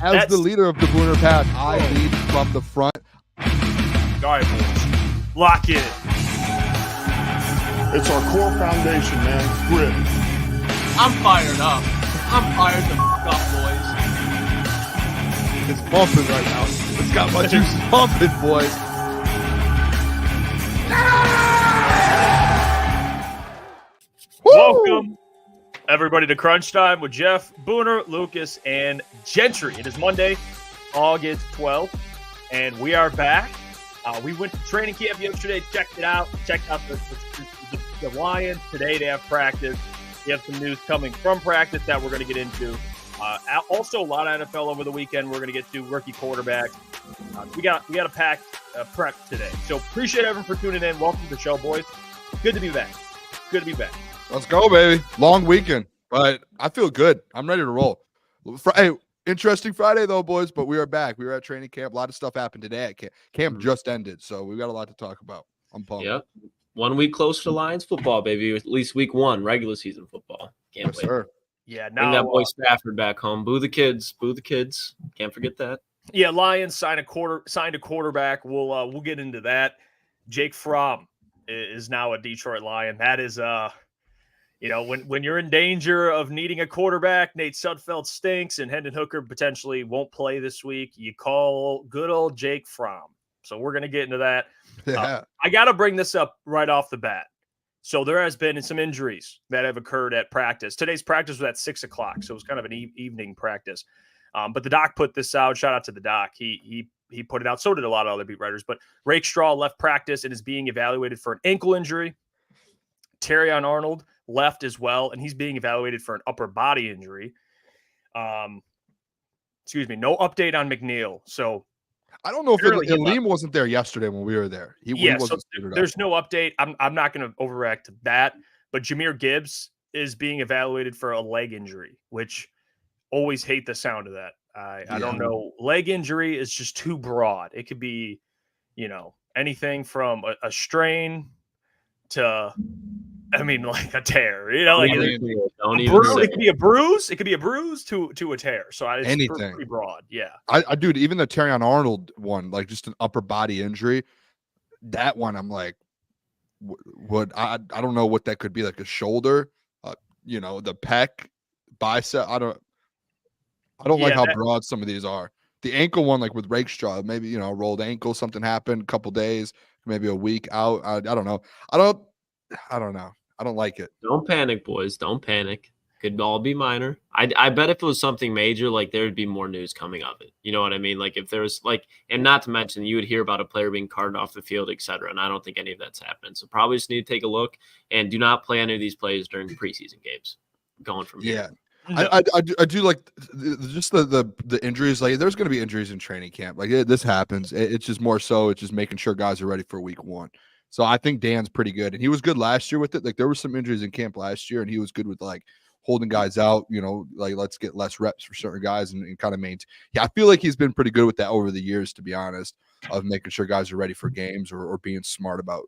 As the leader of the Booner Pack, I lead from the front. All right, boys. Lock in. It's our core foundation, man. Grit. I'm fired up. I'm fired the f*** up, boys. It's pumping right now. It's got my juices pumping, boys. Welcome, everybody, to Crunch Time with Jeff, Booner, Lukas, and Gentry. It is Monday, August 12th, and we are back. We went to training camp yesterday, checked out the Lions. Today they have practice. We have some news coming from practice that we're going to get into. Also, a lot of NFL over the weekend. We're going to get to rookie quarterbacks. We got a packed prep today. So appreciate everyone for tuning in. Welcome to the show, boys. Good to be back. Good to be back. Let's go, baby. Long weekend, but I feel good. I'm ready to roll. Hey, interesting Friday, though, boys, but we are back. We were at training camp. A lot of stuff happened today at camp. Camp just ended, so we got a lot to talk about. I'm pumped. Yep. 1 week close to Lions football, baby. At least week 1, regular season football. Can't wait. Sir. Yeah, Bring that boy Stafford back home. Boo the kids. Boo the kids. Can't forget that. Yeah, Lions signed a quarterback. We'll get into that. Jake Fromm is now a Detroit Lion. That is when you're in danger of needing a quarterback, Nate Sudfeld stinks, and Hendon Hooker potentially won't play this week. You call good old Jake Fromm. So we're gonna get into that. Yeah. I got to bring this up right off the bat. So there has been some injuries that have occurred at practice. Today's practice was at 6:00, so it was kind of an evening practice. But the doc put this out. Shout out to the doc. He put it out. So did a lot of other beat writers. But Rakestraw left practice and is being evaluated for an ankle injury. Terrion Arnold left as well, and he's being evaluated for an upper body injury. No update on McNeil. So I don't know if Aleem wasn't there yesterday when we were there. He wasn't there's no update. I'm not going to overreact to that. But Jahmyr Gibbs is being evaluated for a leg injury, which always hate the sound of that. I don't know. Leg injury is just too broad. It could be, anything from a strain to, like a tear. It could be a bruise. It could be a bruise to a tear. So it's anything pretty broad. Yeah. Dude, even the Terrion Arnold one, like just an upper body injury, that one, I'm like, I don't know what that could be, like a shoulder, the pec, bicep. I don't like how broad some of these are. The ankle one, like with Rakestraw, maybe, rolled ankle, something happened, a couple days, maybe a week out. I don't know. I don't know. I don't like it. Don't panic, boys. Don't panic. Could all be minor. I bet if it was something major, like there would be more news coming of it. You know what I mean? Like if there was and not to mention you would hear about a player being carted off the field, et cetera. And I don't think any of that's happening. So probably just need to take a look and do not play any of these plays during the preseason games. Going from here. Yeah. I do like just the injuries. Like there's going to be injuries in training camp. Like this happens. It's just more so. It's just making sure guys are ready for week 1. So I think Dan's pretty good, and he was good last year with it. Like there were some injuries in camp last year, and he was good with like holding guys out. Like let's get less reps for certain guys and kind of maintain. Yeah, I feel like he's been pretty good with that over the years, to be honest, of making sure guys are ready for games or being smart about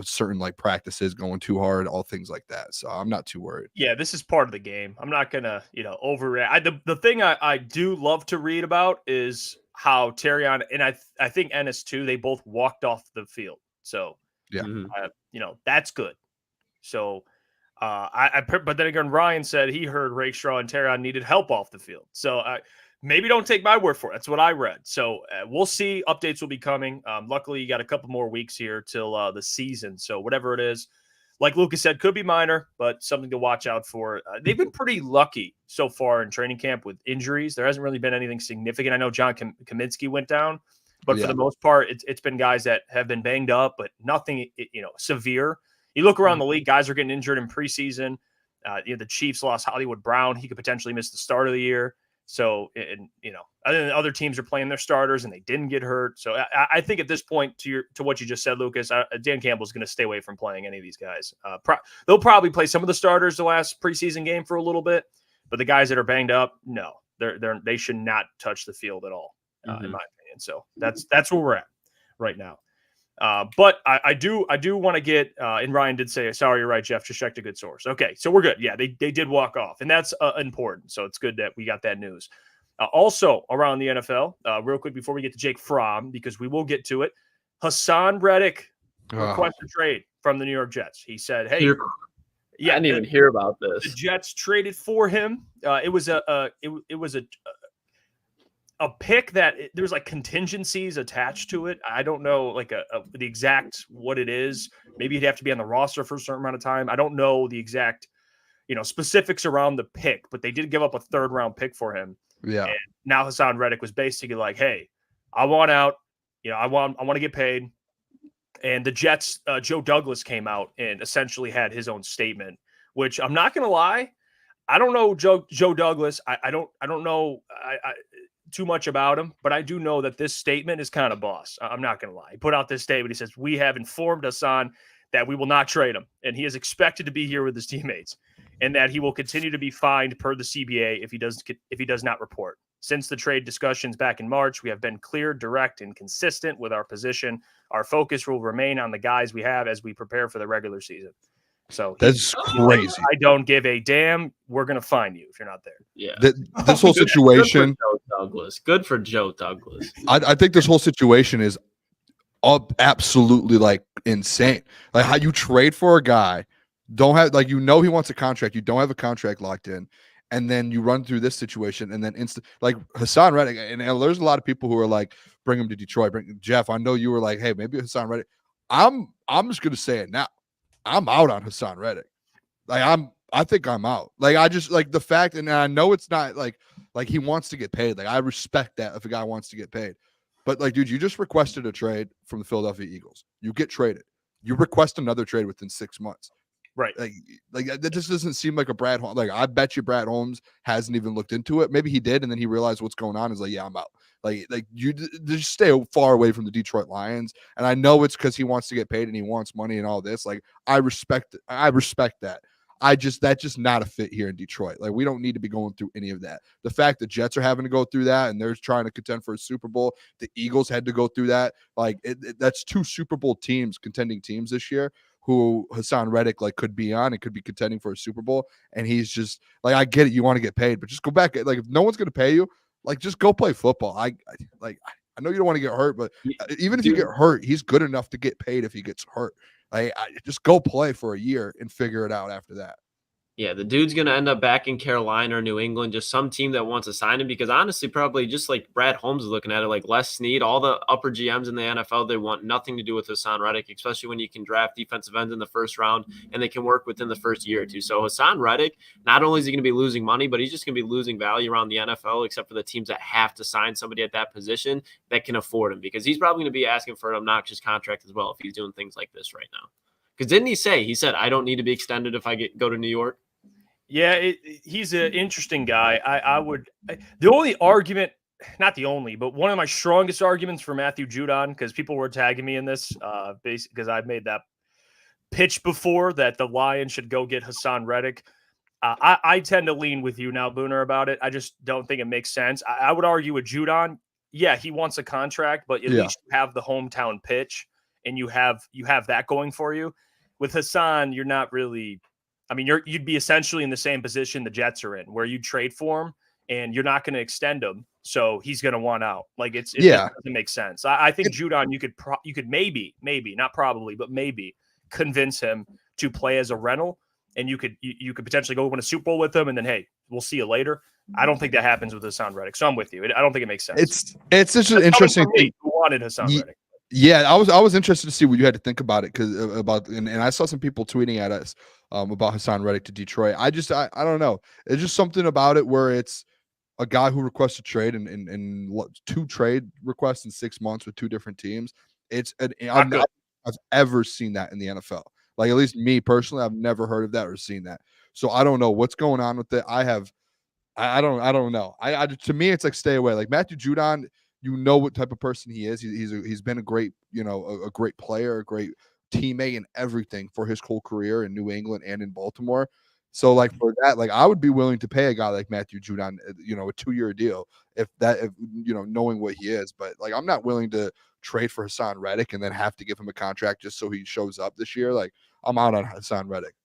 certain like practices, going too hard, all things like that. So I'm not too worried. Yeah, this is part of the game. I'm not gonna, overreact. The thing I do love to read about is how Terrion and I think Ennis too, they both walked off the field. So yeah, that's good. So but then again, Ryan said he heard Rakestraw and Terrion needed help off the field. So maybe don't take my word for it. That's what I read. So we'll see. Updates will be coming. Luckily, you got a couple more weeks here till the season. So whatever it is, like Lukas said, could be minor, but something to watch out for. They've been pretty lucky so far in training camp with injuries. There hasn't really been anything significant. I know John Kaminsky went down, but for the most part, it's been guys that have been banged up, but nothing, severe. You look around the league, guys are getting injured in preseason. The Chiefs lost Hollywood Brown. He could potentially miss the start of the year. So, other teams are playing their starters and they didn't get hurt. So I think at this point, to what you just said, Lukas, Dan Campbell's going to stay away from playing any of these guys. They'll probably play some of the starters the last preseason game for a little bit, but the guys that are banged up, no, they should not touch the field at all, in my opinion. So that's where we're at right now. But I do want to get, and Ryan did say, sorry, you're right, Jeff, just checked a good source. Okay, so we're good. Yeah, they did walk off, and that's important. So it's good that we got that news. Also around the NFL, real quick before we get to Jake Fromm, because we will get to it, Hassan Reddick requested a trade from the New York Jets. He said, "Hey, I didn't even hear about this. The Jets traded for him. It was a pick that there's like contingencies attached to it. I don't know like the exact what it is. Maybe he'd have to be on the roster for a certain amount of time. I don't know the exact specifics around the pick, but they did give up a 3rd round pick for him. Yeah. And now Hassan Reddick was basically like, "Hey, I want out. I want to get paid." And the Jets, Joe Douglas came out and essentially had his own statement, which I'm not going to lie, I don't know Joe Douglas. I don't know too much about him, but I do know that this statement is kind of boss. I'm not going to lie. He put out this statement. He says, "We have informed Hassan that we will not trade him, and he is expected to be here with his teammates, and that he will continue to be fined per the CBA if he does not report. Since the trade discussions back in March, we have been clear, direct, and consistent with our position. Our focus will remain on the guys we have as we prepare for the regular season." So that's crazy. "I don't give a damn. We're going to find you if you're not there." Yeah. This whole situation. Good for Joe Douglas. I think this whole situation is absolutely like insane. Like how you trade for a guy, don't have he wants a contract, you don't have a contract locked in, and then you run through this situation, and then like Hassan Reddick, and there's a lot of people who are like, bring him to Detroit. Jeff, I know you were like, hey, maybe Hassan Reddick. I'm just gonna say it now. I'm out on Hassan Reddick. I think I'm out. Like I just like the fact, and I know it's not like he wants to get paid. Like I respect that if a guy wants to get paid. But like, dude, you just requested a trade from the Philadelphia Eagles. You get traded. You request another trade within 6 months. Right. Like that just doesn't seem like a Brad Holmes. Like I bet you Brad Holmes hasn't even looked into it. Maybe he did, and then he realized what's going on. Is like, yeah, I'm out. Like you just stay far away from the Detroit Lions. And I know it's because he wants to get paid and he wants money and all this. Like I respect it. I respect that. That's just not a fit here in Detroit. Like we don't need to be going through any of that. The fact the Jets are having to go through that and they're trying to contend for a Super Bowl, the Eagles had to go through that. Like that's 2 Super Bowl teams, contending teams this year, who Hassan Reddick like could be on and could be contending for a Super Bowl. And he's just like, I get it, you want to get paid, but just go back. Like if no one's going to pay you, like just go play football. I know you don't want to get hurt, but even if you get hurt, he's good enough to get paid if he gets hurt. I just go play for a year and figure it out after that. Yeah, the dude's going to end up back in Carolina or New England, just some team that wants to sign him, because honestly, probably just like Brad Holmes is looking at it, like Les Snead, all the upper GMs in the NFL, they want nothing to do with Hassan Reddick, especially when you can draft defensive ends in the first round and they can work within the first year or two. So Hassan Reddick, not only is he going to be losing money, but he's just going to be losing value around the NFL, except for the teams that have to sign somebody at that position that can afford him, because he's probably going to be asking for an obnoxious contract as well if he's doing things like this right now. Because didn't he said, I don't need to be extended if I go to New York? Yeah, he's an interesting guy. The only argument, not the only, but one of my strongest arguments for Matthew Judon, because people were tagging me in this, because I've made that pitch before that the Lions should go get Hassan Reddick. I tend to lean with you now, Booner, about it. I just don't think it makes sense. I would argue with Judon. Yeah, he wants a contract, but at least you have the hometown pitch and you have that going for you. With Hassan, you're not really. I mean, you'd be essentially in the same position the Jets are in, where you trade for him and you're not going to extend him, so he's going to want out. Like it doesn't make sense. I think Judon, you could maybe, not probably, but maybe convince him to play as a rental, and you could potentially go win a Super Bowl with him, and then hey, we'll see you later. I don't think that happens with Hassan Reddick, so I'm with you. I don't think it makes sense. It's just an interesting thing. Who wanted Hassan Reddick? Yeah, I was interested to see what you had to think about it, because and I saw some people tweeting at us about Hassan Reddick to Detroit. I don't know. It's just something about it where it's a guy who requests a trade and 2 trade requests in 6 months with 2 different teams. I've ever seen that in the NFL. Like at least me personally, I've never heard of that or seen that. So I don't know what's going on with it. I don't know. To me, it's like stay away. Like Matthew Judon, you know what type of person he is. He's been a great, a great player, a great teammate and everything for his whole career in New England and in Baltimore. So like for that, like I would be willing to pay a guy like Matthew Judon, a 2-year deal if knowing what he is. But like I'm not willing to trade for Hassan Reddick and then have to give him a contract just so he shows up this year. Like I'm out on Hassan Reddick.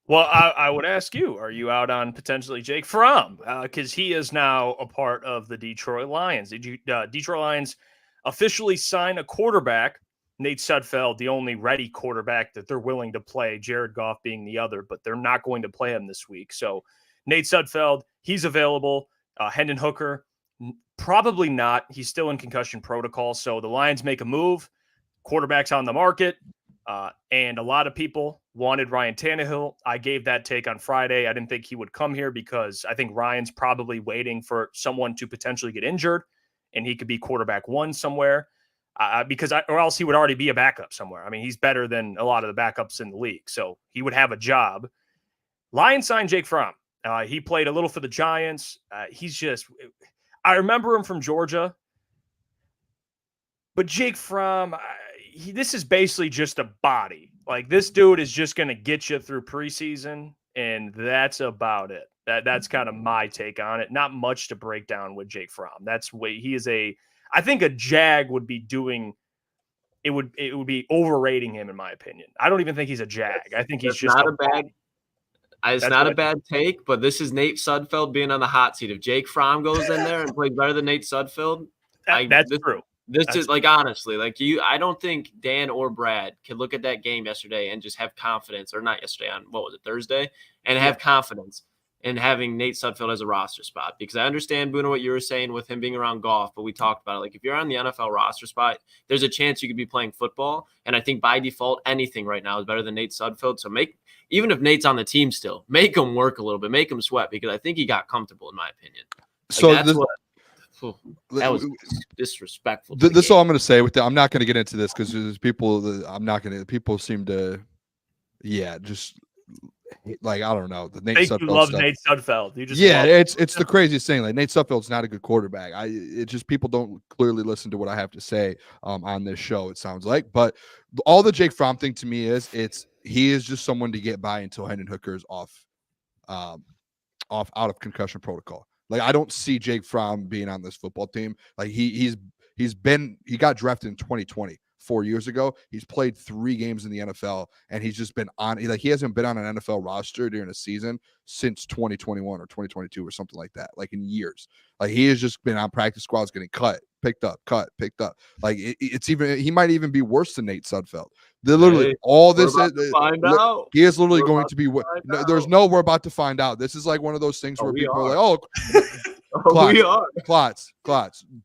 Well, I would ask you, are you out on potentially Jake Fromm? Because he is now a part of the Detroit Lions. Detroit Lions officially sign a quarterback, Nate Sudfeld, the only ready quarterback that they're willing to play, Jared Goff being the other, but they're not going to play him this week. So Nate Sudfeld, he's available. Hendon Hooker, probably not. He's still in concussion protocol. So the Lions make a move. Quarterback's on the market. And a lot of people wanted Ryan Tannehill. I gave that take on Friday. I didn't think he would come here because I think Ryan's probably waiting for someone to potentially get injured and he could be quarterback one somewhere or else he would already be a backup somewhere. I mean, he's better than a lot of the backups in the league, so he would have a job. Lions signed Jake Fromm. He played a little for the Giants. I remember him from Georgia, but Jake Fromm, this is basically just a body. Like, this dude is just going to get you through preseason, and that's about it. That's kind of my take on it. Not much to break down with Jake Fromm. I think a Jag would be doing it would be overrating him, in my opinion. I don't even think he's a Jag. I think he's just not a bad. It's not a bad take, but this is Nate Sudfeld being on the hot seat. If Jake Fromm goes in there and plays better than Nate Sudfeld, that's true. This is like, honestly, like I don't think Dan or Brad could look at that game yesterday and just have confidence, or not yesterday, on what was it, Thursday, and have confidence in having Nate Sudfeld as a roster spot. Because I understand, Booner, what you were saying with him being around golf, but we talked about it. Like, if you're on the NFL roster spot, there's a chance you could be playing football. And I think by default, anything right now is better than Nate Sudfeld. So even if Nate's on the team still, make him work a little bit, make him sweat, because I think he got comfortable, in my opinion. That was disrespectful. This is all I'm going to say with that. I'm not going to get into this because there's people people seem to, just like, I don't know. The Nate Sudfeld you love stuff. Nate Sudfeld. It's the craziest thing. Like, Nate Sudfeld's not a good quarterback. It's just people don't clearly listen to what I have to say on this show, it sounds like. But all the Jake Fromm thing to me is he is just someone to get by until Hendon Hooker is out of concussion protocol. Like, I don't see Jake Fromm being on this football team. Like, he got drafted in 2020. 4 years ago. He's played 3 games in the NFL, and he's just been on. He hasn't been on an NFL roster during a season since 2021 or 2022 or something like that. Like, in years, like, he has just been on practice squads, getting picked up. Like, it's even, he might even be worse than Nate Sudfeld. They're literally all this. He is literally going to be. There's no. We're about to find out. This is like one of those things where people are like, "Oh, Klotz,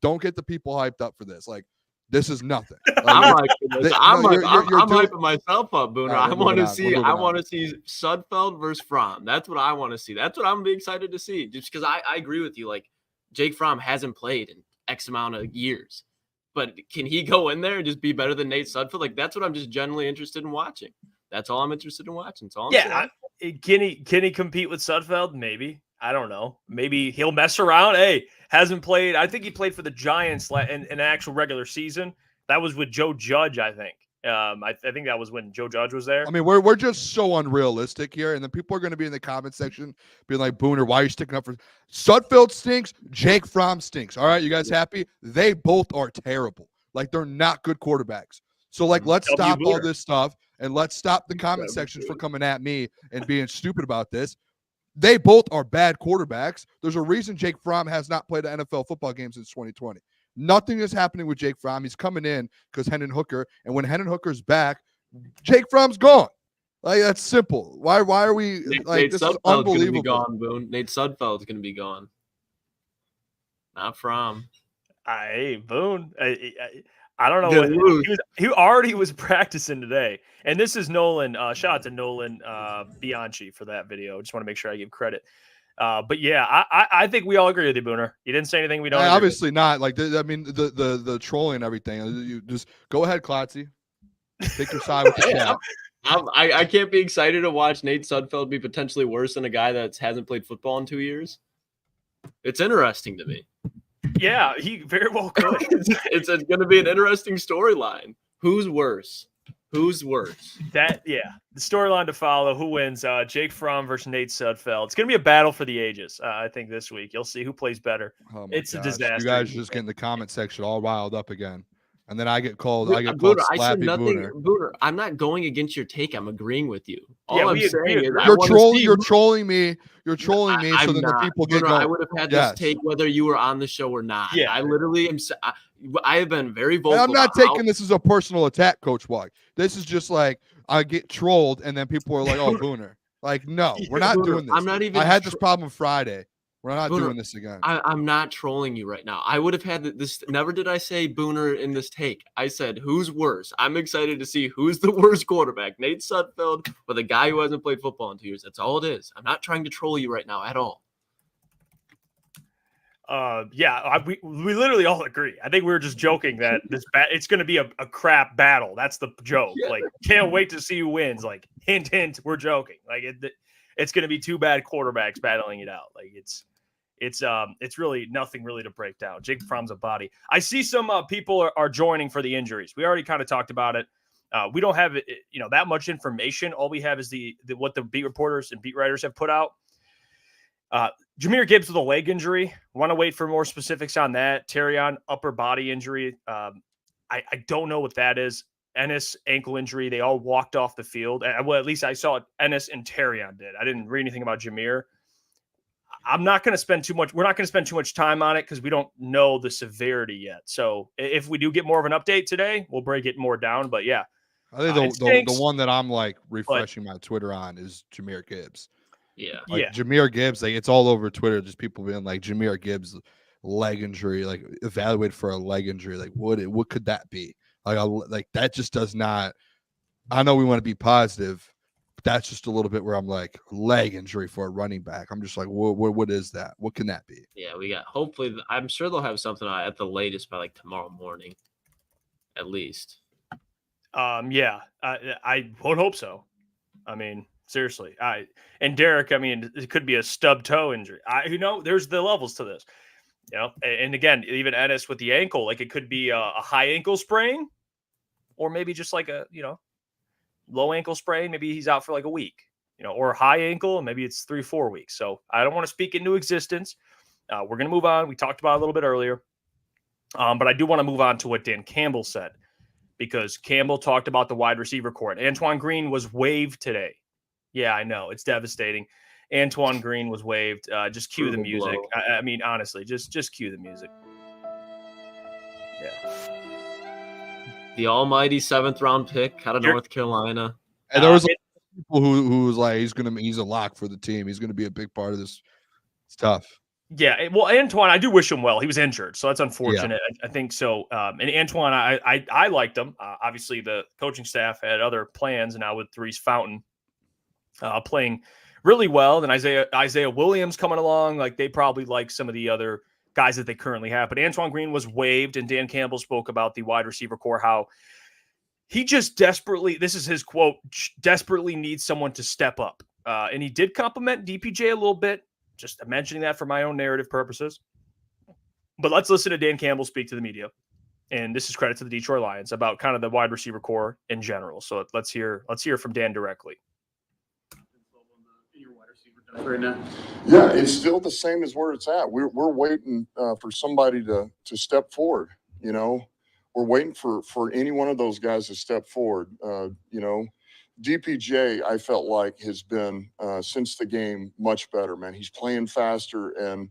don't get the people hyped up for this." Like, this is nothing. I'm hyping myself up, Booner. I want to see Sudfeld versus Fromm. That's what I want to see. That's what I'm excited to see. Just because I agree with you. Like, Jake Fromm hasn't played in X amount of years, but can he go in there and just be better than Nate Sudfeld? Like, that's what I'm just generally interested in watching. That's all I'm interested in watching. That's all I'm saying. Can he compete with Sudfeld? Maybe. I don't know. Maybe he'll mess around. Hey, hasn't played. I think he played for the Giants in an actual regular season. That was with Joe Judge, I think. I think that was when Joe Judge was there. I mean, we're just so unrealistic here, and then people are going to be in the comment section being like, "Booner, why are you sticking up for Sudfeld stinks? Jake Fromm stinks." All right, you guys happy? They both are terrible. Like, they're not good quarterbacks. So, like, let's stop all this stuff, and let's stop the comment sections from coming at me and being stupid about this. They both are bad quarterbacks. There's a reason Jake Fromm has not played an NFL football game since 2020. Nothing is happening with Jake Fromm. He's coming in because Hendon Hooker, and when Hendon Hooker's back, Jake Fromm's gone. Like, that's simple. Why are we like, this is unbelievable. Gone, Boone. Nate Sudfeld's going to be gone. Not Fromm. Hey, Boone. I don't know. He already was practicing today. And this is Nolan. Shout out to Nolan Bianchi for that video. Just want to make sure I give credit. But yeah, I think we all agree with you, Booner. You didn't say anything we don't. Obviously not. Like, I mean, the trolling and everything. You just go ahead, Klotzy. Take your side with the chat. I can't be excited to watch Nate Sudfeld be potentially worse than a guy that hasn't played football in 2 years. It's interesting to me. Yeah, he very well could. It's going to be an interesting storyline. Who's worse? The storyline to follow. Who wins? Jake Fromm versus Nate Sudfeld. It's going to be a battle for the ages. I think this week you'll see who plays better. It's a disaster. You guys just get in the comment section all riled up again. And then I get called. I get Booner, called I said Slappy nothing. Booner. Booner, I'm not going against your take. I'm agreeing with you. All Yeah, I'm we saying is agree. I You're wanna trolling. see You're who- trolling me. You're trolling me. So I'm then the not. people get Booner, going. I would have had Yes. this take whether you were on the show or not. Yeah. I literally am. I have been very vocal. And I'm not about how- taking this as a personal attack, Coach Walk. This is just like I get trolled, and then people are like, "Oh, Booner." Like, no, we're not Booner, doing this. I'm not even. I had this problem Friday. We're not Booner, doing this again. I'm not trolling you right now. I would have had this. Never did I say Booner in this take. I said, who's worse? I'm excited to see who's the worst quarterback, Nate Sudfeld or the guy who hasn't played football in 2 years. That's all it is. I'm not trying to troll you right now at all. We literally all agree. I think we were just joking that it's going to be a crap battle. That's the joke. Yeah. Like, can't wait to see who wins. Like, hint, hint. We're joking. Like, it's going to be two bad quarterbacks battling it out. Like, it's really nothing really to break down. Jake Fromm's a body. I see some people are joining for the injuries. We already kind of talked about it. We don't have that much information. All we have is the what the beat reporters and beat writers have put out. Jahmyr Gibbs with a leg injury. Want to wait for more specifics on that. Terrion upper body injury. I don't know what that is. Ennis ankle injury. They all walked off the field. Well, at least I saw it. Ennis and Terrion did. I didn't read anything about Jahmyr. I'm not going to spend too much. We're not going to spend too much time on it because we don't know the severity yet. So if we do get more of an update today, we'll break it more down. But yeah, I think the one that I'm like refreshing my Twitter on is Jahmyr Gibbs. Yeah. Like Jahmyr Gibbs, like it's all over Twitter. Just people being like Jahmyr Gibbs leg injury, like evaluated for a leg injury. Like what could that be? Like that just does not. I know we want to be positive. But that's just a little bit where I'm like leg injury for a running back. I'm just like, what is that? What can that be? Yeah, we got. Hopefully, I'm sure they'll have something at the latest by like tomorrow morning, at least. Yeah, I would hope so. I mean, seriously. And Derek, I mean, it could be a stub toe injury. There's the levels to this. And again, even Ennis with the ankle, like it could be a high ankle sprain, or maybe just like a low ankle sprain. Maybe he's out for like a week. Or high ankle, maybe it's 3-4 weeks. So I don't want to speak into existence. We're going to move on. We talked about it a little bit earlier. But I do want to move on to what Dan Campbell said, because Campbell talked about the wide receiver core. Antoine Green was waived today. Yeah, I know. It's devastating. Antoine Green was waived. Just cue the music. I mean, honestly, just cue the music. Yeah. The almighty 7th round pick out of North Carolina. And there was people who was like, he's a lock for the team. He's going to be a big part of this. It's tough. Yeah, well, Antoine, I do wish him well. He was injured, so that's unfortunate. Yeah. I think so. And Antoine, I liked him. Obviously, the coaching staff had other plans, and now with Therese Fountain playing really well, then Isaiah Williams coming along, like they probably like some of the other guys that they currently have. But Antoine Green was waived, and Dan Campbell spoke about the wide receiver core, how he just desperately, this is his quote, desperately needs someone to step up. And he did compliment DPJ a little bit. Just mentioning that for my own narrative purposes. But let's listen to Dan Campbell speak to the media. And this is credit to the Detroit Lions about kind of the wide receiver core in general. So let's hear from Dan directly. Right now. Yeah, it's still the same as where it's at. We're waiting for somebody to step forward. We're waiting for any one of those guys to step forward. DPJ, I felt like, has been since the game much better, man. He's playing faster, and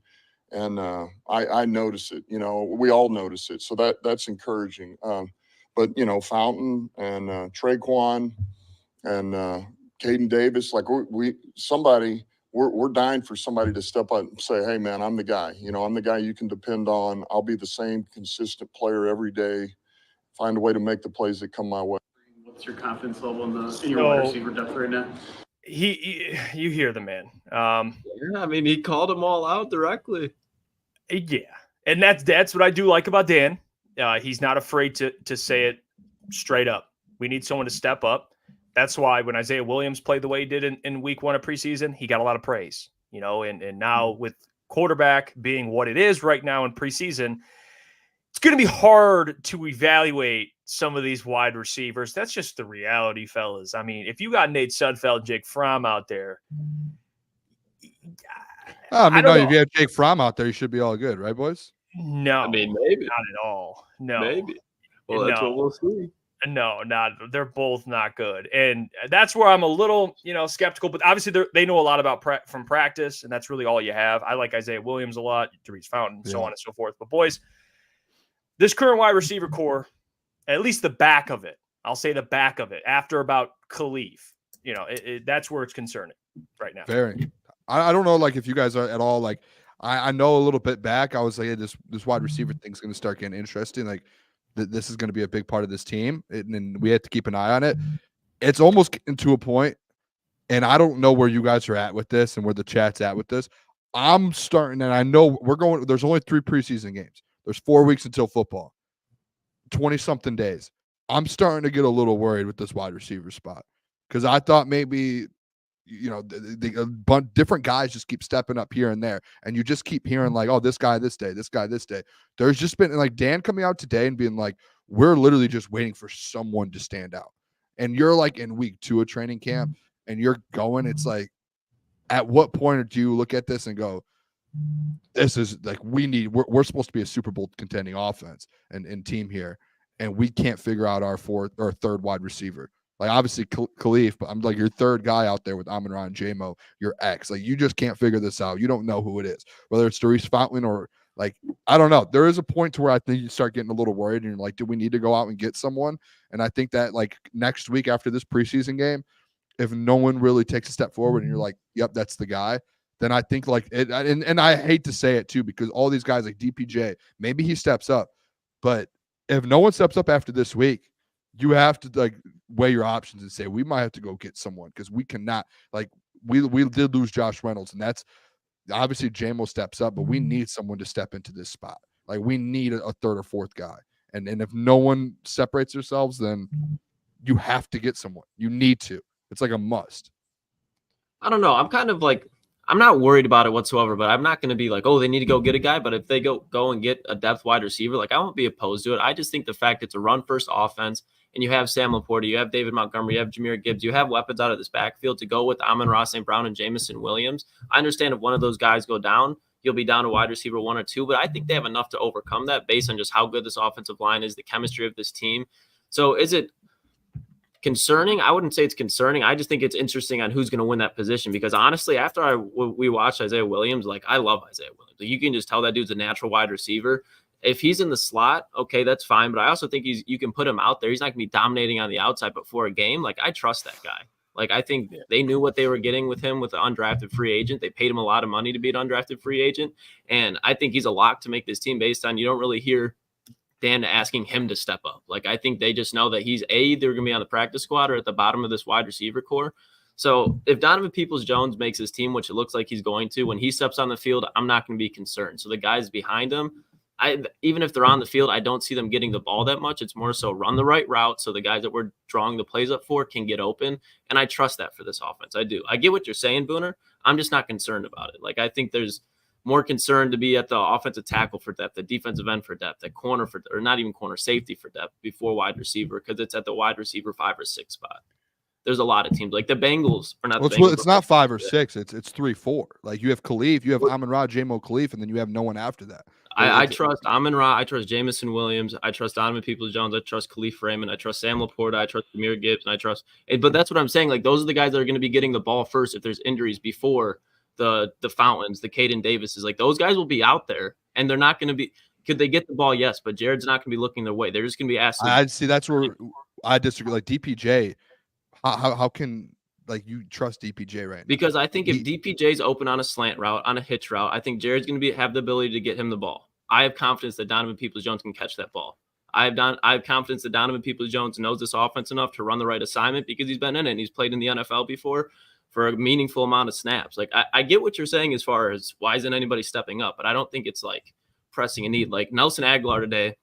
I notice it. We all notice it, so that's encouraging. But Fountain and Traquan and Caden Davis, like we're dying for somebody to step up and say, "Hey, man, I'm the guy. I'm the guy you can depend on. I'll be the same consistent player every day. Find a way to make the plays that come my way." What's your confidence level in your wide receiver depth right now? You hear the man. I mean, he called them all out directly. Yeah, and that's what I do like about Dan. He's not afraid to say it straight up. We need someone to step up. That's why when Isaiah Williams played the way he did in week 1 of preseason, he got a lot of praise. And now with quarterback being what it is right now in preseason, it's going to be hard to evaluate some of these wide receivers. That's just the reality, fellas. I mean, if you got Nate Sudfeld, Jake Fromm out there. If you have Jake Fromm out there, you should be all good, right, boys? No. I mean, maybe. Not at all. No. Maybe. Well, that's No. what we'll see. No, they're both not good. And that's where I'm a little, skeptical, but obviously they know a lot about from practice, and that's really all you have. I like Isaiah Williams a lot, Therese Fountain, so on and so forth. But boys, this current wide receiver core, at least the back of it, I'll say the back of it, after about Khalif, that's where it's concerning right now. Very. I don't know, like, if you guys are at all, like, I know a little bit back. I was like, hey, this wide receiver thing's going to start getting interesting. Like, this is going to be a big part of this team, and we have to keep an eye on it. It's almost getting to a point, and I don't know where you guys are at with this and where the chat's at with this. I'm starting, and I know there's only 3 preseason games. There's 4 weeks until football, 20-something days. I'm starting to get a little worried with this wide receiver spot because I thought maybe, different guys just keep stepping up here and there, and you just keep hearing like, oh, this guy this day, this guy this day. There's just been like Dan coming out today and being like, we're literally just waiting for someone to stand out. And you're like in week 2 of training camp and you're going, it's like, at what point do you look at this and go, this is like, we're supposed to be a Super Bowl contending offense and team here, and we can't figure out our 4th or 3rd wide receiver. Like, obviously Khalif, but I'm like your 3rd guy out there with Amon-Ra and J-Mo, your ex. Like, you just can't figure this out. You don't know who it is, whether it's Therese Fountain or, like, I don't know. There is a point to where I think you start getting a little worried and you're like, do we need to go out and get someone? And I think that, like, next week after this preseason game, if no one really takes a step forward and you're like, yep, that's the guy, then I think, like, it, and I hate to say it too, because all these guys like DPJ, maybe he steps up, but if no one steps up after this week, you have to, like, weigh your options and say, we might have to go get someone, because we cannot, like, we did lose Josh Reynolds, and that's obviously J-Mo steps up, but we need someone to step into this spot. Like, we need a 3rd or 4th guy. And if no one separates themselves, then you have to get someone. You need to. It's like a must. I don't know. I'm kind of like, I'm not worried about it whatsoever, but I'm not going to be like, oh, they need to go get a guy. But if they go and get a depth wide receiver, like, I won't be opposed to it. I just think the fact it's a run-first offense, and you have Sam Laporta, you have David Montgomery, you have Jahmyr Gibbs, you have weapons out of this backfield to go with Amon-Ra St. Brown and Jamison Williams. I understand if one of those guys go down, you'll be down to wide receiver 1 or 2, but I think they have enough to overcome that based on just how good this offensive line is, the chemistry of this team. So is it concerning? I wouldn't say it's concerning. I just think it's interesting on who's going to win that position, because honestly, after we watched Isaiah Williams, like, I love Isaiah Williams. Like, you can just tell that dude's a natural wide receiver. If he's in the slot, okay, that's fine. But I also think you can put him out there. He's not going to be dominating on the outside, but for a game, like, I trust that guy. Like, I think they knew what they were getting with him with an undrafted free agent. They paid him a lot of money to be an undrafted free agent. And I think he's a lock to make this team based on, you don't really hear Dan asking him to step up. Like, I think they just know that he's either going to be on the practice squad or at the bottom of this wide receiver core. So if Donovan Peoples-Jones makes his team, which it looks like he's going to, when he steps on the field, I'm not going to be concerned. So the guys behind him, even if they're on the field, I don't see them getting the ball that much. It's more so run the right route so the guys that we're drawing the plays up for can get open. And I trust that for this offense. I do. I get what you're saying, Booner. I'm just not concerned about it. Like, I think there's more concern to be at the offensive tackle for depth, the defensive end for depth, the corner for, or not even corner, safety for depth before wide receiver, because it's at the wide receiver 5 or 6 spot. There's a lot of teams like the Bengals are not. Well, the Bengals, it's not 5 or 6. It's 3-4. Like, you have Khalif, you have Amon-Ra, J-Mo Khalif, and then you have no one after that. I trust Amon-Ra. I trust Jamison Williams. I trust Donovan Peoples-Jones. I trust Khalif Raymond. I trust Sam Laporta. I trust Jahmyr Gibbs. And I trust. But that's what I'm saying. Like, those are the guys that are going to be getting the ball first if there's injuries before the Fountains, the Caden Davises. Like, those guys will be out there, and they're not going to be. Could they get the ball? Yes, but Jared's not going to be looking their way. They're just going to be asked. I see. That's where I disagree. Like, DPJ, how can, like, you trust DPJ right now? Because I think if DPJ's open on a slant route, on a hitch route, I think Jared's going to have the ability to get him the ball. I have confidence that Donovan Peoples-Jones can catch that ball. I have confidence that Donovan Peoples-Jones knows this offense enough to run the right assignment because he's been in it and he's played in the NFL before for a meaningful amount of snaps. Like, I get what you're saying as far as why isn't anybody stepping up, but I don't think it's like pressing a need. Like, Nelson Aguilar today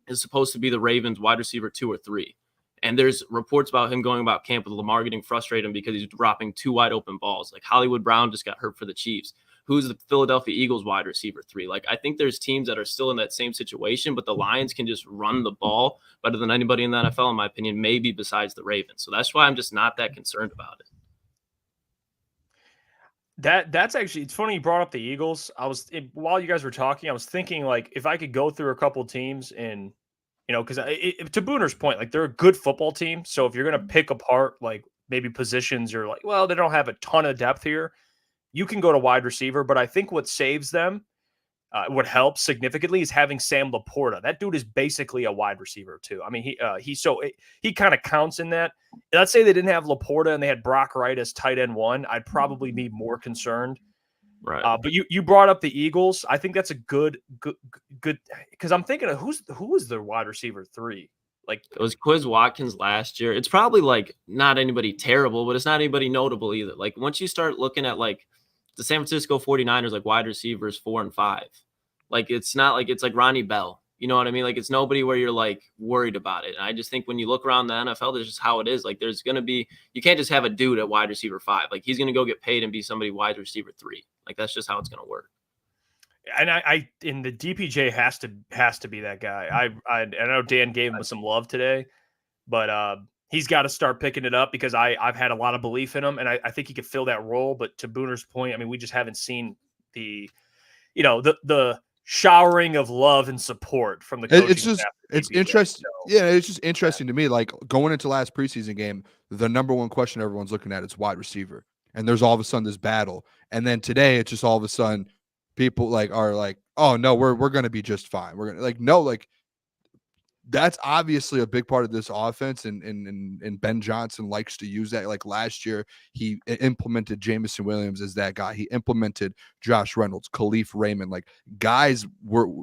is supposed to be the Ravens wide receiver 2 or 3. And there's reports about him going about camp with Lamar getting frustrated because he's dropping 2 wide open balls. Like, Hollywood Brown just got hurt for the Chiefs. Who's the Philadelphia Eagles wide receiver 3? Like, I think there's teams that are still in that same situation, but the Lions can just run the ball better than anybody in the NFL, in my opinion, maybe besides the Ravens. So that's why I'm just not that concerned about it. That's actually, it's funny you brought up the Eagles. While you guys were talking, I was thinking, like, if I could go through a couple teams and You know, because to Booner's point, like they're a good football team. So if you're going to pick apart like maybe positions, you're like, well, they don't have a ton of depth here. You can go to wide receiver, but I think what saves them, what helps significantly, is having Sam Laporta. That dude is basically a wide receiver too. I mean, he kind of counts in that. Let's say they didn't have Laporta and they had Brock Wright as tight end 1. I'd probably be more concerned. Right. But you brought up the Eagles. I think that's a good because I'm thinking of who was the wide receiver 3. Like it was Quiz Watkins last year. It's probably like not anybody terrible, but it's not anybody notable either. Like once you start looking at like the San Francisco 49ers, like wide receivers 4 and 5, like it's not like it's like Ronnie Bell. You know what I mean? Like it's nobody where you're like worried about it. And I just think when you look around the NFL, that's just how it is. Like there's going to be, you can't just have a dude at wide receiver 5. Like he's going to go get paid and be somebody wide receiver 3. Like that's just how it's going to work. And I in the DPJ has to be that guy. I know Dan gave him some love today, but he's got to start picking it up because I've had a lot of belief in him, and I think he could fill that role. But to Booner's point, I mean, we just haven't seen the showering of love and support from the coaching staff. It's interesting. So. Yeah, it's just interesting to me. Like going into last preseason game, the number one question everyone's looking at is wide receiver, and there's all of a sudden this battle. And then today, it's just all of a sudden people are like, oh no, we're gonna be just fine. We're gonna like no like. That's obviously a big part of this offense, and Ben Johnson likes to use that. Like last year, he implemented Jameson Williams as that guy. He implemented Josh Reynolds, Khalif Raymond. Like guys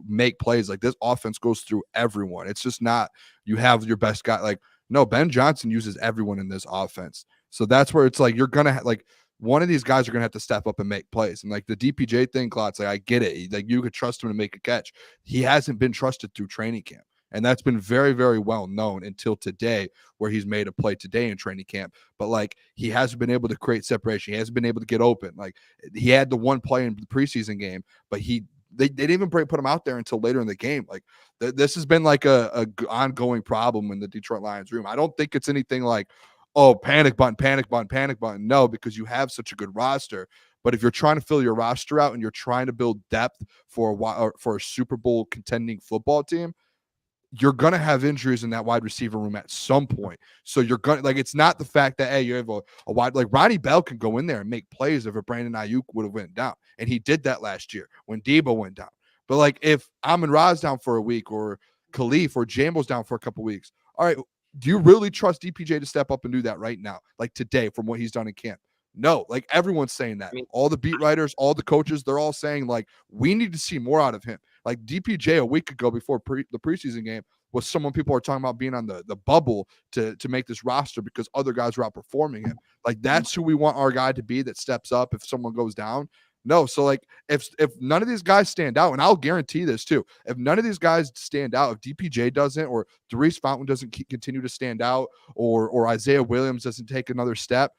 make plays. Like this offense goes through everyone. It's just not you have your best guy. Like no, Ben Johnson uses everyone in this offense. So that's where it's like you're gonna like one of these guys are gonna have to step up and make plays. And like the DPJ thing, Klotz, like I get it. Like you could trust him to make a catch. He hasn't been trusted through training camp. And that's been very, very well known until today, where he's made a play today in training camp. But like he hasn't been able to create separation. He hasn't been able to get open. Like he had the one play in the preseason game, but they didn't even put him out there until later in the game. Like this has been like a ongoing problem in the Detroit Lions room. I don't think it's anything like, oh, panic button, panic button, panic button. No, because you have such a good roster. But if you're trying to fill your roster out and you're trying to build depth for a Super Bowl contending football team, you're going to have injuries in that wide receiver room at some point. So you're going to like, it's not the fact that, hey, you have a wide, like Ronnie Bell can go in there and make plays if a Brandon Ayuk would have went down. And he did that last year when Debo went down. But like if Amon-Ra's down for a week or Khalif or Jambo's down for a couple weeks, all right, do you really trust DPJ to step up and do that right now? Like today from what he's done in camp? No, like everyone's saying that. All the beat writers, all the coaches, they're all saying like, we need to see more out of him. Like DPJ a week ago before the preseason game was someone people are talking about being on the bubble to make this roster because other guys are outperforming him. Like that's who we want our guy to be that steps up if someone goes down. No, so like if none of these guys stand out, and I'll guarantee this too, if none of these guys stand out, if DPJ doesn't, or Darius Fountain doesn't continue to stand out, or Isaiah Williams doesn't take another step,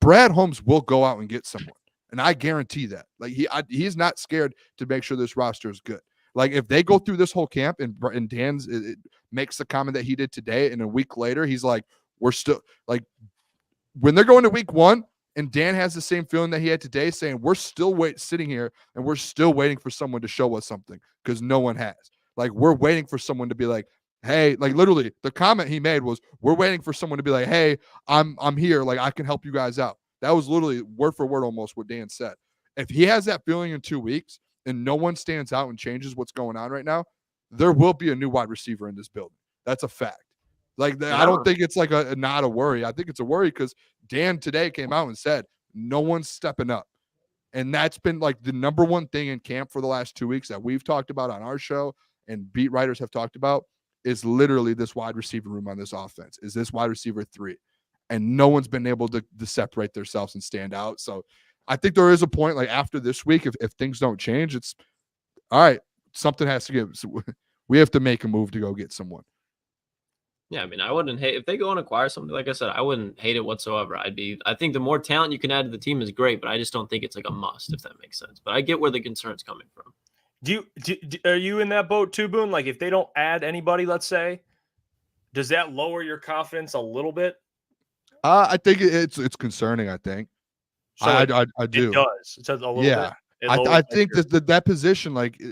Brad Holmes will go out and get someone. And I guarantee that. Like he's not scared to make sure this roster is good. Like if they go through this whole camp and Dan's makes the comment that he did today, and a week later he's like, we're still like when they're going to week 1 and Dan has the same feeling that he had today, saying we're still sitting here and we're still waiting for someone to show us something because no one has. Like we're waiting for someone to be like, hey, like literally the comment he made was, we're waiting for someone to be like, hey, I'm here, like I can help you guys out. That was literally word for word almost what Dan said. If he has that feeling in 2 weeks and no one stands out and changes what's going on right now, there will be a new wide receiver in this building. That's a fact. Like I don't think it's like not a worry. I think it's a worry because Dan today came out and said no one's stepping up. And that's been like the number one thing in camp for the last 2 weeks that we've talked about on our show and beat writers have talked about is literally this wide receiver room on this offense, is this wide receiver 3. And no one's been able to separate themselves and stand out. So I think there is a point like after this week, if things don't change, it's all right. Something has to give. So we have to make a move to go get someone. Yeah, I mean, I wouldn't hate if they go and acquire something. Like I said, I wouldn't hate it whatsoever. I think the more talent you can add to the team is great, but I just don't think it's like a must, if that makes sense. But I get where the concern's coming from. Are you in that boat too, Boone? Like if they don't add anybody, let's say, does that lower your confidence a little bit? I think it's concerning. I think. So I do. It does. It says a little bit. I think that position, like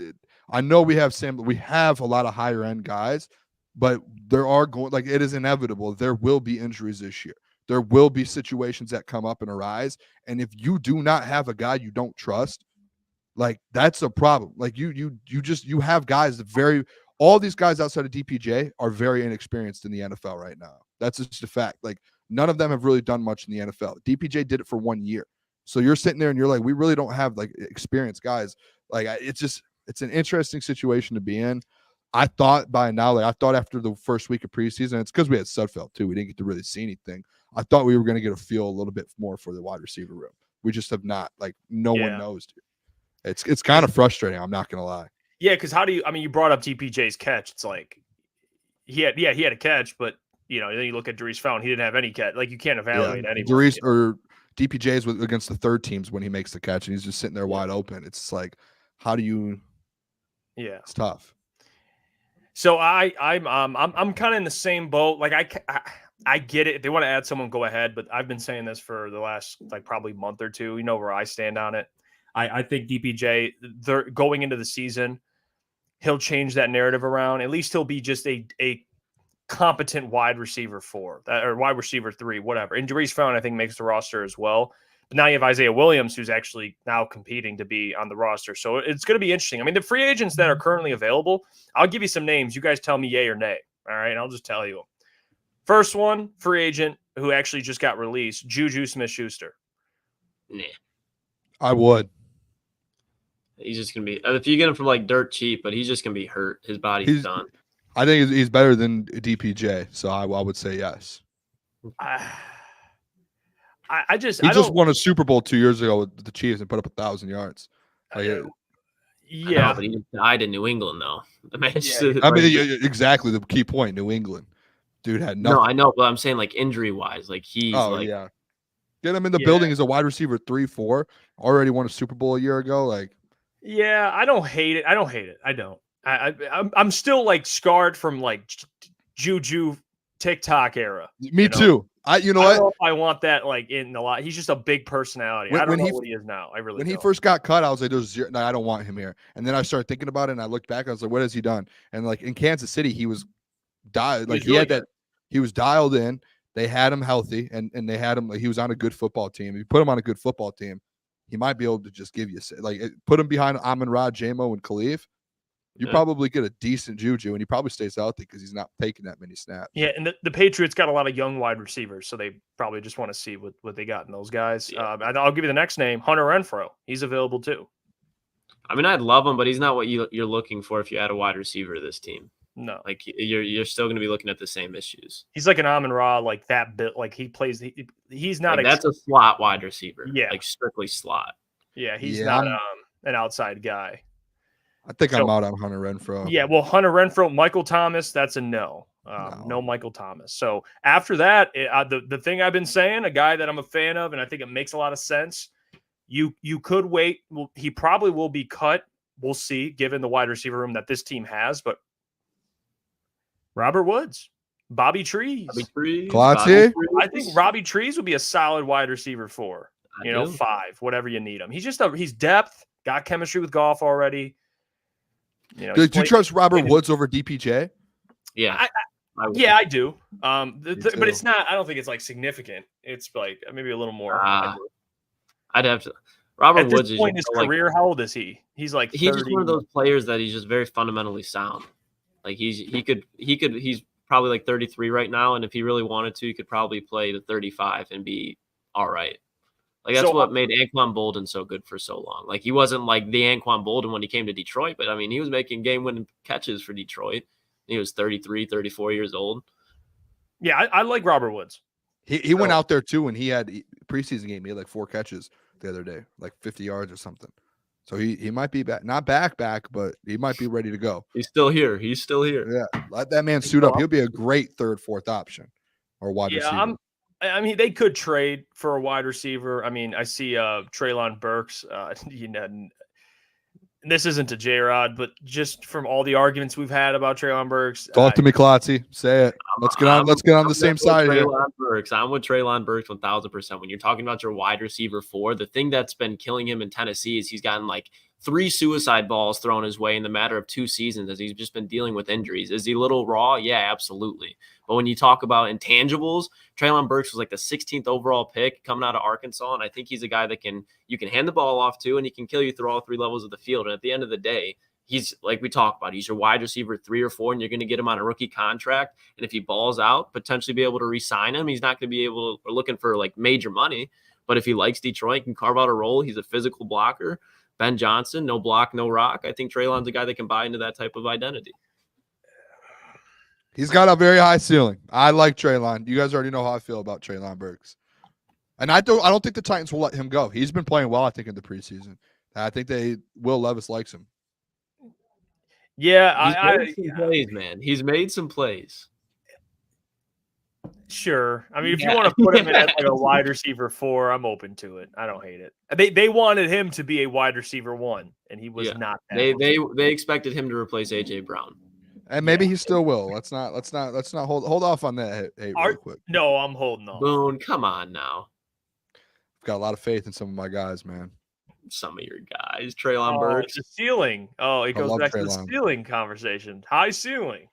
I know we have a lot of higher end guys, but there are going like it is inevitable. There will be injuries this year. There will be situations that come up and arise. And if you do not have a guy you don't trust, like that's a problem. Like you have guys that all these guys outside of DPJ are very inexperienced in the NFL right now. That's just a fact. Like none of them have really done much in the NFL. DPJ did it for 1 year. So you're sitting there and you're like, we really don't have like experienced guys. Like it's an interesting situation to be in. I thought by now, after the first week of preseason, it's because we had Sudfeld too. We didn't get to really see anything. I thought we were going to get a feel a little bit more for the wide receiver room. We just have not. Like no one knows, dude. It's kind of frustrating. I'm not going to lie. Yeah, because you brought up DPJ's catch. It's like he had a catch, but then you look at Darius Fountain, he didn't have any catch. Like you can't evaluate anyone. Darius or DPJ's against the third teams when he makes the catch and he's just sitting there wide open. It's like, how do you? Yeah, it's tough. So I'm kind of in the same boat. Like I get it. If they want to add someone, go ahead. But I've been saying this for the last probably month or two. You know where I stand on it. I think DPJ, they're going into the season, he'll change that narrative around. At least he'll be just a competent wide receiver 4 or wide receiver 3, whatever. And Darius Fountain, I think, makes the roster as well. But now you have Isaiah Williams, who's actually now competing to be on the roster. So it's going to be interesting. I mean, the free agents that are currently available, I'll give you some names. You guys tell me yay or nay. All right. And I'll just tell you them. First one, free agent who actually just got released, Juju Smith-Schuster. Nah. I would. He's just going to be – if you get him from dirt cheap, but he's just going to be hurt. His body's done. I think he's better than DPJ, so I would say yes. He just won a Super Bowl 2 years ago with the Chiefs and put up 1,000 yards. Yeah, know, but he died in New England though. Exactly the key point. New England, dude had nothing. No, I know, but I'm saying injury wise, he's yeah. Get him in the building as a wide receiver 3-4. Already won a Super Bowl a year ago. Yeah, I don't hate it. I don't. I'm still scarred from Juju TikTok era. Me too. I don't know if I want that in the lot. He's just a big personality. I don't know what he is now. I really when don't. He first got cut, I was like, "There's zero. No, I don't want him here." And then I started thinking about it, and I looked back. I was like, "What has he done?" And in Kansas City, he was dialed. He was dialed in. They had him healthy, and they had him. He was on a good football team. If you put him on a good football team, he might be able to just give you put him behind Amon-Ra, J-Mo, and Khalif. You probably get a decent Juju, and he probably stays healthy because he's not taking that many snaps. Yeah, and the Patriots got a lot of young wide receivers, so they probably just want to see what they got in those guys. Yeah. I'll give you the next name, Hunter Renfrow. He's available too. I mean, I'd love him, but he's not what you're looking for if you add a wide receiver to this team. No, you're still going to be looking at the same issues. He's like an Amon-Ra, that bit. He plays. He's not. That's a slot wide receiver. Yeah, strictly slot. Yeah, he's not an outside guy. I think I'm out on Hunter Renfrow. Yeah, well, Hunter Renfrow, Michael Thomas, that's a no. No Michael Thomas. So after that, the thing I've been saying, a guy that I'm a fan of, and I think it makes a lot of sense. You could wait. Well, he probably will be cut. We'll see, given the wide receiver room that this team has. But Robert Woods, Bobby Trees, Klotz. I think Robbie Trees would be a solid wide receiver 4. 5, whatever you need him. He's depth, got chemistry with Goff already. Do you trust Robert Woods over DPJ? Yeah, I do. But it's not. I don't think it's significant. It's maybe a little more. I'd have to. Robert Woods is in his career. How old is he? He's 30. He's just one of those players that he's just very fundamentally sound. He's probably 33 right now, and if he really wanted to, he could probably play to 35 and be all right. That's what made Anquan Bolden so good for so long. He wasn't the Anquan Bolden when he came to Detroit, but I mean, he was making game-winning catches for Detroit. He was 33, 34 years old. Yeah, I like Robert Woods. He went out there too, and he had preseason game. He had 4 catches the other day, 50 yards or something. So he might be back, not back, but he might be ready to go. He's still here. Yeah, let that man suit up. He'll be a great 3rd, 4th option or wide receiver. I mean, they could trade for a wide receiver. I mean, I see Treylon Burks. This isn't to J-Rod, but just from all the arguments we've had about Treylon Burks. Talk to me, Klotzy. Say it. Let's get on the same side here. I'm with Treylon Burks 1,000%. When you're talking about your wide receiver 4, the thing that's been killing him in Tennessee is he's gotten 3 suicide balls thrown his way in the matter of 2 seasons as he's just been dealing with injuries. Is he a little raw? Yeah, absolutely. But when you talk about intangibles, Treylon Burks was like the 16th overall pick coming out of Arkansas, and I think he's a guy that you can hand the ball off to, and he can kill you through all 3 levels of the field. And at the end of the day, he's like we talked about, he's your wide receiver 3 or 4, and you're going to get him on a rookie contract. And if he balls out, potentially be able to re-sign him. He's not going to be able to, or looking for like major money, but if he likes Detroit, he can carve out a role. He's a physical blocker. Ben Johnson, no block, no rock. I think Treylon's a guy that can buy into that type of identity. He's got a very high ceiling. I like Treylon. You guys already know how I feel about Treylon Burks. And I don't think the Titans will let him go. He's been playing well, I think, in the preseason. I think Will Levis likes him. Yeah, He's made some plays, man. He's made some plays. Sure. I mean, if you want to put him in as like a wide receiver 4, I'm open to it. I don't hate it. They wanted him to be a wide receiver 1, and he was not that. They expected him to replace AJ Brown. And maybe he still will. Let's not hold off on that. Hey, real quick. No, I'm holding on. Boone, come on now. I've got a lot of faith in some of my guys, man. Some of your guys, Treylon Burks. The ceiling. Oh, it goes back to the Ceiling conversation. High ceiling.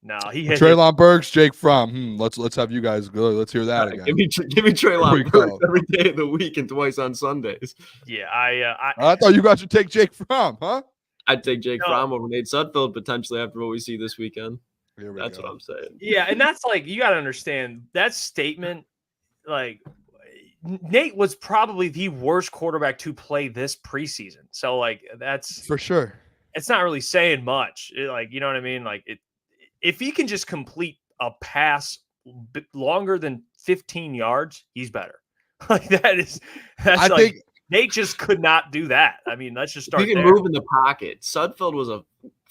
No, he hit Treylon Burks, Jake Fromm. Let's have you guys go. Let's hear that again. Give me Treylon Burks every day of the week and twice on Sundays. Yeah, I thought you guys should take Jake Fromm, huh? I'd take Jake Fromm over Nate Sudfeld potentially after what we see this weekend. That's what I'm saying. Yeah, and that's like, you got to understand that statement. Like, Nate was probably the worst quarterback to play this preseason. So, like, that's for sure. It's not really saying much. Like, you know what I mean? Like, if he can just complete a pass longer than 15 yards, he's better. Like, that's I think Nate just could not do that. I mean, let's just start there. He can move in the pocket. Sudfeld was a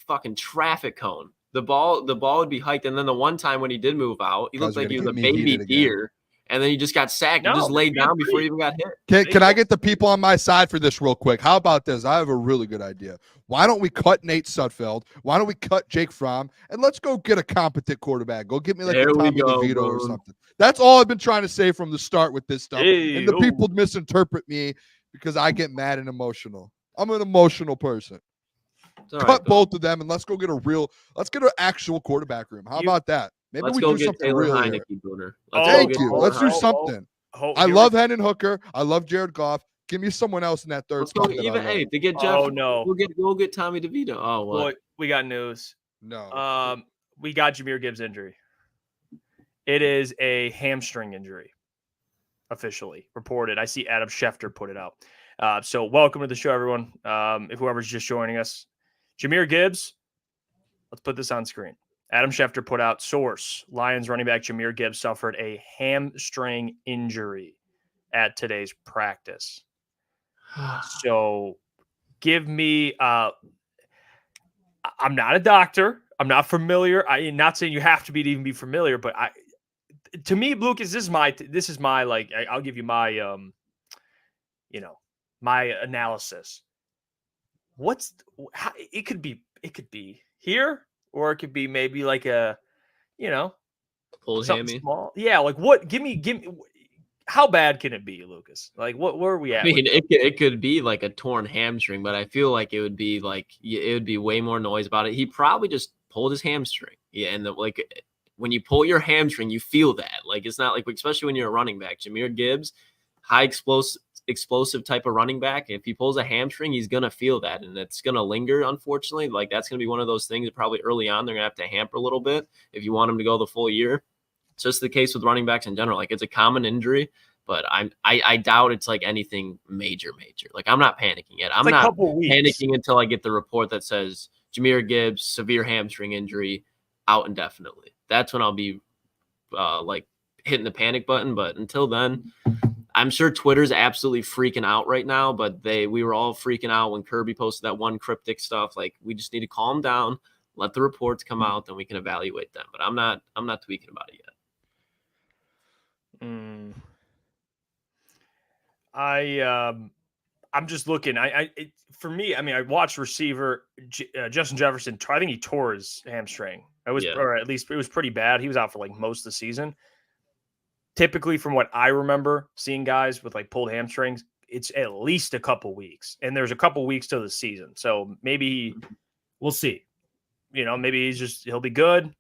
fucking traffic cone. The ball would be hiked, and then the one time when he did move out, he looked like he was a baby deer, and then he just got sacked and just laid down before he even got hit. Can I get the people on my side for this real quick? How about this? I have a really good idea. Why don't we cut Nate Sudfeld? Why don't we cut Jake Fromm? And let's go get a competent quarterback. Go get me like a Tommy DeVito or something. That's all I've been trying to say from the start with this stuff. And the people misinterpret me because I get mad and emotional. I'm an emotional person. Cut both of them and let's go get let's get an actual quarterback room. How about that? Maybe we do something real here. Booner. Thank you. Let's do something. I love Hendon Hooker. I love Jared Goff. Give me someone else in that third spot. To get Jeff. Oh no, we'll get Tommy DeVito. Oh what? Boy, we got news. No. We got Jahmyr Gibbs' injury. It is a hamstring injury, officially reported. I see Adam Schefter put it out. So welcome to the show, everyone. If whoever's just joining us, Jahmyr Gibbs. Let's put this on screen. Adam Schefter put out source. Lions running back Jahmyr Gibbs suffered a hamstring injury at today's practice. So give me I'm not a doctor. I'm not familiar. I'm not saying you have to be to even be familiar, but to me, Lucas, this is my like, I'll give you my my analysis. It could be here, or it could be maybe like a, pulled hammy. Small. Yeah, like what? Give me. How bad can it be, Lucas? Like, where are we at? I mean, it could be like a torn hamstring, but I feel like it would be way more noise about it. He probably just pulled his hamstring. Yeah, and when you pull your hamstring, you feel that. Like, it's not like, especially when you're a running back. Jahmyr Gibbs, high explosive type of running back. If he pulls a hamstring, he's gonna feel that, and it's gonna linger. Unfortunately, like that's gonna be one of those things that probably early on they're gonna have to hamper a little bit if you want him to go the full year. It's just the case with running backs in general. Like, it's a common injury, but I doubt it's like anything major. Like, I'm not panicking yet. I'm not panicking until I get the report that says Jahmyr Gibbs, severe hamstring injury, out indefinitely. That's when I'll be like hitting the panic button. But until then, I'm sure Twitter's absolutely freaking out right now. But we were all freaking out when Kirby posted that one cryptic stuff. Like, we just need to calm down, let the reports come out, then we can evaluate them. But I'm not tweaking about it yet. I'm just looking. For me, I mean, I watched receiver Justin Jefferson. I think he tore his hamstring. Or at least it was pretty bad. He was out for like most of the season. Typically, from what I remember seeing guys with like pulled hamstrings, it's at least a couple weeks, and there's a couple weeks till the season. So maybe we'll see. Maybe he'll be good,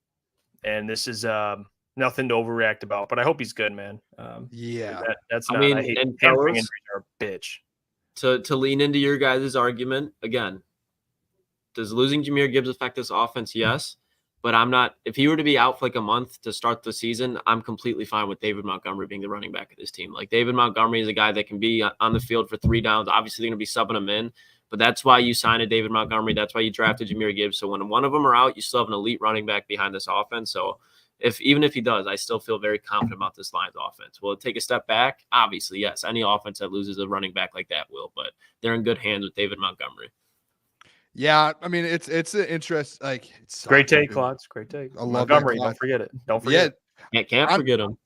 and this is nothing to overreact about. But I hope he's good, man. Yeah, that's I not. mean, I hate and hamstring fellas, injuries are a bitch. To lean into your guys' argument again, does losing Jahmyr Gibbs affect this offense? Yes. But I'm not – if he were to be out for like a month to start the season, I'm completely fine with David Montgomery being the running back of this team. Like, David Montgomery is a guy that can be on the field for 3 downs. Obviously, they're going to be subbing him in. But that's why you signed a David Montgomery. That's why you drafted Jahmyr Gibbs. So when one of them are out, you still have an elite running back behind this offense. So even if he does, I still feel very confident about this Lions offense. Will it take a step back? Obviously, yes. Any offense that loses a running back like that will. But they're in good hands with David Montgomery. Yeah, I mean it's an interest. Like Great take, Klotz. Great take. I love Montgomery. that, Don't forget it. Don't forget. Yeah, Can't forget him.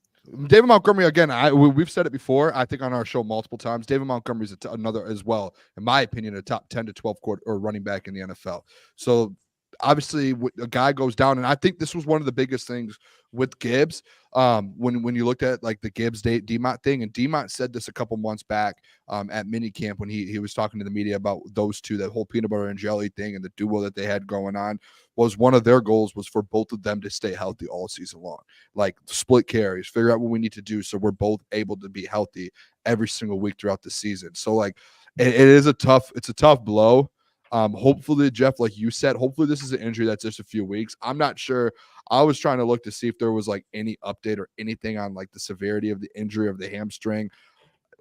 David Montgomery again. We've said it before. I think on our show multiple times. David Montgomery is another as well, in my opinion, a top 10 to 12 quarter or running back in the NFL. So obviously, a guy goes down, and I think this was one of the biggest things with Gibbs. When you looked at like the Gibbs DMont thing, and DMont said this a couple months back at minicamp when he was talking to the media about those two, that whole peanut butter and jelly thing and the duo that they had going on, was one of their goals was for both of them to stay healthy all season long, like split carries, figure out what we need to do so we're both able to be healthy every single week throughout the season. So like it's a tough blow. Hopefully, Jeff, like you said, hopefully this is an injury that's just a few weeks. I'm not sure. I was trying to look to see if there was like any update or anything on like the severity of the injury of the hamstring.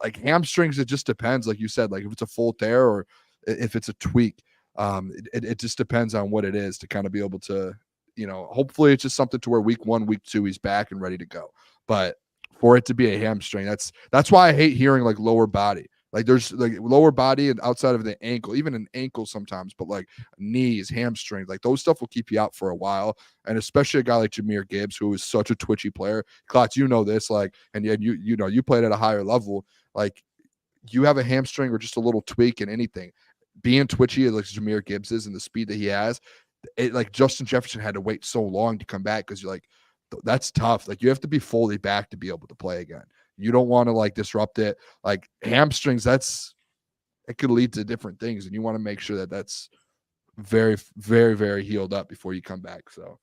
Like hamstrings, it just depends. Like you said, like if it's a full tear or if it's a tweak, it just depends on what it is to kind of be able to, hopefully it's just something to where week 1, week 2, he's back and ready to go. But for it to be a hamstring, that's why I hate hearing like lower body. Like there's like lower body and outside of the ankle, even an ankle sometimes, but like knees, hamstrings, like those stuff will keep you out for a while. And especially a guy like Jahmyr Gibbs, who is such a twitchy player. Klotz, you know this, like, and yet you played at a higher level. Like you have a hamstring or just a little tweak in anything, being twitchy like Jahmyr Gibbs is and the speed that he has, it like Justin Jefferson had to wait so long to come back because you're like, that's tough. Like you have to be fully back to be able to play again. You don't want to like disrupt it. Like hamstrings, it could lead to different things, and you want to make sure that that's very, very, very healed up before you come back. So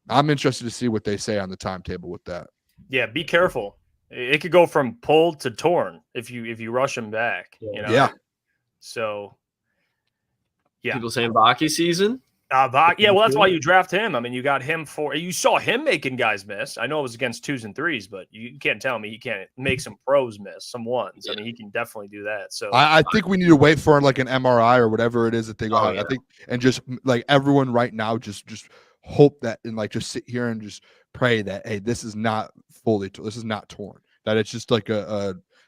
I'm interested to see what they say on the timetable with that. Yeah, be careful. It could go from pulled to torn if you rush him back. Yeah. So yeah, People saying Baki season. Yeah, well, that's why you draft him. I mean, you got him you saw him making guys miss. I know it was against 2s and 3s, but you can't tell me he can't make some pros miss, some 1s. Yeah. I mean, he can definitely do that. So I think we need to wait for like an MRI or whatever it is that they go out. Yeah. I think, and just like everyone right now, just hope that and like just sit here and just pray that, hey, this is not torn. That it's just like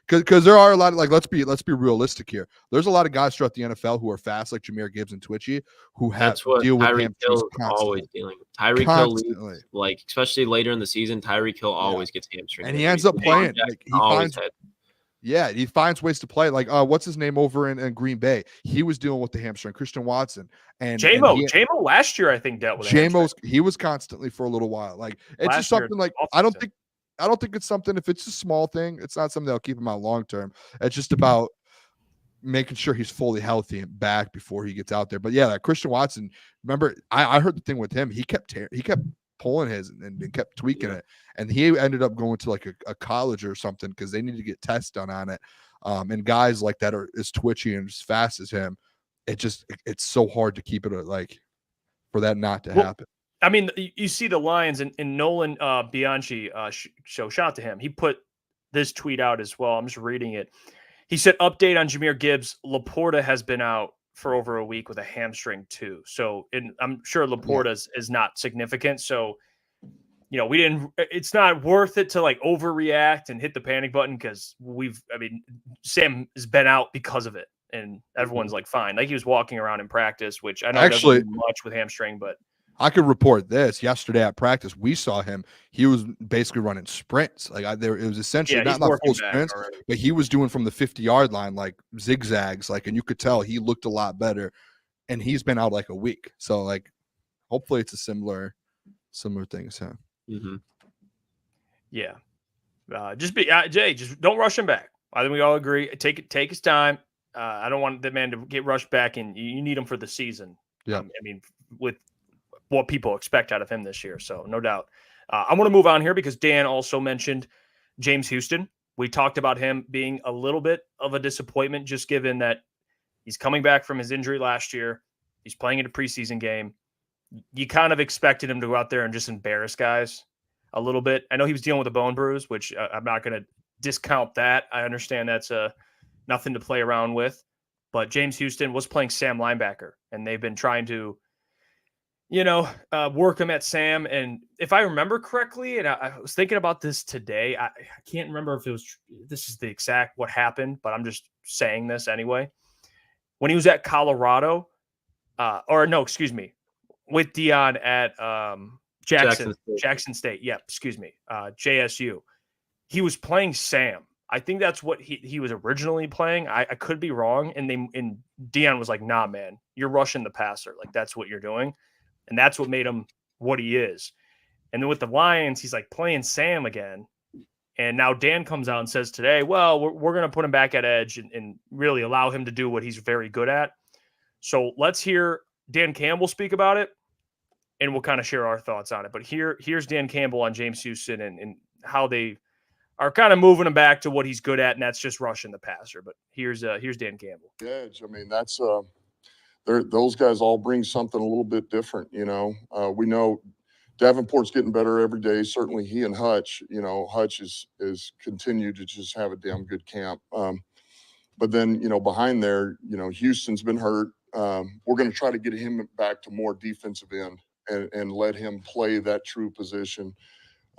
because there are a lot of like let's be realistic here. There's a lot of guys throughout the NFL who are fast, like Jahmyr Gibbs and twitchy, who have deal with Tyreek Hill always dealing with. Tyreek Hill, like especially later in the season, Tyreek Hill always gets hamstring, and he ends up playing. Like, he finds ways to play. Like what's his name over in Green Bay? He was dealing with the hamstring. Christian Watson and JMO last year I think dealt with JMO's. He was constantly for a little while. Like it's just something like I don't think it's something, if it's a small thing, it's not something that'll keep him out long term. It's just about making sure he's fully healthy and back before he gets out there. But yeah, like Christian Watson, remember, I heard the thing with him. He kept pulling his and kept tweaking it. And he ended up going to like a college or something because they need to get tests done on it. And guys like that are as twitchy and as fast as him. It's so hard to keep it like for that not to happen. I mean, you see the Lions and Nolan Bianchi show. Shout out to him. He put this tweet out as well. I'm just reading it. He said, update on Jahmyr Gibbs. Laporta has been out for over a week with a hamstring too. So I'm sure Laporta is not significant. So, it's not worth it to like overreact and hit the panic button because Sam has been out because of it. And everyone's like, fine. Like he was walking around in practice, which I know doesn't do much with hamstring, but I could report this. Yesterday at practice, we saw him. He was basically running sprints. Like it was essentially not full sprints, but he was doing from the 50-yard line like zigzags. Like, and you could tell he looked a lot better. And he's been out like a week. So like, hopefully it's a similar thing as him. Yeah. Just don't rush him back. I think we all agree. Take his time. I don't want the man to get rushed back, and you need him for the season. Yeah. I mean, with what people expect out of him this year. So no doubt. I want to move on here because Dan also mentioned James Houston. We talked about him being a little bit of a disappointment, just given that he's coming back from his injury last year. He's playing in a preseason game. You kind of expected him to go out there and just embarrass guys a little bit. I know he was dealing with a bone bruise, which I'm not going to discount that. I understand that's nothing to play around with. But James Houston was playing Sam linebacker, and they've been trying to work him at Sam. And if I remember correctly, and I was thinking about this today, I can't remember if this is the exact what happened, but I'm just saying this anyway. When he was at Colorado, with Dion at Jackson State. Yeah, JSU. He was playing Sam. I think that's what he was originally playing. I could be wrong. And Dion was like, nah, man, you're rushing the passer. Like, that's what you're doing. And that's what made him what he is. And then with the Lions, he's like playing Sam again. And now Dan comes out and says today, well, we're going to put him back at edge and really allow him to do what he's very good at. So let's hear Dan Campbell speak about it, and we'll kind of share our thoughts on it. But here's Dan Campbell on James Houston and how they are kind of moving him back to what he's good at, and that's just rushing the passer. But here's Dan Campbell. Edge. I mean, that's those guys all bring something a little bit different. We know Davenport's getting better every day. Certainly he and Hutch. Hutch is continued to just have a damn good camp. But then behind there, Houston's been hurt. We're going to try to get him back to more defensive end and let him play that true position.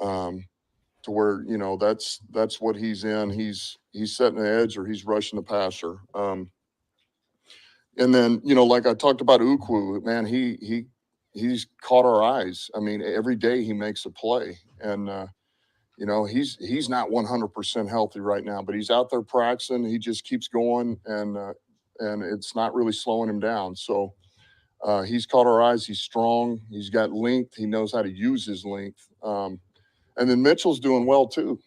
To where that's what he's in. He's setting the edge or he's rushing the passer. And then like I talked about Ukwu, man, he's caught our eyes. I mean, every day he makes a play, and he's not 100% healthy right now, but he's out there practicing. He just keeps going, and it's not really slowing him down. So he's caught our eyes. He's strong. He's got length. He knows how to use his length. And then Mitchell's doing well too.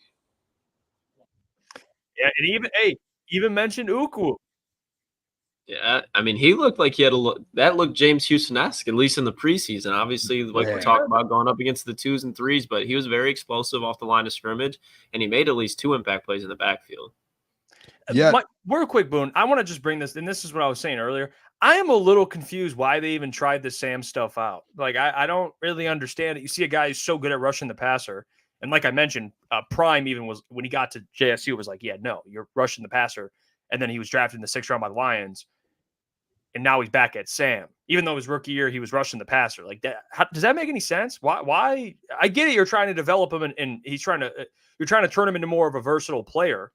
Yeah, and even mentioned Ukwu. Yeah, I mean, he looked like he had that looked James Houston-esque, at least in the preseason. Obviously, like we're talking about going up against the 2s and 3s, but he was very explosive off the line of scrimmage, and he made at least 2 impact plays in the backfield. Yeah. Real quick, Boone, I want to just bring this, and this is what I was saying earlier. I am a little confused why they even tried the Sam stuff out. Like, I don't really understand it. You see a guy who's so good at rushing the passer, and like I mentioned, Prime even was, when he got to JSU, was like, yeah, no, you're rushing the passer. And then he was drafted in the 6th round by the Lions. And now he's back at Sam. Even though his rookie year, he was rushing the passer. Like that, does that make any sense? Why? I get it. You're trying to develop him, and you're trying to turn him into more of a versatile player.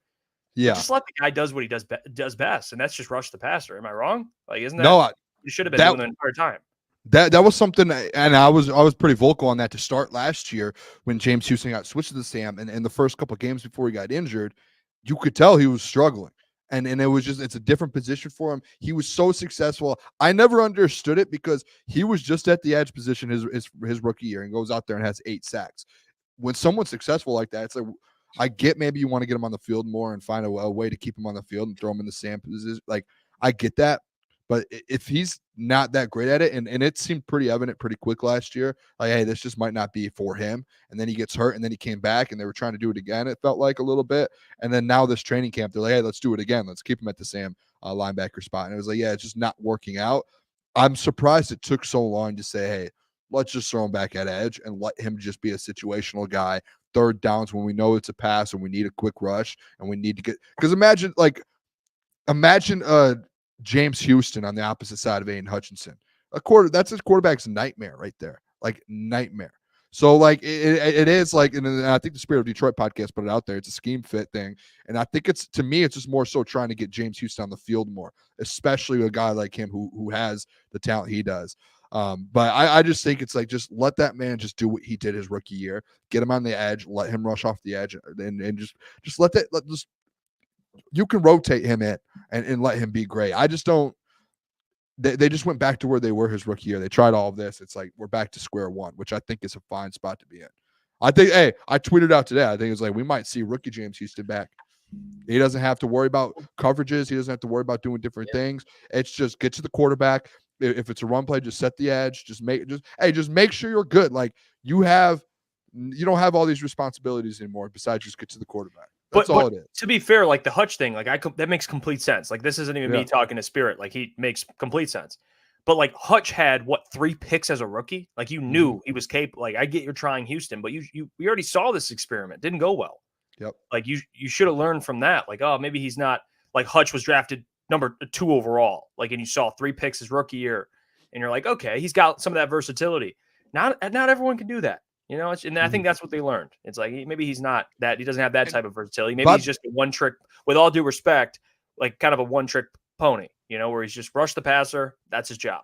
Yeah. Just let the guy does what he does best, and that's just rush the passer. Am I wrong? Like, isn't that? No, you should have been doing the entire time. That was something, and I was pretty vocal on that to start last year when James Houston got switched to the Sam, and in the first couple of games before he got injured, you could tell he was struggling. And it was just, it's a different position for him. He was so successful. I never understood it because he was just at the edge position his rookie year and goes out there and has 8 sacks. When someone's successful like that, it's like, I get maybe you want to get him on the field more and find a way to keep him on the field and throw him in the Sam position. Like, I get that. But if he's not that great at it, and it seemed pretty evident pretty quick last year, like, hey, this just might not be for him. And then he gets hurt, and then he came back, and they were trying to do it again, it felt like a little bit. And then now this training camp, they're like, hey, let's do it again. Let's keep him at the Sam linebacker spot. And it was like, yeah, it's just not working out. I'm surprised it took so long to say, hey, let's just throw him back at edge and let him just be a situational guy. 3rd downs when we know it's a pass and we need a quick rush and we need to get – because imagine James Houston on the opposite side of Aiden Hutchinson. That's his quarterback's nightmare right there. Like, nightmare. So, like, it is like, and I think the Spirit of Detroit podcast put it out there. It's a scheme fit thing. And I think to me, it's just more so trying to get James Houston on the field more, especially a guy like him who has the talent he does. But I just think it's like, just let that man just do what he did his rookie year, get him on the edge, let him rush off the edge, and just let you can rotate him in and let him be great. I just don't. They just went back to where they were his rookie year. They tried all of this. It's like we're back to square one, which I think is a fine spot to be in. I think. Hey, I tweeted out today. I think it's like we might see rookie James Houston back He doesn't have to worry about coverages. He doesn't have to worry about doing different things. It's just get to the quarterback. If it's a run play, just set the edge. Just make sure you're good. Like you don't have all these responsibilities anymore besides just get to the quarterback. That's all it is. To be fair, like the Hutch thing, like that makes complete sense. Like this isn't even me talking to Spirit. Like he makes complete sense. But like Hutch had 3 picks as a rookie. Like you knew he was capable. Like I get you're trying Houston, but we already saw this experiment. Didn't go well. Yep. Like you should have learned from that. Like, oh, maybe he's not like Hutch was drafted number 2 overall. Like, and you saw 3 picks his rookie year, and you're like, okay, he's got some of that versatility. Not everyone can do that. You know, and I think that's what they learned. It's like maybe he's not that. He doesn't have that type of versatility. Maybe he's just a one trick. With all due respect, like kind of a one trick pony. You know, where he's just rush the passer. That's his job.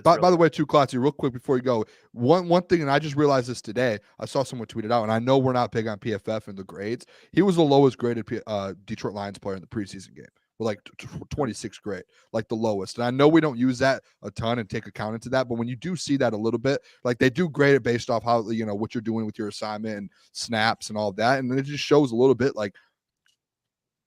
By the way, too, Klotz, real quick before you go, one thing, and I just realized this today. I saw someone tweet it out, and I know we're not big on PFF and the grades. He was the lowest graded Detroit Lions player in the preseason game. We're like 26th grade, like the lowest. And I know we don't use that a ton and take account into that, but when you do see that a little bit, like they do grade it based off how, you know, what you're doing with your assignment and snaps and all of that. And then it just shows a little bit like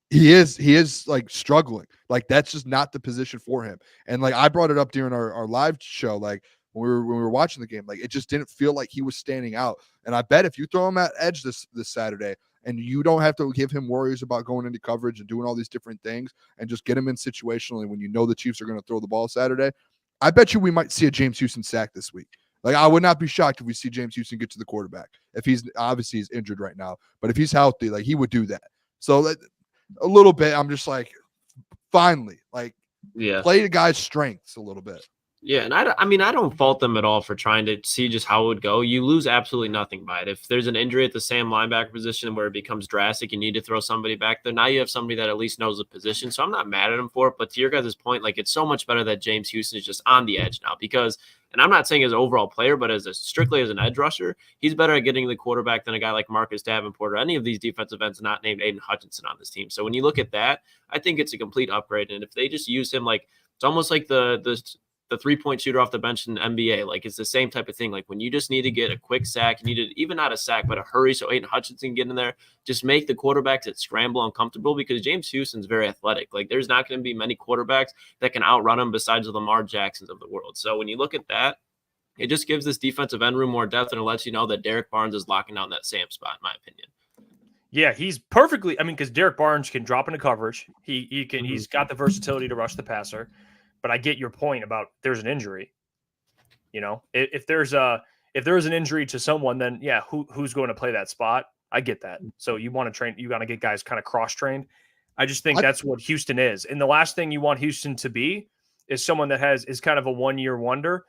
he is like struggling. Like that's just not the position for him. And like I brought it up during our live show, like when we were watching the game, like it just didn't feel like he was standing out. And I bet if you throw him at edge this Saturday and you don't have to give him worries about going into coverage and doing all these different things and just get him in situationally when you know the Chiefs are going to throw the ball Saturday, I bet you we might see a James Houston sack this week. Like I would not be shocked if we see James Houston get to the quarterback. If he's injured right now, but if he's healthy, like he would do that. So a little bit, I'm just like, finally, like, play the guy's strengths a little bit. Yeah, and I mean, I don't fault them at all for trying to see just how it would go. You lose absolutely nothing by it. If there's an injury at the Sam linebacker position where it becomes drastic, you need to throw somebody back there. Now you have somebody that at least knows the position. So I'm not mad at him for it. But to your guys' point, like it's so much better that James Houston is just on the edge now because, and I'm not saying as an overall player, but strictly as an edge rusher, he's better at getting the quarterback than a guy like Marcus Davenport or any of these defensive ends not named Aiden Hutchinson on this team. So when you look at that, I think it's a complete upgrade. And if they just use him, like it's almost like the 3-point shooter off the bench in the NBA. Like it's the same type of thing. Like when you just need to get a quick sack, you need to even not a sack, but a hurry. So Aiden Hutchinson can get in there, just make the quarterbacks that scramble uncomfortable because James Houston's very athletic. Like there's not going to be many quarterbacks that can outrun him besides the Lamar Jacksons of the world. So when you look at that, it just gives this defensive end room more depth and it lets you know that Derek Barnes is locking down that Sam spot, in my opinion. Yeah, he's perfectly. I mean, because Derek Barnes can drop into coverage. He can. He's got the versatility to rush the passer. But I get your point about there's an injury. You know, if there is an injury to someone, then yeah, who's going to play that spot? I get that. So you want to train. You got to get guys kind of cross trained. I just think that's what Houston is. And the last thing you want Houston to be is someone that is kind of a 1-year wonder.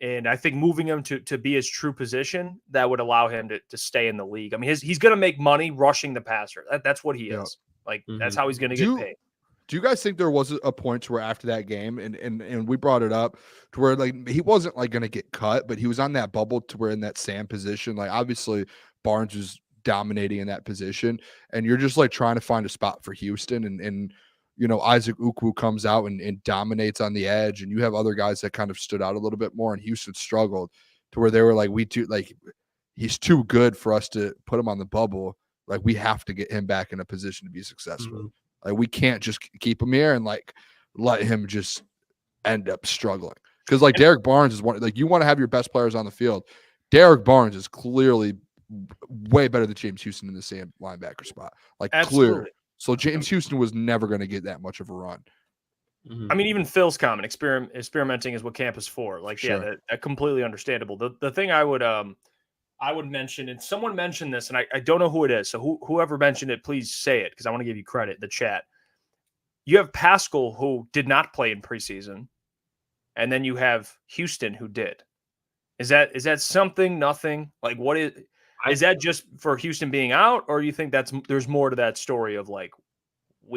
And I think moving him to be his true position, that would allow him to stay in the league. I mean, he's going to make money rushing the passer. That's what he is. Like, that's how he's going to get paid. Do you guys think there was a point to where after that game, and we brought it up, to where like he wasn't like going to get cut, but he was on that bubble to where in that Sam position, like obviously Barnes was dominating in that position, and you're just like trying to find a spot for Houston, and you know, Isaac Ukwu comes out and dominates on the edge, and you have other guys that kind of stood out a little bit more, and Houston struggled to where they were like, he's too good for us to put him on the bubble. Like we have to get him back in a position to be successful. Mm-hmm. Like we can't just keep him here and like let him just end up struggling. Because like Derek Barnes is one, like you want to have your best players on the field. Derek Barnes is clearly way better than James Houston in the same linebacker spot. Like clear. So James Houston was never going to get that much of a run. I mean, even Phil's comment, experimenting is what camp is for. Like, sure. Yeah, that completely understandable. The thing I would mention, and someone mentioned this, and I don't know who it is. So whoever mentioned it, please say it because I want to give you credit. The chat. You have Pascal who did not play in preseason, and then you have Houston who did. Is that something? Nothing? Like what is that just for Houston being out, or you think there's more to that story of like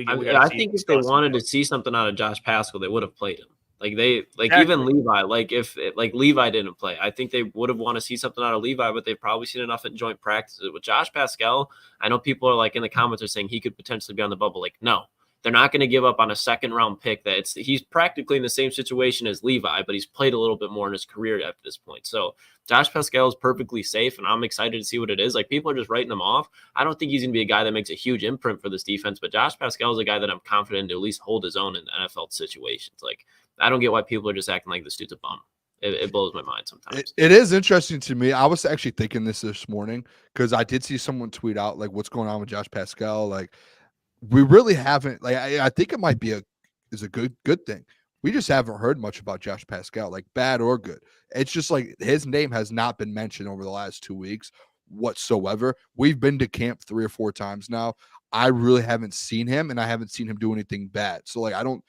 I think if they wanted to see something out of Josh Pascal, they would have played him. Even Levi, if Levi didn't play, I think they would have wanted to see something out of Levi, but they've probably seen enough at joint practices. With Josh Pascal, I know people are like in the comments are saying he could potentially be on the bubble. Like, no, they're not going to give up on a second-round pick. He's practically in the same situation as Levi, but he's played a little bit more in his career at this point. So Josh Pascal is perfectly safe, and I'm excited to see what it is. Like, people are just writing him off. I don't think he's going to be a guy that makes a huge imprint for this defense, but Josh Pascal is a guy that I'm confident to at least hold his own in NFL situations. Like, I don't get why people are just acting like this dude's a bum. It blows my mind sometimes. It is interesting to me. I was actually thinking this morning because I did see someone tweet out like what's going on with Josh Pascal. Like, we really haven't. Like, I think it might be a good thing. We just haven't heard much about Josh Pascal, like bad or good. It's just like his name has not been mentioned over the last 2 weeks whatsoever. We've been to camp 3 or 4 times now. I really haven't seen him, and I haven't seen him do anything bad. So like, I don't.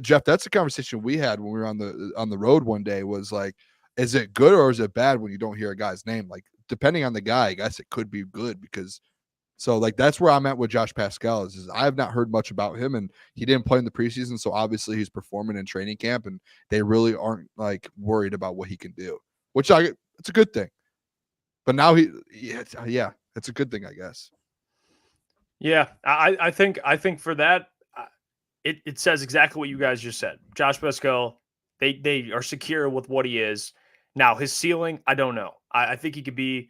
Jeff, that's the conversation we had when we were on the road one day. Was like, is it good or is it bad when you don't hear a guy's name? Like, depending on the guy, I guess it could be good because. So like, that's where I'm at with Josh Pascal. Is I have not heard much about him, and he didn't play in the preseason, so obviously he's performing in training camp, and they really aren't like worried about what he can do, which it's a good thing. But now it's a good thing, I guess. Yeah, I think for that. It says exactly what you guys just said. Josh Pascal, they are secure with what he is. Now, his ceiling, I don't know. I think he could be,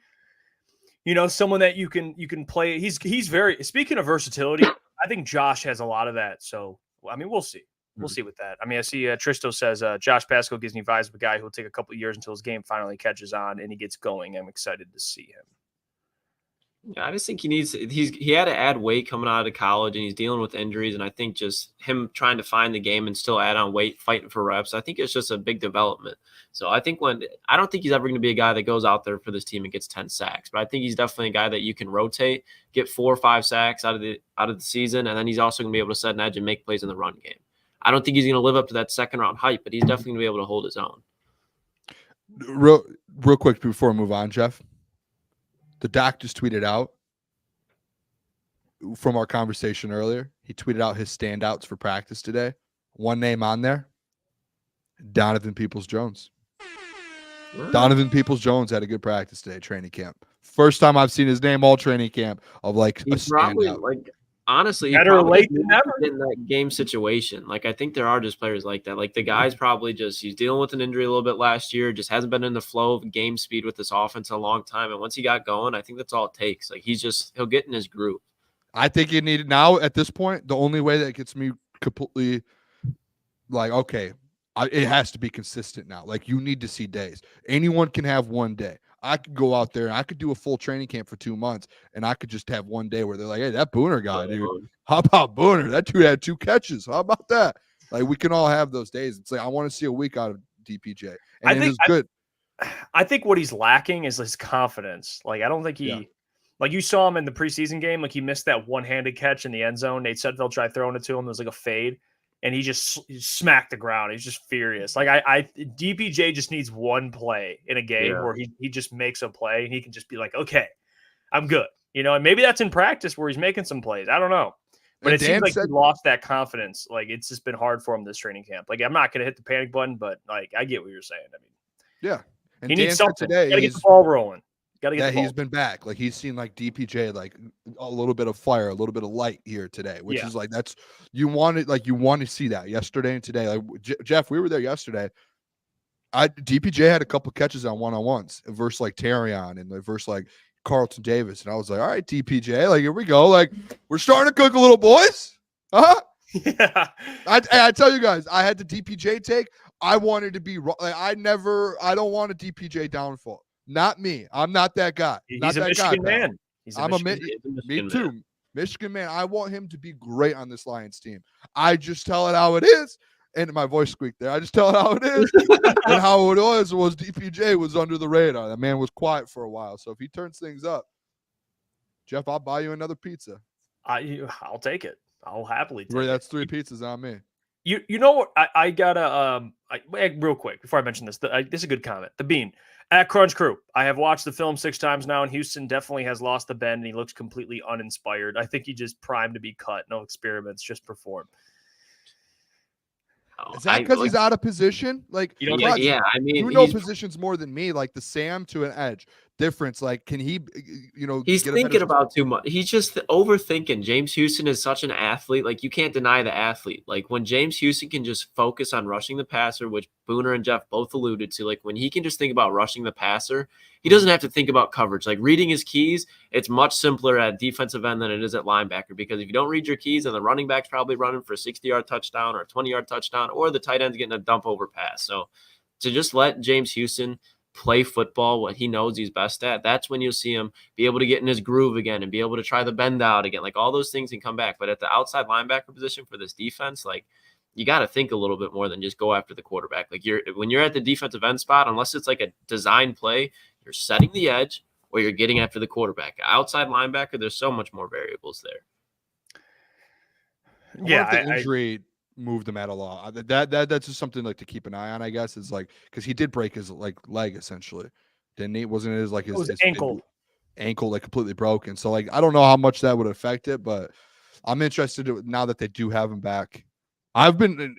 someone that you can play. He's very, speaking of versatility, I think Josh has a lot of that. So, I mean, we'll see. We'll see with that. I mean, I see Tristo says Josh Pascal gives me vibes of a guy who will take a couple of years until his game finally catches on and he gets going. I'm excited to see him. Yeah, I just think he had to add weight coming out of college, and he's dealing with injuries. And I think just him trying to find the game and still add on weight, fighting for reps, I think it's just a big development. So I don't think he's ever going to be a guy that goes out there for this team and gets 10 sacks, but I think he's definitely a guy that you can rotate, get 4 or 5 sacks out of the season, and then he's also going to be able to set an edge and make plays in the run game. I don't think he's going to live up to that second round hype, but he's definitely going to be able to hold his own. Real quick before we move on, Jeff. The doc just tweeted out from our conversation earlier. He tweeted out his standouts for practice today. One name on there, Donovan Peoples-Jones. Donovan Peoples-Jones had a good practice today, training camp. First time I've seen his name all training camp of like he's a probably standout. like honestly better late than never in that game situation. Like, I think there are just players like that. Like, the guy's probably he's dealing with an injury a little bit last year, just hasn't been in the flow of game speed with this offense in a long time. And once he got going, I think that's all it takes. Like, he'll get in his groove. I think you need it now at this point. The only way that gets me completely like, okay, it has to be consistent now. Like, you need to see days. Anyone can have one day. I could go out there and I could do a full training camp for 2 months, and I could just have one day where they're like, hey, that Booner guy, dude. How about Booner? That dude had 2 catches. How about that? Like, we can all have those days. It's like, I want to see a week out of DPJ. And it is good. I think what he's lacking is his confidence. Like, I don't think like, you saw him in the preseason game. Like, he missed that one-handed catch in the end zone. Nate Sudfeld tried throwing it to him. There was like a fade, and he just smacked the ground. He's just furious. Like, DPJ just needs one play in a game where he just makes a play, and he can just be like, okay, I'm good. And maybe that's in practice where he's making some plays. I don't know. But it seems like he lost that confidence. Like, it's just been hard for him this training camp. Like, I'm not going to hit the panic button, but like, I get what you're saying. I mean, yeah. And he Dan needs something. Today, got to get the ball rolling. He's been back. Like, he's seen like DPJ, like a little bit of fire, a little bit of light here today, which is like, that's, you want to see that yesterday and today. Like, Jeff, we were there yesterday. DPJ had a couple catches on one-on-ones versus like Terrion and versus like Carlton Davis. And I was like, all right, DPJ, like, here we go. Like, we're starting to cook a little, boys. Uh-huh. Yeah. I tell you guys, I had the DPJ take. I wanted to be like, I don't want a DPJ downfall. Not me. I'm not that guy. He's a Michigan man. Me too. Michigan man. I want him to be great on this Lions team. I just tell it how it is. And my voice squeaked there. I just tell it how it is. And how it was DPJ was under the radar. That man was quiet for a while. So if he turns things up, Jeff, I'll buy you another pizza. I'll take it. I'll happily take That's 3 pizzas on me. You know what? I gotta real quick before I mention this. This is a good comment. The Bean at Crunch Crew. I have watched the film 6 times now, and Houston definitely has lost the bend, and he looks completely uninspired. I think he just primed to be cut. No experiments, just perform. Is that because he's out of position? Like, you know, I mean, you know positions more than me. Like the Sam to an edge, difference? Like, can he, He's get a thinking better about too much. He's just overthinking. James Houston is such an athlete. Like, you can't deny the athlete. Like, when James Houston can just focus on rushing the passer, which Booner and Jeff both alluded to, like, when he can just think about rushing the passer, he doesn't have to think about coverage. Like, reading his keys, it's much simpler at defensive end than it is at linebacker, because if you don't read your keys, and the running back's probably running for a 60-yard touchdown or a 20-yard touchdown, or the tight end's getting a dump over pass. So to just let James Houston play football, what he knows he's best at, that's when you'll see him be able to get in his groove again and be able to try the bend out again. Like, all those things can come back. But at the outside linebacker position for this defense, like, you got to think a little bit more than just go after the quarterback. Like, when you're at the defensive end spot, unless it's like a design play, you're setting the edge or you're getting after the quarterback. Outside linebacker, there's so much more variables there. Yeah, the injury moved him at a lot. That's just something like to keep an eye on, I guess. Is like, because he did break his like leg essentially, didn't he? Wasn't it his ankle like completely broken? So like, I don't know how much that would affect it, but I'm interested now that they do have him back. I've been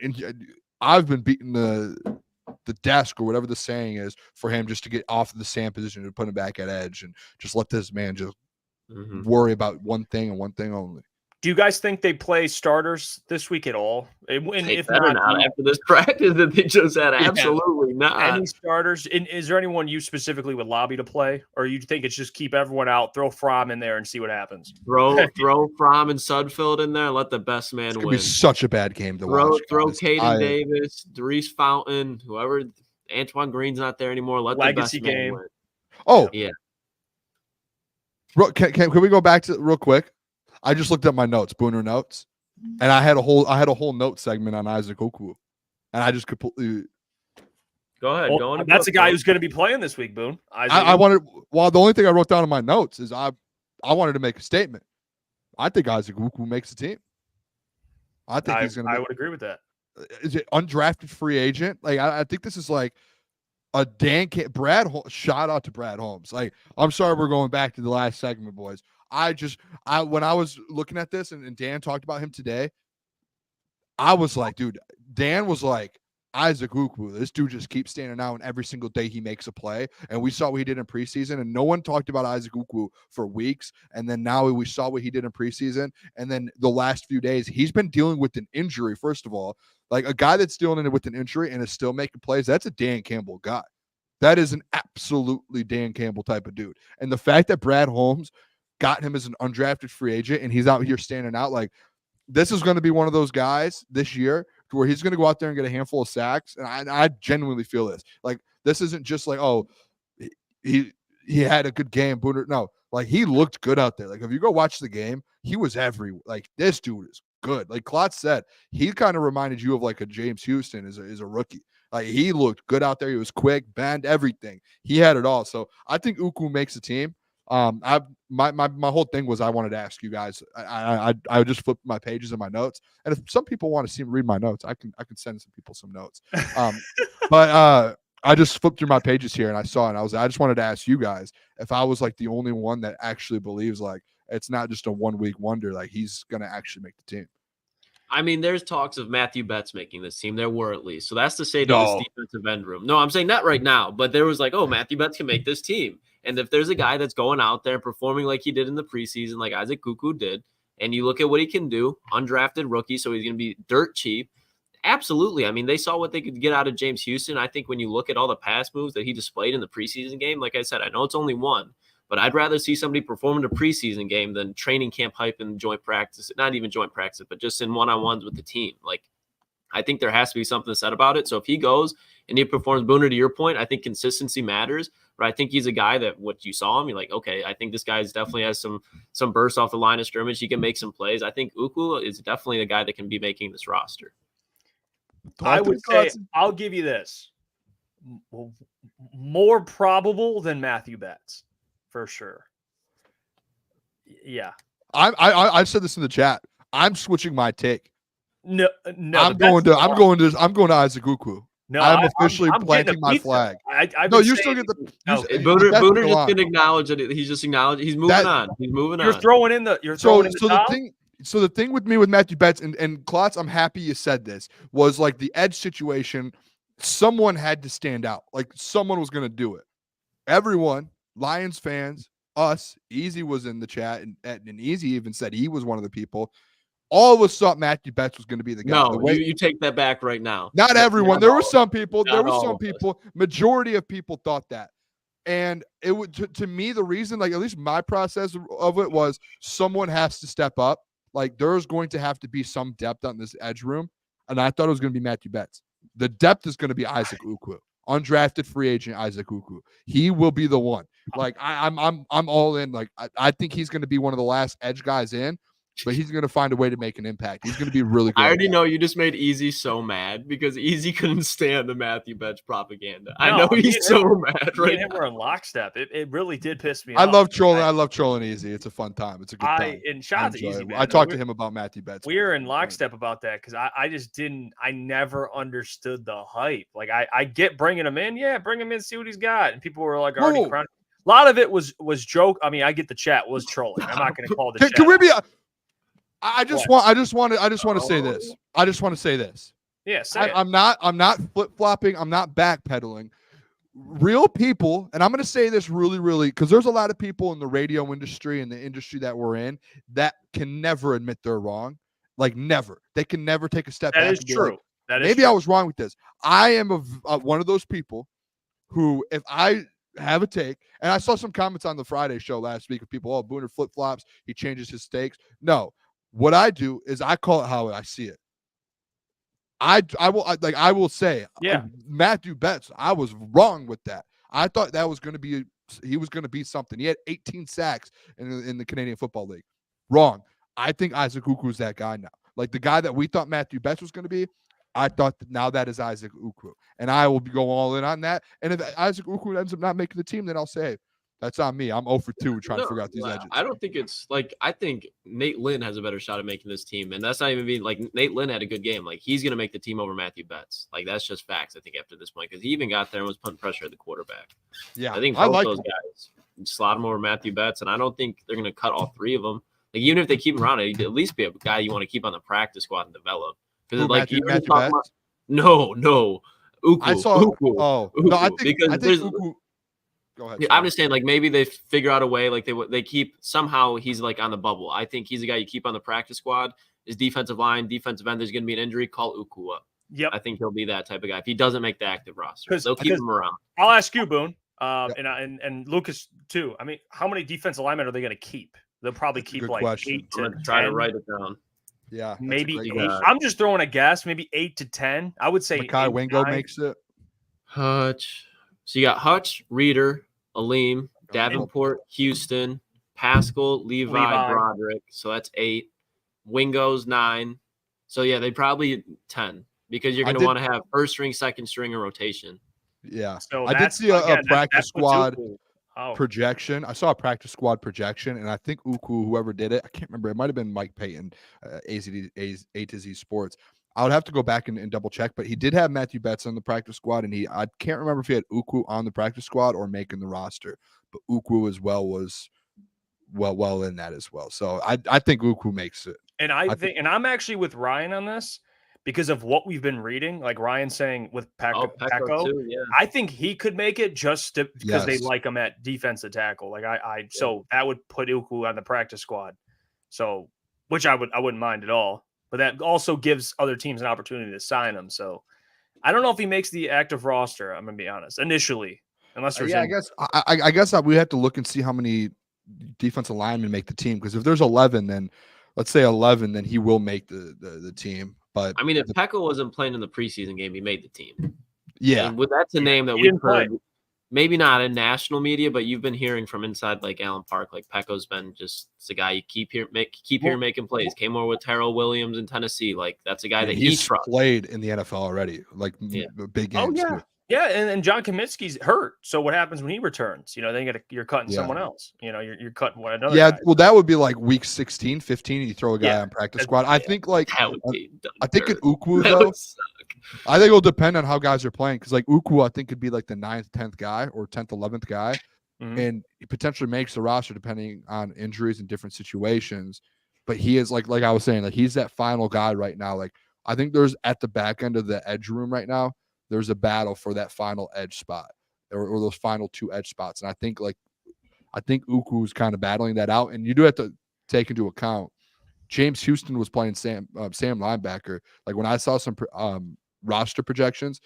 beating the desk or whatever the saying is for him just to get off of the sand position and put him back at edge and just let this man just worry about one thing and one thing only. Do you guys think they play starters this week at all? And if not after this practice that they just had, absolutely not. Any starters? Is there anyone you specifically would lobby to play, or you think it's just keep everyone out, throw Fromm in there, and see what happens? Throw Fromm and Sudfeld in there, and let the best man win. It'd be such a bad game to watch. Throw Caden Davis, Darius Fountain, whoever. Antoine Green's not there anymore. Let Legacy the best game. man win. Oh yeah. Can we go back to real quick? I just looked at my notes, Booner notes, and I had a whole note segment on Isaac Okwu, and I just completely. Go ahead. Well, that's a guy who's going to be playing this week, Boone. I wanted. Well, the only thing I wrote down in my notes is I wanted to make a statement. I think Isaac Okwu makes the team. I think he's going to. I would agree with that. Is it undrafted free agent? Like I think this is like a shout out to Brad Holmes. Like, I'm sorry we're going back to the last segment, boys. When I was looking at this and Dan talked about him today, I was like, dude, Dan was like, Isaac Okwu, this dude just keeps standing out, and every single day he makes a play. And we saw what he did in preseason, and no one talked about Isaac Okwu for weeks. And then now we saw what he did in preseason. And then the last few days, he's been dealing with an injury, first of all. Like, a guy that's dealing with an injury and is still making plays, that's a Dan Campbell guy. That is an absolutely Dan Campbell type of dude. And the fact that Brad Holmes got him as an undrafted free agent and he's out here standing out, like, this is going to be one of those guys this year to where he's going to go out there and get a handful of sacks. And I genuinely feel this. Like, this isn't just like, oh, he had a good game, Booner. No, like, he looked good out there. Like, if you go watch the game, he was like, this dude is good. Like Klotz said, he kind of reminded you of like a James Houston as a rookie. Like, he looked good out there. He was quick, bend, everything. He had it all. So I think Okwu makes the team. My whole thing was I wanted to ask you guys. I just flipped my pages in my notes, and if some people want to read my notes, I can send some people some notes. But I just flipped through my pages here and I saw it. And I just wanted to ask you guys if I was like the only one that actually believes like it's not just a 1 week wonder, like he's gonna actually make the team. I mean, there's talks of Matthew Betts making this team. There were at least. So that's to say to this defensive end room. No, I'm saying not right now, but there was like, oh, Matthew Betts can make this team. And if there's a guy that's going out there and performing like he did in the preseason, like Isaac Okwu did, and you look at what he can do, undrafted rookie, so he's going to be dirt cheap. Absolutely. I mean, they saw what they could get out of James Houston. I think when you look at all the pass moves that he displayed in the preseason game, like I said, I know it's only one, but I'd rather see somebody perform in a preseason game than training camp hype and joint practice, not even joint practice, but just in one-on-ones with the team. Like, I think there has to be something said about it. So if he goes and he performs, Booner, to your point, I think consistency matters, but I think he's a guy that what you saw him, you're like, okay, I think this guy definitely has some bursts off the line of scrimmage. He can make some plays. I think Okwu is definitely the guy that can be making this roster. I would say, I'll give you this. More probable than Matthew Betts, for sure. Yeah. I said this in the chat. I'm switching my take. No. I'm going to Isaac Okwu. No, I'm officially planting my flag. No, you still get the. Booner just didn't acknowledge it. He's just acknowledged. He's moving on. He's moving on. You're throwing in the. So the thing with me with Matthew Betts and Klotz, I'm happy you said this, was like the edge situation. Someone had to stand out. Like someone was going to do it. Everyone Lions fans, us, Easy was in the chat, and Easy even said he was one of the people. All of us thought Matthew Betts was going to be the guy. No, you take that back right now. Not everyone. There were some people. Majority of people thought that. And it would, to me, the reason, like, at least my process of it was someone has to step up. Like, there's going to have to be some depth on this edge room. And I thought it was going to be Matthew Betts. The depth is going to be Isaac Ukwu, undrafted free agent Isaac Ukwu. He will be the one. Like, I'm all in. Like, I think he's going to be one of the last edge guys in. But he's going to find a way to make an impact. He's going to be really good. I already know you just made Easy so mad because Easy couldn't stand the Matthew Betts propaganda. I know he's so mad right now. We're in lockstep. It really did piss me off. I love trolling Easy. It's a fun time. It's a good time. And shout out to Easy, man. I talked to him about Matthew Betts. We were in lockstep about that because I never understood the hype. Like, I get bringing him in. Yeah, bring him in, see what he's got. And people were like already crying. A lot of it was joke. I mean, I get the chat was trolling. I'm not going to call the chat. Can we be... I just want to say this. I just want to say this. Yeah, I'm not flip-flopping. I'm not backpedaling. Real people, and I'm going to say this really, because there's a lot of people in the radio industry and the industry that we're in that can never admit they're wrong. Like, never. They can never take a step back. That is true. Maybe I was wrong with this. I am one of those people who, if I have a take, and I saw some comments on the Friday show last week of people, Booner flip-flops, he changes his takes. No. What I do is I call it how I see it. I will say, Matthew Betts, I was wrong with that. I thought that was going to be, he was going to be something. He had 18 sacks in the Canadian Football League. Wrong. I think Isaac Ukwu is that guy now. Like, the guy that we thought Matthew Betts was going to be, I thought now that is Isaac Ukwu. And I will go all in on that. And if Isaac Ukwu ends up not making the team, then I'll say, that's on me. I'm 0 for 2 trying to figure out these edges. I don't think it's like, I think Nate Lynn has a better shot at making this team. And that's not even being like, Nate Lynn had a good game. Like, he's going to make the team over Matthew Betts. Like, that's just facts, I think, after this point, because he even got there and was putting pressure at the quarterback. Yeah. I think both those guys slot him over Matthew Betts. And I don't think they're going to cut all three of them. Like, even if they keep him around, he'd at least be a guy you want to keep on the practice squad and develop. Because, like, Matthew Betts? No. Ukwu. I saw Ukwu. Oh, Ukwu. no, I think there's Ukwu. Go ahead. I'm just saying, like, maybe they figure out a way, like they keep somehow he's like on the bubble. I think he's a guy you keep on the practice squad. His defensive line, defensive end, there's going to be an injury. Call Ukwu up. Yep. I think he'll be that type of guy if he doesn't make the active roster. They'll keep him around. I'll ask you, Boone, and Lucas too. I mean, how many defensive linemen are they going to keep? They'll probably keep like question. 8 to 10. Try to write it down. Yeah, maybe 8. I'm just throwing a guess. Maybe 8 to 10. I would say Makai Wingo makes it. Hutch. So you got Hutch, Reeder, Aleem, Davenport, Houston, Pascal, Levi, Broderick. So that's 8. Wingo's 9. So yeah, they probably 10 because you're going to want to have first string, second string, and rotation. Yeah. So I did see a practice squad Oh. projection. I saw a practice squad projection, and I think Ukwu, whoever did it, I can't remember. It might have been Mike Payton, A to Z Sports. I would have to go back and double check, but he did have Matthew Betts on the practice squad, and I can't remember if he had Ukwu on the practice squad or making the roster. But Ukwu as well was well in that as well. So I think Ukwu makes it. And I think, and I'm actually with Ryan on this because of what we've been reading. Like Ryan saying with Pecco, I think he could make it just because they like him at defensive tackle. Like so that would put Ukwu on the practice squad. So which I wouldn't mind at all. But that also gives other teams an opportunity to sign him. So I don't know if he makes the active roster. I'm gonna be honest. Initially, unless there's I guess we have to look and see how many defensive linemen make the team. Because if there's 11, then let's say 11, then he will make the team. But I mean, if Pecco wasn't playing in the preseason game, he made the team. Yeah, and that's a name that we've heard. Maybe not in national media, but you've been hearing from inside like Allen Park. Like Pecco's been just the guy you keep here making plays. Came over with Terrell Williams in Tennessee. Like that's a guy that he's played in the NFL already. Like big games. Oh, yeah. And John Kaminsky's hurt. So what happens when he returns? You know, then you're cutting someone else. You know, you're cutting another. Yeah, guy. Well, that would be like week 16, 15. You throw a guy on practice squad. I think like I think in Ukwu though. I think it'll depend on how guys are playing because like Ukwu, I think could be like the 9th, 10th guy or 10th, 11th guy, and he potentially makes the roster depending on injuries and different situations. But he is like I was saying, like he's that final guy right now. Like I think there's at the back end of the edge room right now. There's a battle for that final edge spot or those final 2 edge spots. And I think like I think Uku's kind of battling that out, and you do have to take into account James Houston was playing Sam linebacker. Like when I saw some roster projections,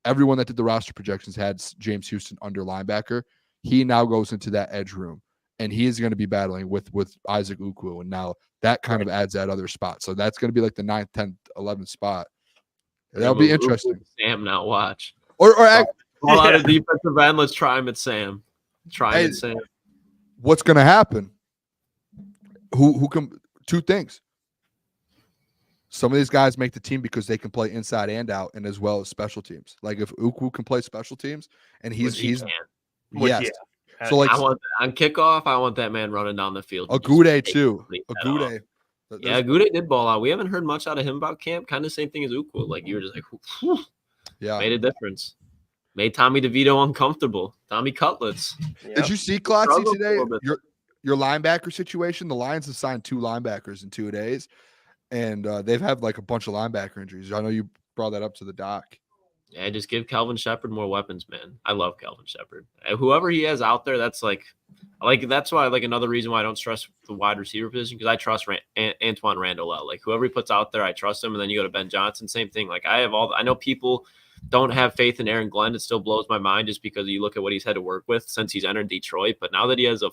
everyone that did the roster projections had James Houston under linebacker. He now goes into that edge room, and he is going to be battling with Isaac Uku, and now that kind of adds that other spot. So that's going to be like the 9th, 10th, 11th spot. That'll be interesting. Sam, now watch. Or call out a defensive end. Let's try him at Sam. Try him at Sam. What's going to happen? Who can? Two things. Some of these guys make the team because they can play inside and out, and as well as special teams. Like if Uku can play special teams, and he's yes. So like on kickoff, I want that man running down the field. Agude too. Agude. Yeah, Agude did ball out. We haven't heard much out of him about camp. Kind of same thing as Uku. Like you were just like, whew. Yeah, made a difference. Made Tommy DeVito uncomfortable. Tommy Cutlets. Yep. Did you see Klotz today? Your linebacker situation. The Lions have signed 2 linebackers in 2 days, and they've had like a bunch of linebacker injuries. I know you brought that up to the doc. Yeah, just give Calvin Shepard more weapons, man. I love Calvin Shepard. Whoever he has out there, that's that's why another reason why I don't trust the wide receiver position, because I trust Antoine Randall out. Like whoever he puts out there, I trust him. And then you go to Ben Johnson, same thing. Like I know people don't have faith in Aaron Glenn. It still blows my mind just because you look at what he's had to work with since he's entered Detroit. But now that he has a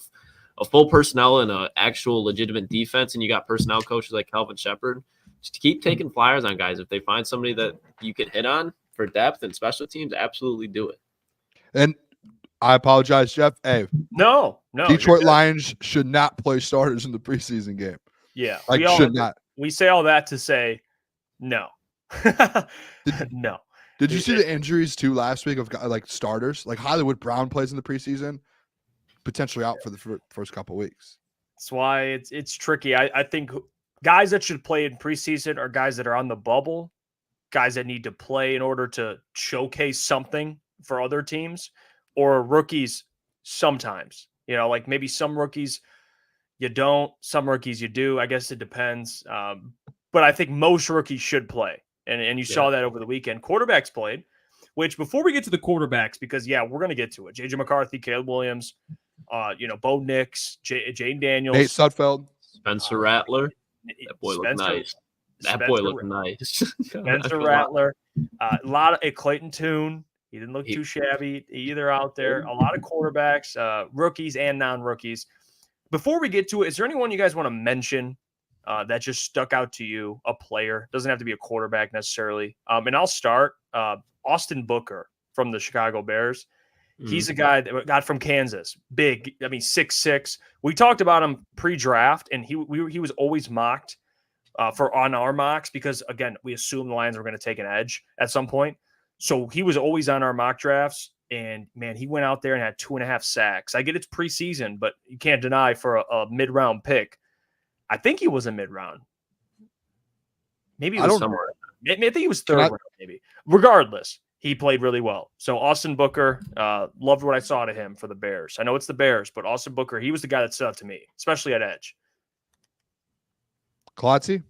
full personnel and an actual legitimate defense, and you got personnel coaches like Calvin Shepard, just keep taking flyers on guys. If they find somebody that you can hit on for depth and special teams, absolutely do it. And I apologize, Jeff. Hey, no, Detroit Lions should not play starters in the preseason game. Yeah, should not. We say all that to say no. No. Did you see the injuries too last week of like starters? Like Hollywood Brown plays in the preseason, potentially out for the first couple weeks. That's why it's tricky. I think guys that should play in preseason are guys that are on the bubble, guys that need to play in order to showcase something for other teams, or rookies sometimes. You know, like maybe some rookies you don't, some rookies you do. I guess it depends. But I think most rookies should play. And you saw that over the weekend. Quarterbacks played, which before we get to the quarterbacks, because, we're going to get to it. J.J. McCarthy, Caleb Williams, Bo Nix, Jane Daniels. Nate Sudfeld. Spencer Rattler. That boy looked nice. Spencer Rattler. A lot of Clayton Tune. He didn't look too shabby either out there. A lot of quarterbacks, rookies and non-rookies. Before we get to it, is there anyone you guys want to mention that just stuck out to you, a player? Doesn't have to be a quarterback necessarily. And I'll start. Austin Booker from the Chicago Bears. He's a guy that got from Kansas. Big, 6'6". We talked about him pre-draft, and he was always mocked on our mocks because, again, we assumed the Lions were going to take an edge at some point. So he was always on our mock drafts, and, man, he went out there and had 2.5 sacks. I get it's preseason, but you can't deny for a mid-round pick. I think he was a mid-round. Maybe it was somewhere. I think he was third round, maybe. Regardless, he played really well. So Austin Booker, loved what I saw to him for the Bears. I know it's the Bears, but Austin Booker, he was the guy that stood out to me, especially at edge. Klotzy?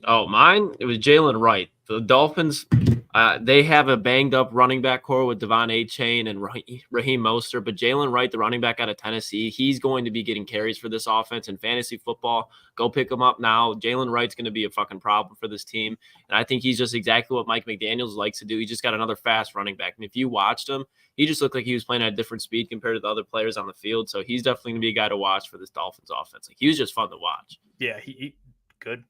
Oh, mine? It was Jalen Wright. The Dolphins, they have a banged-up running back core with Devon Achane and Raheem Mostert, but Jalen Wright, the running back out of Tennessee, he's going to be getting carries for this offense in fantasy football. Go pick him up now. Jalen Wright's going to be a fucking problem for this team, and I think he's just exactly what Mike McDaniels likes to do. He just got another fast running back, and if you watched him, he just looked like he was playing at a different speed compared to the other players on the field, so he's definitely going to be a guy to watch for this Dolphins offense. Like, he was just fun to watch. Yeah, he good.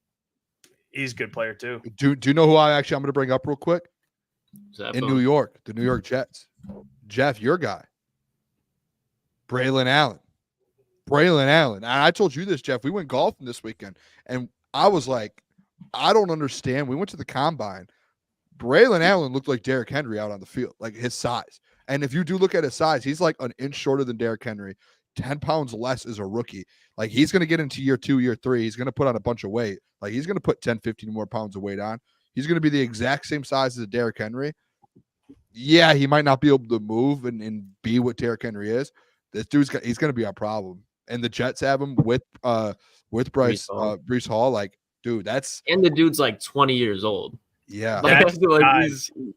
He's a good player too. Do you know who I'm going to bring up real quick? In Boone? New York, the New York Jets. Jeff, your guy. Braylon Allen. And I told you this, Jeff. We went golfing this weekend, and I was like, I don't understand. We went to the combine. Braylon Allen looked like Derrick Henry out on the field, like his size. And if you do look at his size, he's like an inch shorter than Derrick Henry. 10 pounds less as a rookie. Like, he's going to get into year 2, year 3. He's going to put on a bunch of weight. Like, he's going to put 10, 15 more pounds of weight on. He's going to be the exact same size as a Derrick Henry. Yeah, he might not be able to move and be what Derrick Henry is. This dude's he's going to be a problem. And the Jets have him with Breece Hall. Like, dude, that's – and the dude's like 20 years old. Yeah. Like,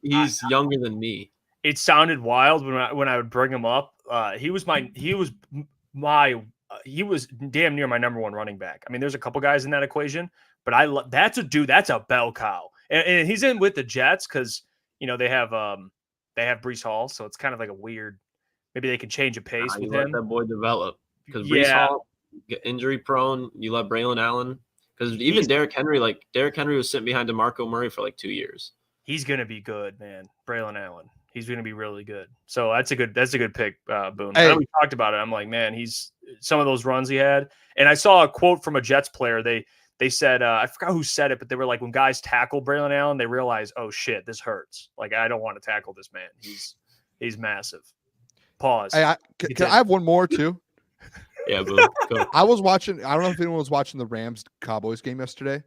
he's younger than me. It sounded wild when I would bring him up. He was he was damn near my number one running back. I mean, there's a couple guys in that equation, but that's a bell cow, and he's in with the Jets because they have Breece Hall, so it's kind of like a weird. Maybe they can change a pace with let him. that boy develop because Breece Hall get injury prone. You let Braylon Allen because even Derrick Henry was sitting behind DeMarco Murray for like 2 years. He's gonna be good, man. Braylon Allen. He's going to be really good. So that's a good pick, Boone. Hey. We talked about it. I'm like, man, he's some of those runs he had. And I saw a quote from a Jets player. They said, I forgot who said it, but they were like, when guys tackle Braylon Allen, they realize, oh shit, this hurts. Like, I don't want to tackle this man. He's massive. Pause. Hey, can I have one more too? Yeah, Boone. Go. I was watching. I don't know if anyone was watching the Rams Cowboys game yesterday.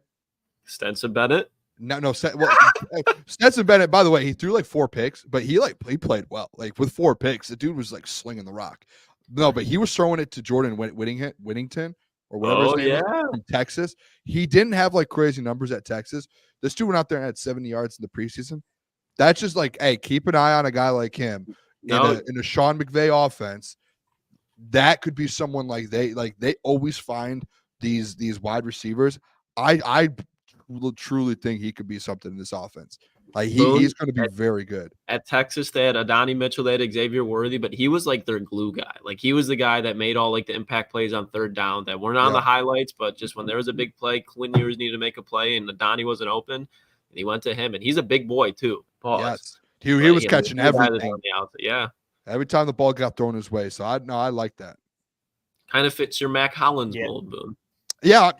Stetson Bennett. No. Stetson Bennett, by the way, he threw like 4 picks, but he played well. Like with 4 picks, the dude was like slinging the rock. No, but he was throwing it to Jordan Whittington or whatever his name is, from Texas. He didn't have like crazy numbers at Texas. This dude went out there and had 70 yards in the preseason. That's just like, hey, keep an eye on a guy like him in a Sean McVay offense. That could be someone they always find these wide receivers. I truly think he could be something in this offense. Like he's going to be very good. At Texas, they had Adonai Mitchell, they had Xavier Worthy, but he was like their glue guy. Like he was the guy that made all like the impact plays on third down that weren't on the highlights, but just when there was a big play, Quinn Ewers needed to make a play and Adonai wasn't open, and he went to him. And he's a big boy too. Pause. Yes, he was catching everything. Yeah, every time the ball got thrown his way. So I like that. Kind of fits your Mac Hollins mold, Boone. Yeah,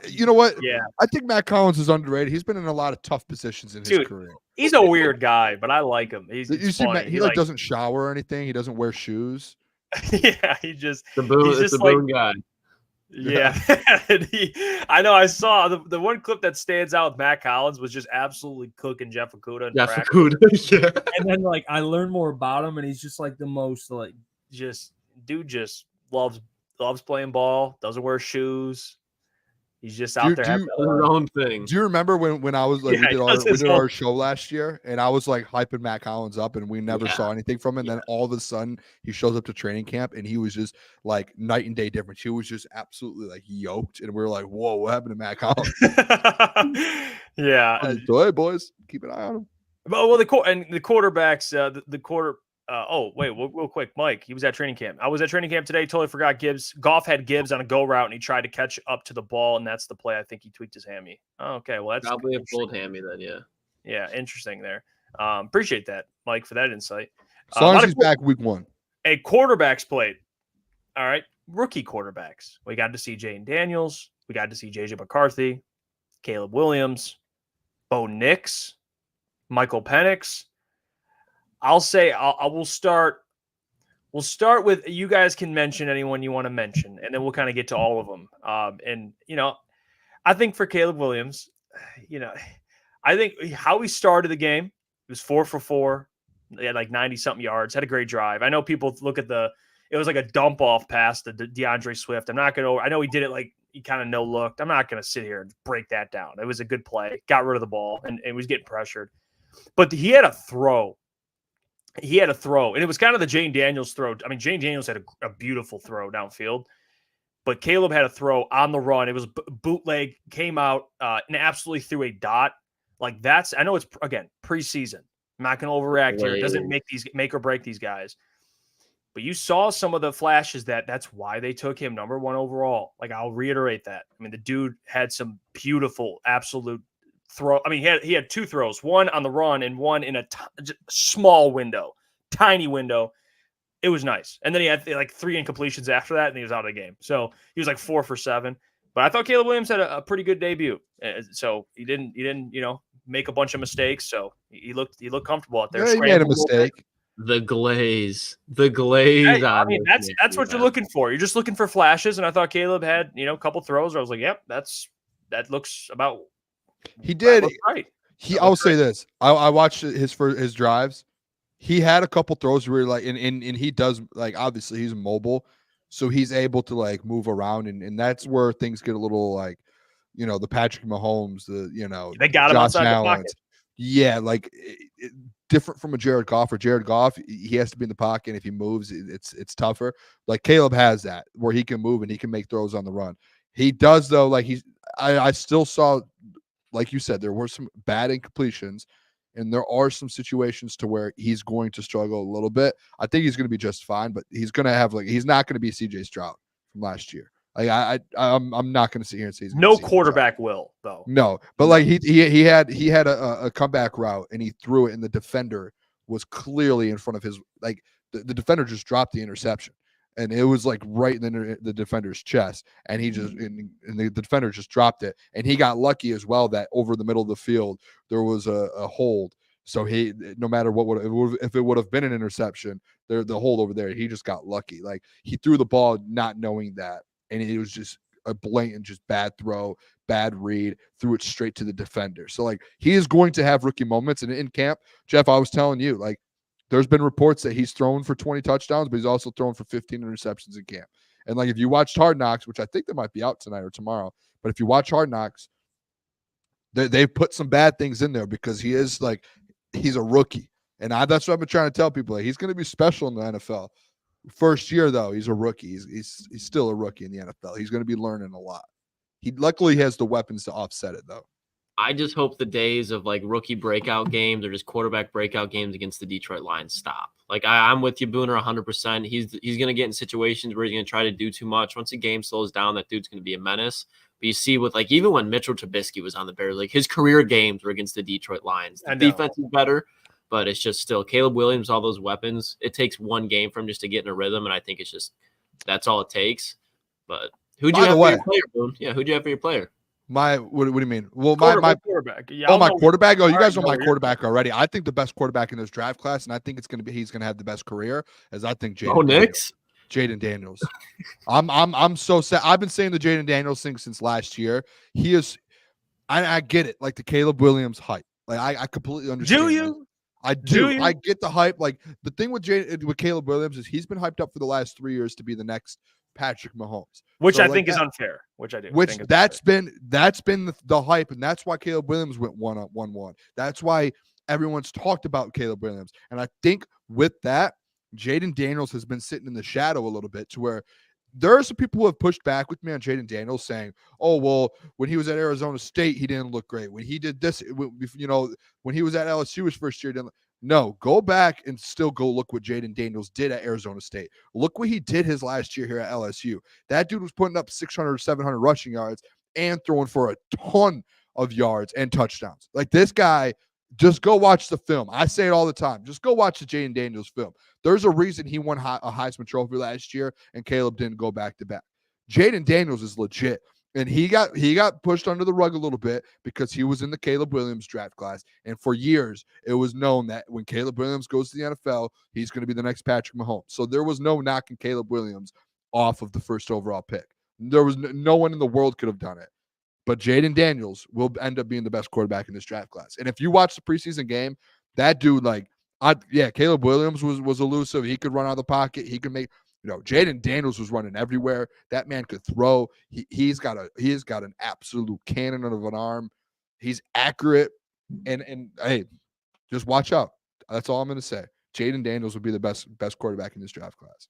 you know what? Yeah, I think Matt Collins is underrated. He's been in a lot of tough positions in his career. He's a weird guy, but I like him. He doesn't shower or anything. He doesn't wear shoes. Yeah, he's just the Boone guy. Yeah, I know. I saw the one clip that stands out with Matt Collins was just absolutely cooking Jeff Okudah. Yeah. And then like I learned more about him, and he's just like the most like just loves playing ball. Doesn't wear shoes. He's just out there having his own thing. Do you remember when I was like we did our show last year and I was like hyping Matt Collins up and we never saw anything from him? Then all of a sudden he shows up to training camp and he was just like night and day difference. He was just absolutely like yoked and we were like, whoa, what happened to Matt Collins? Yeah. So, hey boys, keep an eye on him. Well, the quarterbacks, real quick, Mike, he was at training camp. I was at training camp today. Totally forgot Gibbs. Goff had Gibbs on a go route, and he tried to catch up to the ball, and that's the play. I think he tweaked his hammy. Oh, okay, well, that's probably a pulled hammy then, yeah. Yeah, interesting there. Appreciate that, Mike, for that insight. As long as he's back week 1. A quarterbacks played. All right, rookie quarterbacks. We got to see Jayden Daniels. We got to see J.J. McCarthy, Caleb Williams, Bo Nix, Michael Penix. I'll say we'll start with, you guys can mention anyone you want to mention, and then we'll kind of get to all of them. And I think for Caleb Williams, I think how he started the game, he was 4 for 4. He had like 90-something yards, had a great drive. I know people look at it was like a dump off pass to DeAndre Swift. I know he did it like he kind of no looked. I'm not going to sit here and break that down. It was a good play, got rid of the ball, and was getting pressured. But he had a throw. And it was kind of the Jayden Daniels throw. I mean, Jayden Daniels had a beautiful throw downfield, but Caleb had a throw on the run. It was bootleg, came out and absolutely threw a dot. Like I know it's, again, preseason. I'm not going to overreact here. It doesn't make or break these guys. But you saw some of the flashes that's why they took him number 1 overall. Like, I'll reiterate that. I mean, the dude had some beautiful, absolute throw. I mean, he had 2 throws, one on the run and one in a small window, tiny window. It was nice. And then he had like 3 incompletions after that, and he was out of the game. So he was like 4 for 7. But I thought Caleb Williams had a pretty good debut. So he didn't make a bunch of mistakes. So he looked comfortable out there. Yeah, he made a mistake. The glaze. Hey, I mean, that's what you're looking for. You're just looking for flashes. And I thought Caleb had, a couple throws where I was like, yep, that looks about. He did. Right. I'll say this. I watched his drives. He had a couple throws where like, and he does, like, obviously he's mobile, so he's able to like move around, and that's where things get a little like, the Patrick Mahomes, they got him Josh outside Allen. the pocket. Yeah, like different from a Jared Goff. Or Jared Goff, he has to be in the pocket. And if he moves, it's tougher. Like Caleb has that where he can move and he can make throws on the run. He does though. Like I still saw, like you said, there were some bad incompletions, and there are some situations to where he's going to struggle a little bit. I think he's going to be just fine, but he's going to have he's not going to be CJ Stroud from last year. Like I'm not going to sit here and say he's No quarterback will though. No, but like he had a comeback route and he threw it and the defender was clearly in front of his the defender just dropped the interception and it was like right in the defender's chest and he just and the defender just dropped it and he got lucky as well that over the middle of the field there was a hold. So he, no matter if it would have been an interception, the hold over there, he just got lucky. Like he threw the ball not knowing that. And it was just a blatant, just bad throw, bad read, threw it straight to the defender. So, like, he is going to have rookie moments. And in camp, Jeff, I was telling you, like, there's been reports that he's thrown for 20 touchdowns, but he's also thrown for 15 interceptions in camp. And, like, if you watched Hard Knocks, which I think they might be out tonight or tomorrow, but if you watch Hard Knocks, they put some bad things in there because he is, like, he's a rookie. And that's what I've been trying to tell people. Like, he's going to be special in the NFL. First year, though, he's a rookie. He's still a rookie in the NFL. He's going to be learning a lot. He luckily has the weapons to offset it, though. I just hope the days of like rookie breakout games or just quarterback breakout games against the Detroit Lions stop. Like I'm with you, Booner, 100%. He's going to get in situations where he's going to try to do too much. Once the game slows down, that dude's going to be a menace. But you see with like even when Mitchell Trubisky was on the Bears, like his career games were against the Detroit Lions. The defense is better. But it's just still Caleb Williams, all those weapons. It takes one game for him just to get in a rhythm, and I think it's just that's all it takes. But who'd you have for your player, Boone? Yeah, who'd you have for your player? What do you mean? Well, my quarterback. Yeah, my quarterback. Oh, you guys know my quarterback already. I think the best quarterback in this draft class, and I think he's gonna have the best career. As I think Jaden Daniels. I'm so sad. I've been saying the Jaden Daniels thing since last year. He is. I get it. Like the Caleb Williams hype. Like I completely understand. Do you? I do. I get the hype. Like the thing with Caleb Williams is he's been hyped up for the last 3 years to be the next Patrick Mahomes, which I think is unfair. That's been the hype, and that's why Caleb Williams went 1-1. That's why everyone's talked about Caleb Williams, and I think with that, Jaden Daniels has been sitting in the shadow a little bit to where there are some people who have pushed back with me on Jaden Daniels saying, oh, well, when he was at Arizona State, he didn't look great. When he did this, when he was at LSU his first year, no, go back and still go look what Jaden Daniels did at Arizona State. Look what he did his last year here at LSU. That dude was putting up 600 or 700 rushing yards and throwing for a ton of yards and touchdowns. Like this guy, just go watch the film. I say it all the time. Just go watch the Jaden Daniels film. There's a reason he won a Heisman Trophy last year and Caleb didn't go back to back. Jaden Daniels is legit. And he got pushed under the rug a little bit because he was in the Caleb Williams draft class. And for years, it was known that when Caleb Williams goes to the NFL, he's going to be the next Patrick Mahomes. So there was no knocking Caleb Williams off of the first overall pick. There was no one in the world could have done it. But Jaden Daniels will end up being the best quarterback in this draft class. And if you watch the preseason game, that dude, Caleb Williams was elusive. He could run out of the pocket. He could make, Jaden Daniels was running everywhere. That man could throw. He's got an absolute cannon of an arm. He's accurate. And hey, just watch out. That's all I'm going to say. Jaden Daniels would be the best quarterback in this draft class.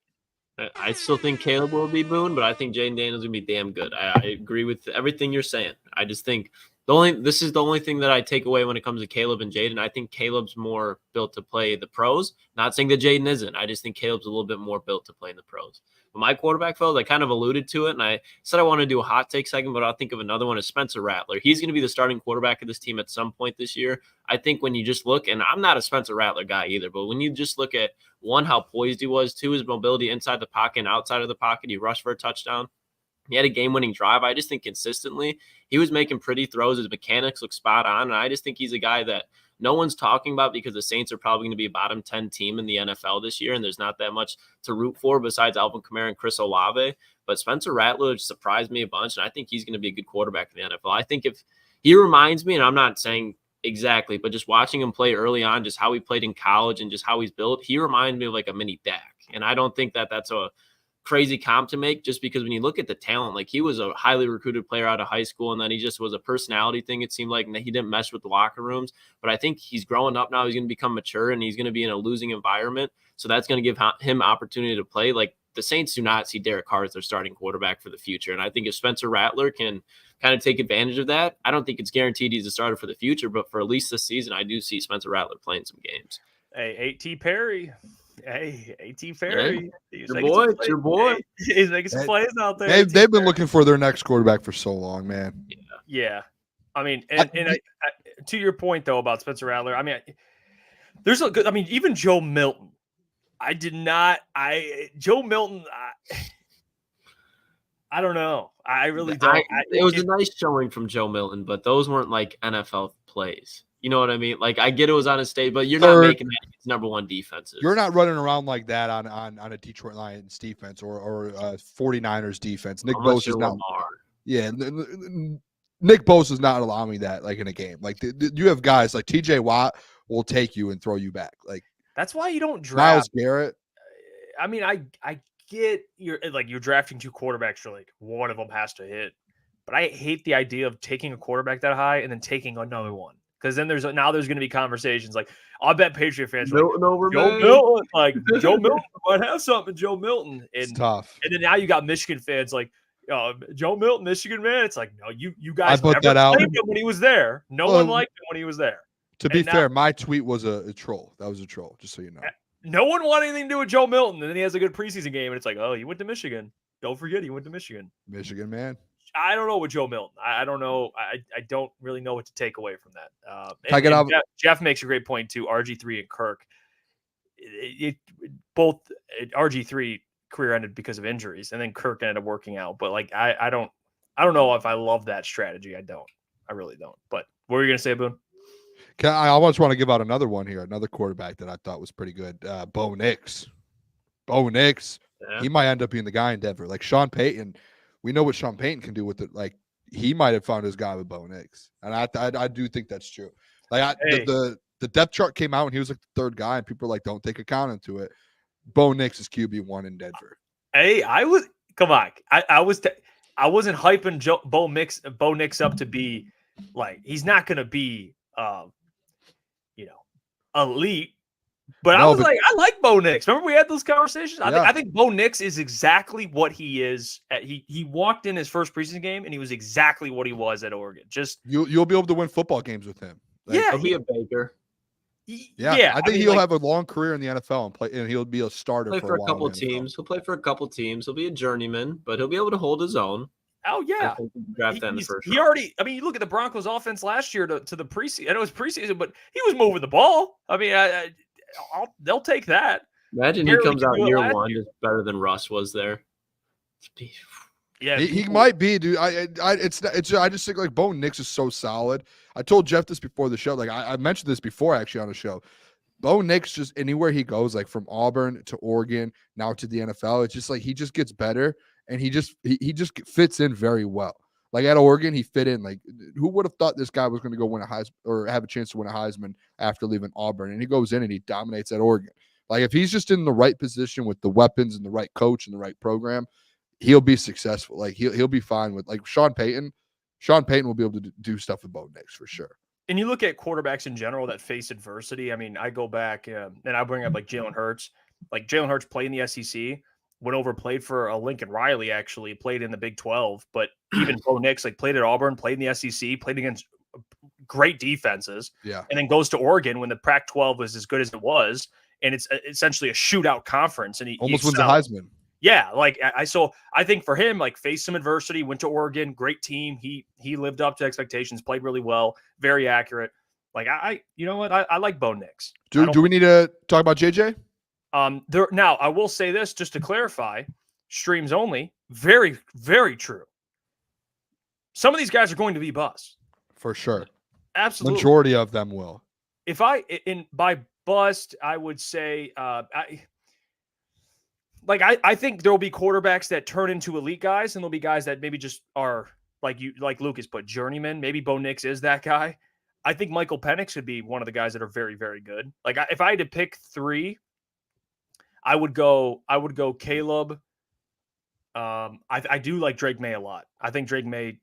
I still think Caleb will be Boone, but I think Jaden Daniels will be damn good. I agree with everything you're saying. I just think this is the only thing that I take away when it comes to Caleb and Jaden. I think Caleb's more built to play the pros. Not saying that Jaden isn't. I just think Caleb's a little bit more built to play in the pros. But my quarterback, fellas, I kind of alluded to it, and I said I want to do a hot take segment, but I'll think of another one is Spencer Rattler. He's going to be the starting quarterback of this team at some point this year. I think when you just look, and I'm not a Spencer Rattler guy either, but when you just look at, one, how poised he was, two, his mobility inside the pocket and outside of the pocket, he rushed for a touchdown. He had a game-winning drive. I just think consistently he was making pretty throws. His mechanics look spot on, and I just think he's a guy that no one's talking about because the Saints are probably going to be a bottom 10 team in the NFL this year, and there's not that much to root for besides Alvin Kamara and Chris Olave. But Spencer Rattler surprised me a bunch, and I think he's going to be a good quarterback in the NFL. I think if he reminds me, and I'm not saying exactly, but just watching him play early on, just how he played in college and just how he's built, he reminds me of like a mini Dak. And I don't think that that's crazy comp to make, just because when you look at the talent, like he was a highly recruited player out of high school, and then he just was a personality thing. It seemed like, and he didn't mesh with the locker rooms, but I think he's growing up now. He's going to become mature, and he's going to be in a losing environment. So that's going to give him opportunity to play. Like the Saints do not see Derek Carr as their starting quarterback for the future. And I think if Spencer Rattler can kind of take advantage of that, I don't think it's guaranteed he's a starter for the future, but for at least this season, I do see Spencer Rattler playing some games. Hey, A.T. Perry. Hey, A.T. Perry. Hey, your boy. Hey, he's making some plays out there. They've been looking for their next quarterback for so long, man. Yeah. I mean, to your point, though, about Spencer Rattler, I mean, there's a good, I mean, even Joe Milton. Joe Milton, I don't know. I really don't. It was a nice showing from Joe Milton, but those weren't like NFL plays. You know what I mean? Like, I get it was on a stage, but you're not making that against number one defenses. You're not running around like that on a Detroit Lions defense or 49ers defense. Nick Bosa is not. Yeah, Nick Bosa is not allowing that like in a game. Like you have guys like T.J. Watt will take you and throw you back. Like that's why you don't draft Myles Garrett. I mean, I get you're drafting two quarterbacks. You're like one of them has to hit, but I hate the idea of taking a quarterback that high and then taking another one. Because then there's going to be conversations like, I'll bet Patriot fans Joe Milton, like Joe Milton might have something. Joe Milton, and it's tough. And then now you got Michigan fans like, Joe Milton, Michigan man. It's like, no, you guys I put that out him when he was there. No one liked him when he was there. To be fair, my tweet was a troll. That was a troll, just so you know. No one wanted anything to do with Joe Milton, and then he has a good preseason game, and it's like, oh, he went to Michigan. Don't forget, he went to Michigan. Michigan man. I don't know with Joe Milton. I don't know. I don't really know what to take away from that. Jeff makes a great point too. RG3 and Kirk, both RG3 career ended because of injuries, and then Kirk ended up working out. But like, I don't know if I love that strategy. I really don't. But what were you gonna say, Boone? I just want to give out another one here. Another quarterback that I thought was pretty good. Bo Nix. Yeah. He might end up being the guy in Denver. Like Sean Payton. We know what Sean Payton can do with it. Like he might have found his guy with Bo Nix, and I do think that's true. Like the depth chart came out and he was like the third guy, and people are like, don't take account into it. Bo Nix is QB1 in Denver. Hey, I wasn't hyping Bo Nix up to be like he's not going to be elite. But I like Bo Nix. Remember we had those conversations? I think Bo Nix is exactly what he is. He walked in his first preseason game, and he was exactly what he was at Oregon. Just you'll be able to win football games with him. Like, he'll be a Baker. I think he'll have a long career in the NFL and play, and he'll be a starter for a couple teams. He'll play for a couple teams. He'll be a journeyman, but he'll be able to hold his own. Oh yeah, draft that in the first round. He already. I mean, you look at the Broncos' offense last year to the preseason. I know it was preseason, but he was moving the ball. I mean, they'll take that. Imagine he comes out year one just better than Russ was there. Yeah, he might be, dude. I just think like Bo Nix is so solid. I told Jeff this before the show. Like I mentioned this before actually on the show. Bo Nix just anywhere he goes, like from Auburn to Oregon, now to the NFL, it's just like he just gets better and he just fits in very well. Like at Oregon, he fit in. Like who would have thought this guy was going to go win a Heisman or have a chance to win a Heisman after leaving Auburn? And he goes in and he dominates at Oregon. Like if he's just in the right position with the weapons and the right coach and the right program, he'll be successful. Like he'll be fine with like Sean Payton. Sean Payton will be able to do stuff with Bo Nix for sure. And you look at quarterbacks in general that face adversity. I mean, I go back and I bring up like Jalen Hurts. Like Jalen Hurts played in the SEC, went over, played for Lincoln Riley, actually played in the Big 12. But even Bo Nix, like played at Auburn, played in the SEC, played against great defenses. Yeah. And then goes to Oregon when the Pac-12 was as good as it was. And it's essentially a shootout conference. And he almost wins the Heisman. Yeah, like I think for him, like faced some adversity, went to Oregon, great team. He lived up to expectations, played really well, very accurate. Like you know what? I like Bo Nix. Do we need to talk about JJ? Now I will say this just to clarify, streams only, very, very true. Some of these guys are going to be busts. For sure. Absolutely. Majority of them will. By bust, I would say I think there will be quarterbacks that turn into elite guys, and there'll be guys that maybe just are like Lucas put journeyman. Maybe Bo Nix is that guy. I think Michael Penix should be one of the guys that are very, very good. Like if I had to pick three, I would go Caleb, I do like Drake May a lot. I think Drake May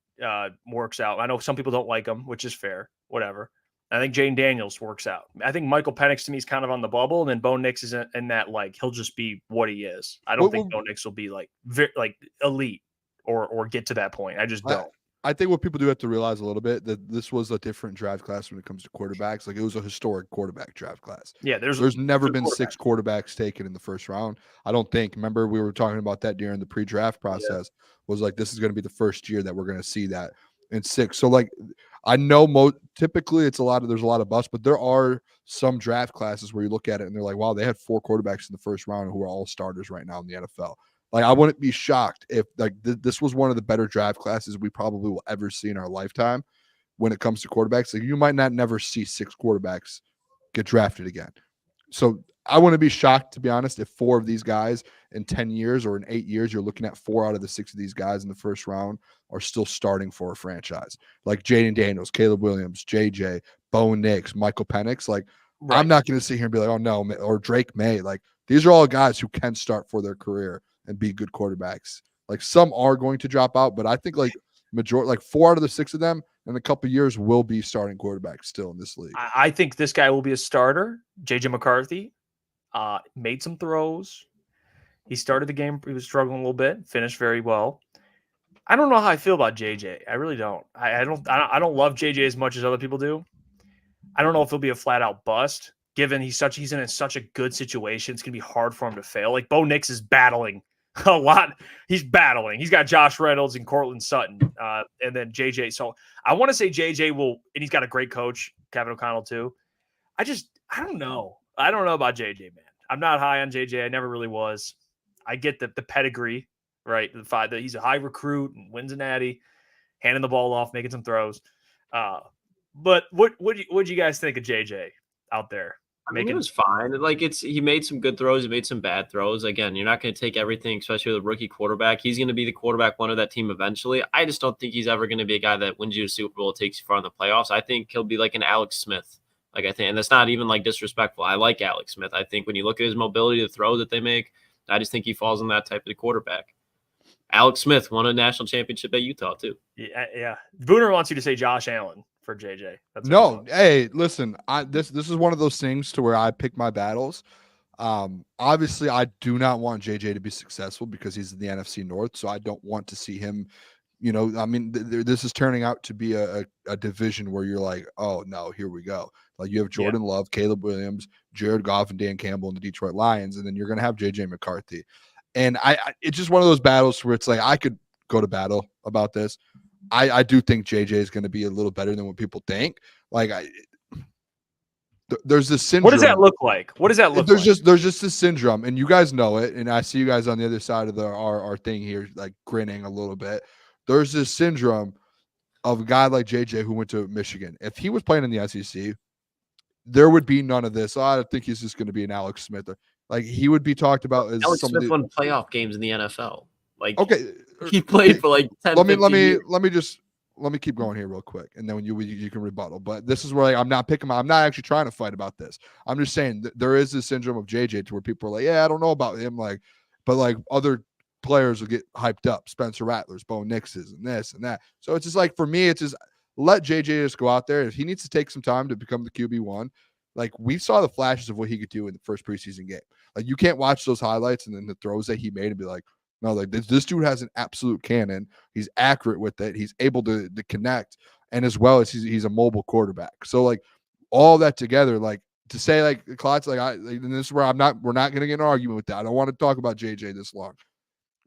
works out. I know some people don't like him, which is fair. Whatever. I think Jaden Daniels works out. I think Michael Penix to me is kind of on the bubble, and then Bo Nix is in that like he'll just be what he is. I don't think Bo Nix will be like elite or get to that point. I just don't. I think what people do have to realize a little bit that this was a different draft class when it comes to quarterbacks. Like it was a historic quarterback draft class. Yeah, there's never been 6 quarterbacks taken in the first round. I don't think. Remember, we were talking about that during the pre-draft process. Was like this is going to be the first year that we're going to see that in 6. So like I know typically there's a lot of busts, but there are some draft classes where you look at it and they're like, wow, they had 4 quarterbacks in the first round who are all starters right now in the NFL. Like I wouldn't be shocked if like this was one of the better draft classes we probably will ever see in our lifetime when it comes to quarterbacks. Like you might not never see 6 quarterbacks get drafted again. So I wouldn't be shocked, to be honest, if 4 of these guys in 10 years or in 8 years, you're looking at 4 out of the 6 of these guys in the first round are still starting for a franchise. Like Jaden Daniels, Caleb Williams, JJ, Bo Nix, Michael Penix. Like right. I'm not going to sit here and be like, oh no, or Drake May. Like these are all guys who can start for their career and be good quarterbacks. Like some are going to drop out, but I think like 4 out of the 6 of them in a couple of years will be starting quarterbacks still in this league. I think this guy will be a starter. JJ McCarthy made some throws. He started the game. He was struggling a little bit, finished very well. I don't know how I feel about JJ. I really don't. I don't love JJ as much as other people do. I don't know if he'll be a flat out bust, given he's in such a good situation. It's gonna be hard for him to fail. Like Bo Nix is battling a lot. He's battling. He's got Josh Reynolds and Cortland Sutton, and then JJ. So I want to say JJ will, and he's got a great coach, Kevin O'Connell too. I don't know. I don't know about JJ, man. I'm not high on JJ. I never really was. I get the pedigree, right? The fact that he's a high recruit and wins a natty, handing the ball off, making some throws. But what do you guys think of JJ out there? I mean, it was fine. Like he made some good throws. He made some bad throws. Again, you're not going to take everything, especially with a rookie quarterback. He's going to be the quarterback one of that team eventually. I just don't think he's ever going to be a guy that wins you a Super Bowl, takes you far in the playoffs. I think he'll be like an Alex Smith. Like I think, and that's not even like disrespectful. I like Alex Smith. I think when you look at his mobility, the throw that they make, I just think he falls in that type of quarterback. Alex Smith won a national championship at Utah too. Yeah. Booner wants you to say Josh Allen for JJ. No, hey, listen, this is one of those things to where I pick my battles. Obviously, I do not want JJ to be successful because he's in the NFC North, so I don't want to see him. You know, I mean, this is turning out to be a division where you're like, oh no, here we go. Like you have Jordan Love, Caleb Williams, Jared Goff, and Dan Campbell in the Detroit Lions, and then you're gonna have JJ McCarthy. And it's just one of those battles where it's like I could go to battle about this. I do think JJ is going to be a little better than what people think. Like there's this syndrome. What does that look like? There's just this syndrome, and you guys know it. And I see you guys on the other side of our thing here, like grinning a little bit. There's this syndrome of a guy like JJ who went to Michigan. If he was playing in the SEC, there would be none of this. I think he's just going to be an Alex Smith. Like he would be talked about as Alex Smith won playoff games in the NFL. Like okay, he played for like 10. Let me keep going here real quick, and then you can rebuttal. But this is where I'm not actually trying to fight about this. I'm just saying that there is this syndrome of JJ to where people are like, yeah, I don't know about him, but other players will get hyped up. Spencer Rattlers, Bo Nix's, and this and that. So it's just like for me, it's just let JJ just go out there. If he needs to take some time to become the QB1, like we saw the flashes of what he could do in the first preseason game. Like you can't watch those highlights and then the throws that he made and be like, no, like this dude has an absolute cannon. He's accurate with it. He's able to connect, and as well as he's a mobile quarterback. So like all that together, like to say like Klotz, and this is where we're not going to get in an argument with that. I don't want to talk about JJ this long,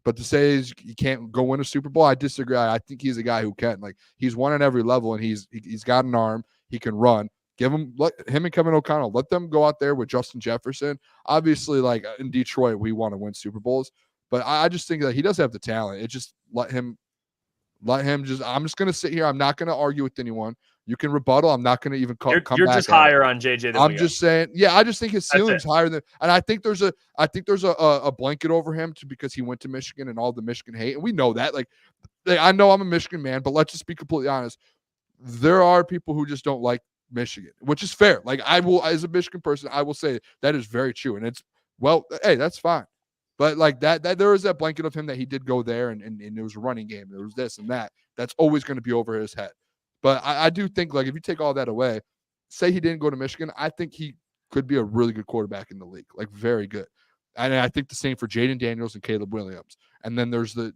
but to say he can't go win a Super Bowl, I disagree. I think he's a guy who can. Like he's won at every level, and he's got an arm. He can run. Let him and Kevin O'Connell, let them go out there with Justin Jefferson. Obviously, like in Detroit, we want to win Super Bowls. But I just think that he does have the talent. It just let him just. I'm just gonna sit here. I'm not gonna argue with anyone. You can rebuttal. I'm not gonna even come back. You're just higher on JJ. I'm just saying. Yeah, I just think his ceiling's higher than. And I think there's a blanket over him because he went to Michigan and all the Michigan hate, and we know that. Like I know I'm a Michigan man, but let's just be completely honest. There are people who just don't like Michigan, which is fair. Like I will, as a Michigan person, I will say that is very true, and it's hey, that's fine. But like that there was that blanket of him that he did go there and it was a running game. There was this and that. That's always going to be over his head. But I do think, like, if you take all that away, say he didn't go to Michigan, I think he could be a really good quarterback in the league, like very good. And I think the same for Jaden Daniels and Caleb Williams. And then there's the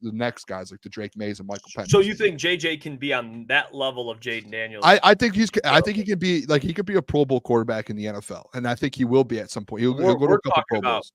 next guys like the Drake Mays and Michael Penn. So you think JJ can be on that level of Jaden Daniels? I think he can be like, he could be a Pro Bowl quarterback in the NFL. And I think he will be at some point. He'll go to a couple Pro Bowls.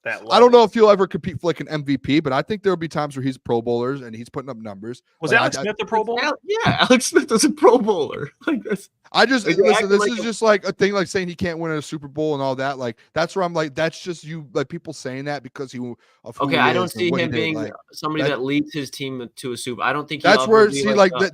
That I don't know if he'll ever compete for like an MVP, but I think there'll be times where he's Pro Bowlers and he's putting up numbers. Was like, Alex Smith a Pro Bowler? Yeah, Alex Smith was a Pro Bowler. Like this. Listen, this like is just like a thing, like saying he can't win a Super Bowl and all that. Like, that's where I'm like, that's just you, like people saying that because I don't see him being like, somebody that leads his team to a Super. I don't think that's where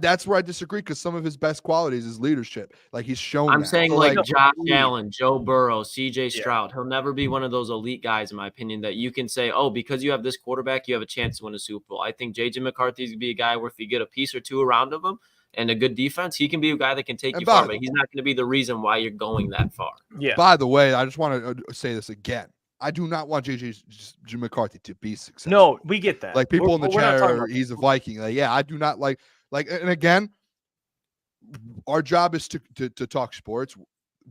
that's where I disagree, because some of his best qualities is leadership. Like, he's shown. I'm saying like Josh Allen, Allen, Joe Burrow, CJ Stroud. He'll never be one of those elite guys, in my opinion, that you can say, oh, because you have this quarterback, you have a chance to win a Super Bowl. I think JJ McCarthy's gonna be a guy where if you get a piece or two around of him and a good defense, he can be a guy that can take you far, but he's not going to be the reason why you're going that far. Yeah. By the way, I just want to say this again. I do not want JJ McCarthy to be successful. No, we get that. Like, people in the chat are, he's a Viking. Like, yeah, I do not like, and again, our job is to talk sports.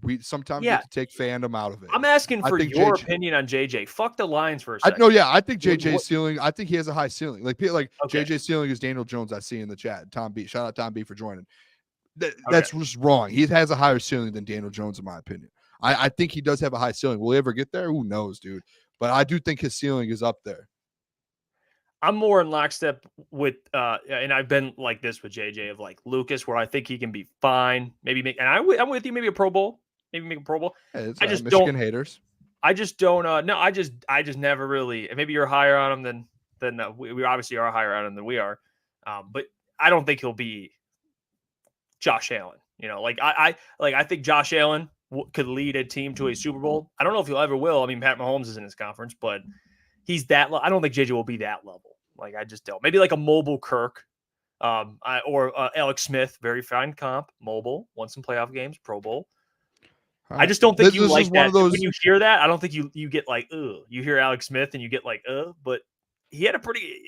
We sometimes get to take fandom out of it. I'm asking for your opinion on JJ. Fuck the Lions for a second. I think JJ's ceiling. I think he has a high ceiling. JJ's ceiling is Daniel Jones. I see in the chat. Tom B. Shout out Tom B for joining. That's just wrong. He has a higher ceiling than Daniel Jones, in my opinion. I think he does have a high ceiling. Will he ever get there? Who knows, dude? But I do think his ceiling is up there. I'm more in lockstep with, and I've been like this with JJ of like Lukas, where I think he can be fine. Maybe I'm with you. Maybe a Pro Bowl. Maybe make a Pro Bowl. Hey, I just Michigan don't. Haters. I just don't. No, I just never really. Maybe you're higher on him than we obviously are higher on him than we are. But I don't think he'll be Josh Allen. You know, like I think Josh Allen could lead a team to a Super Bowl. I don't know if he'll ever will. I mean, Pat Mahomes is in his conference, but he's that. I don't think JJ will be that level. Like, I just don't. Maybe like a mobile Kirk, or Alex Smith. Very fine comp. Mobile, won some playoff games, Pro Bowl. I just don't think you like that. When you hear that, I don't think you get like, ugh. You hear Alex Smith and you get like, but he had a pretty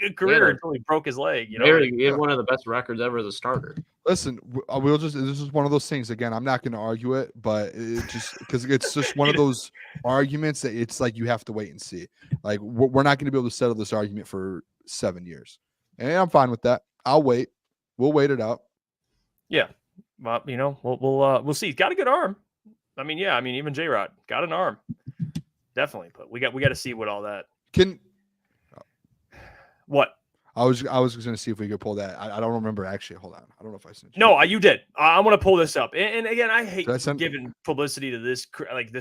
good career until he broke his leg. You know, he had one of the best records ever as a starter. Listen, this is one of those things. Again, I'm not going to argue it, but it just because it's just one of those arguments that it's like you have to wait and see. Like, we're not going to be able to settle this argument for 7 years, and I'm fine with that. I'll wait. We'll wait it out. Yeah, well, you know, we'll see. He's got a good arm. I mean, yeah. I mean, even J-Rod got an arm, definitely. But we got to see what all that What? I was going to see if we could pull that. I don't remember actually. Hold on. I don't know if I sent you. No, you did. I want to pull this up. And again, I hate giving publicity to this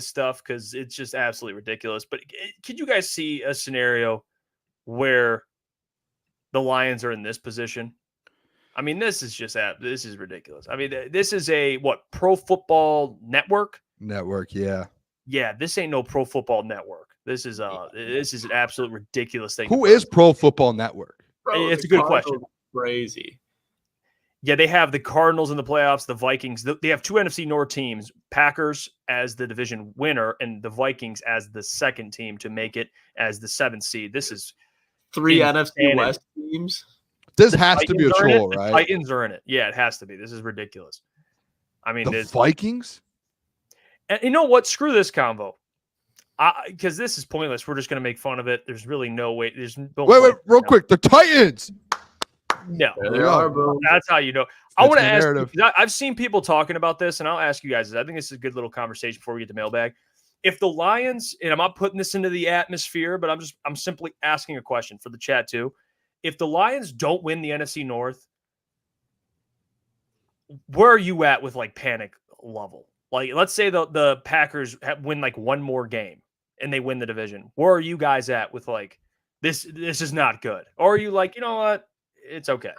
stuff because it's just absolutely ridiculous. But could you guys see a scenario where the Lions are in this position? I mean, this is ridiculous. I mean, this is a Pro Football Network? Network, yeah. Yeah, this ain't no Pro Football Network. This is an absolute ridiculous thing. Who is Pro Football Network? Bro, it's a good question. Crazy. Yeah, they have the Cardinals in the playoffs, the Vikings. They have two NFC North teams, Packers as the division winner and the Vikings as the second team to make it as the 7th seed. This is 3 NFC West teams. This has to be a troll, right? The Titans are in it. Yeah, it has to be. This is ridiculous. I mean, the Vikings? And you know what? Screw this convo. Because this is pointless. We're just going to make fun of it. There's really no way. There's no wait, real quick. The Titans. No, they are, that's how you know. I want to ask you, I've seen people talking about this, and I'll ask you guys. I think this is a good little conversation before we get to mailbag. If the Lions, and I'm not putting this into the atmosphere, but I'm simply asking a question for the chat too. If the Lions don't win the NFC North, where are you at with like panic level? Like, let's say the Packers win like one more game and they win the division. Where are you guys at with like this is not good? Or are you like, you know what? It's okay.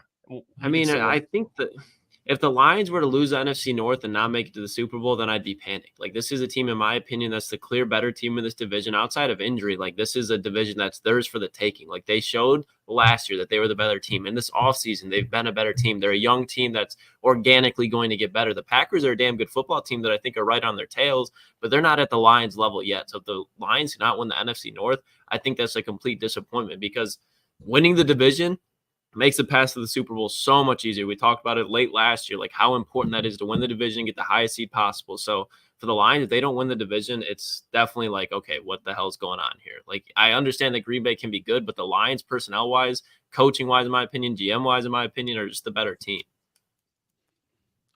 I mean, I think that if the Lions were to lose the NFC North and not make it to the Super Bowl, then I'd be panicked. Like, this is a team, in my opinion, that's the clear better team in this division outside of injury. Like, this is a division that's theirs for the taking. Like, they showed last year that they were the better team. In this offseason, they've been a better team. They're a young team that's organically going to get better. The Packers are a damn good football team that I think are right on their tails, but they're not at the Lions level yet. So if the Lions cannot win the NFC North, I think that's a complete disappointment, because winning the division makes the path to the Super Bowl so much easier. We talked about it late last year, like how important that is to win the division, get the highest seed possible. So for the Lions, if they don't win the division, it's definitely like, okay, what the hell's going on here? Like, I understand that Green Bay can be good, but the Lions, personnel-wise, coaching-wise, in my opinion, GM-wise, in my opinion, are just the better team.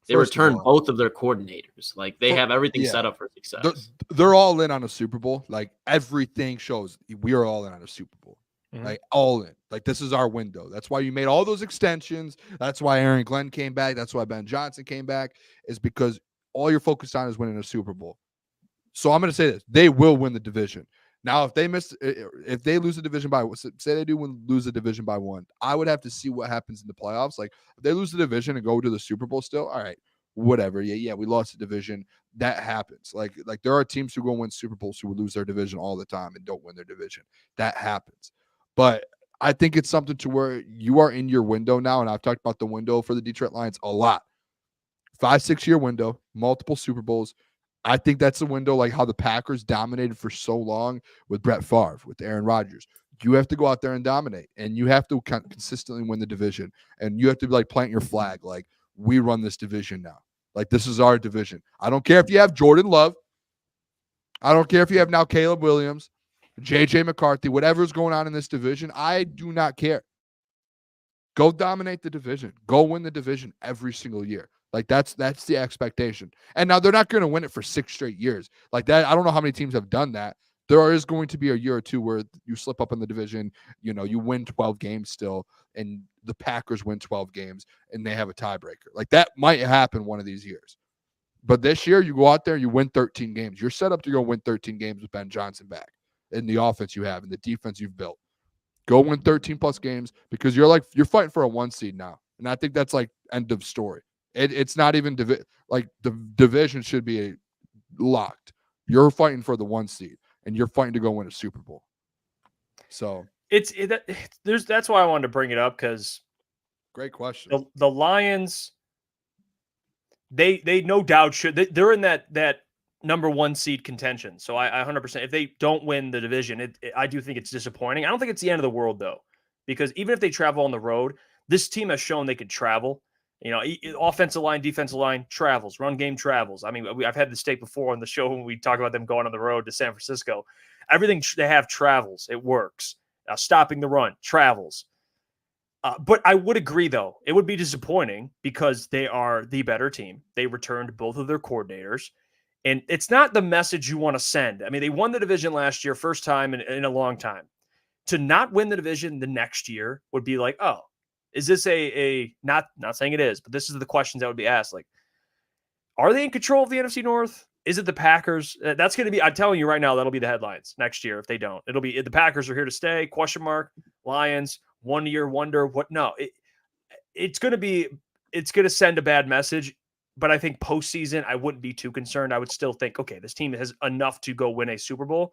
They returned both of their coordinators. Like, they have everything set up for success. They're all in on a Super Bowl. Like, everything shows we are all in on a Super Bowl. Like, all in. Like, this is our window. That's why you made all those extensions. That's why Aaron Glenn came back. That's why Ben Johnson came back, is because all you're focused on is winning a Super Bowl. So I'm going to say this. They will win the division. Now, if they lose the division by, say they do lose the division by 1, I would have to see what happens in the playoffs. Like, if they lose the division and go to the Super Bowl still, all right, whatever. Yeah, we lost the division. That happens. Like there are teams who go win Super Bowls who will lose their division all the time and don't win their division. That happens. But I think it's something to where you are in your window now, and I've talked about the window for the Detroit Lions a lot. 5-6 year window, multiple Super Bowls. I think that's a window like how the Packers dominated for so long with Brett Favre, with Aaron Rodgers. You have to go out there and dominate, and you have to consistently win the division, and you have to like plant your flag. Like, we run this division now. Like, this is our division. I don't care if you have Jordan Love. I don't care if you have now Caleb Williams, JJ McCarthy, whatever's going on in this division. I do not care. Go dominate the division. Go win the division every single year. Like, that's the expectation. And now they're not going to win it for 6 straight years. Like that, I don't know how many teams have done that. There is going to be a year or two where you slip up in the division, you win 12 games still, and the Packers win 12 games, and they have a tiebreaker. Like, that might happen one of these years. But this year, you go out there, you win 13 games. You're set up to go win 13 games with Ben Johnson back in the offense you have and the defense you've built. Go win 13-plus games, because you're fighting for a 1 seed now. And I think that's like end of story. It's not even like the division should be locked. You're fighting for the 1 seed, and you're fighting to go win a Super Bowl. So that's why I wanted to bring it up, because great question. The Lions, they no doubt should. They're in that number 1 seed contention. So I 100%. If they don't win the division, I do think it's disappointing. I don't think it's the end of the world though, because even if they travel on the road, this team has shown they could travel. Offensive line, defensive line travels, run game travels. I mean, I've had this take before on the show when we talk about them going on the road to San Francisco. Everything they have travels. It works. Stopping the run travels. But I would agree, though, it would be disappointing because they are the better team. They returned both of their coordinators, and it's not the message you want to send. I mean, they won the division last year, first time in a long time. To not win the division the next year would be like, oh, is this not saying it is, but this is the questions that would be asked. Like, are they in control of the NFC North? Is it the Packers? That's going to be, I'm telling you right now, that'll be the headlines next year if they don't. It'll be the Packers are here to stay, ? Lions, 1 year wonder. What? No, it's going to send a bad message. But I think postseason, I wouldn't be too concerned. I would still think, okay, this team has enough to go win a Super Bowl.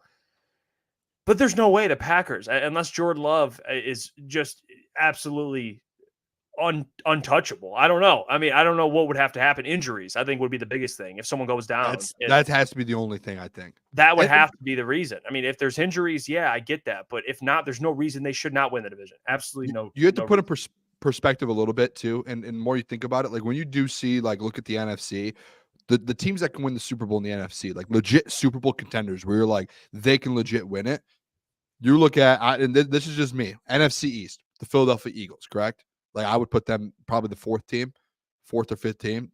But there's no way the Packers, unless Jordan Love is just absolutely untouchable. I don't know. I mean, I don't know what would have to happen. Injuries, I think, would be the biggest thing. If someone goes down, that has to be the only thing, I think. That would have to be the reason. I mean, if there's injuries, yeah, I get that. But if not, there's no reason they should not win the division. Absolutely no. You have to put in perspective a little bit too, and more you think about it, like when you do see, like, look at the NFC, the teams that can win the Super Bowl in the NFC, like legit Super Bowl contenders, where you're like, they can legit win it. You look at, and this is just me, NFC East, the Philadelphia Eagles, correct? Like, I would put them probably the 4th or 5th team.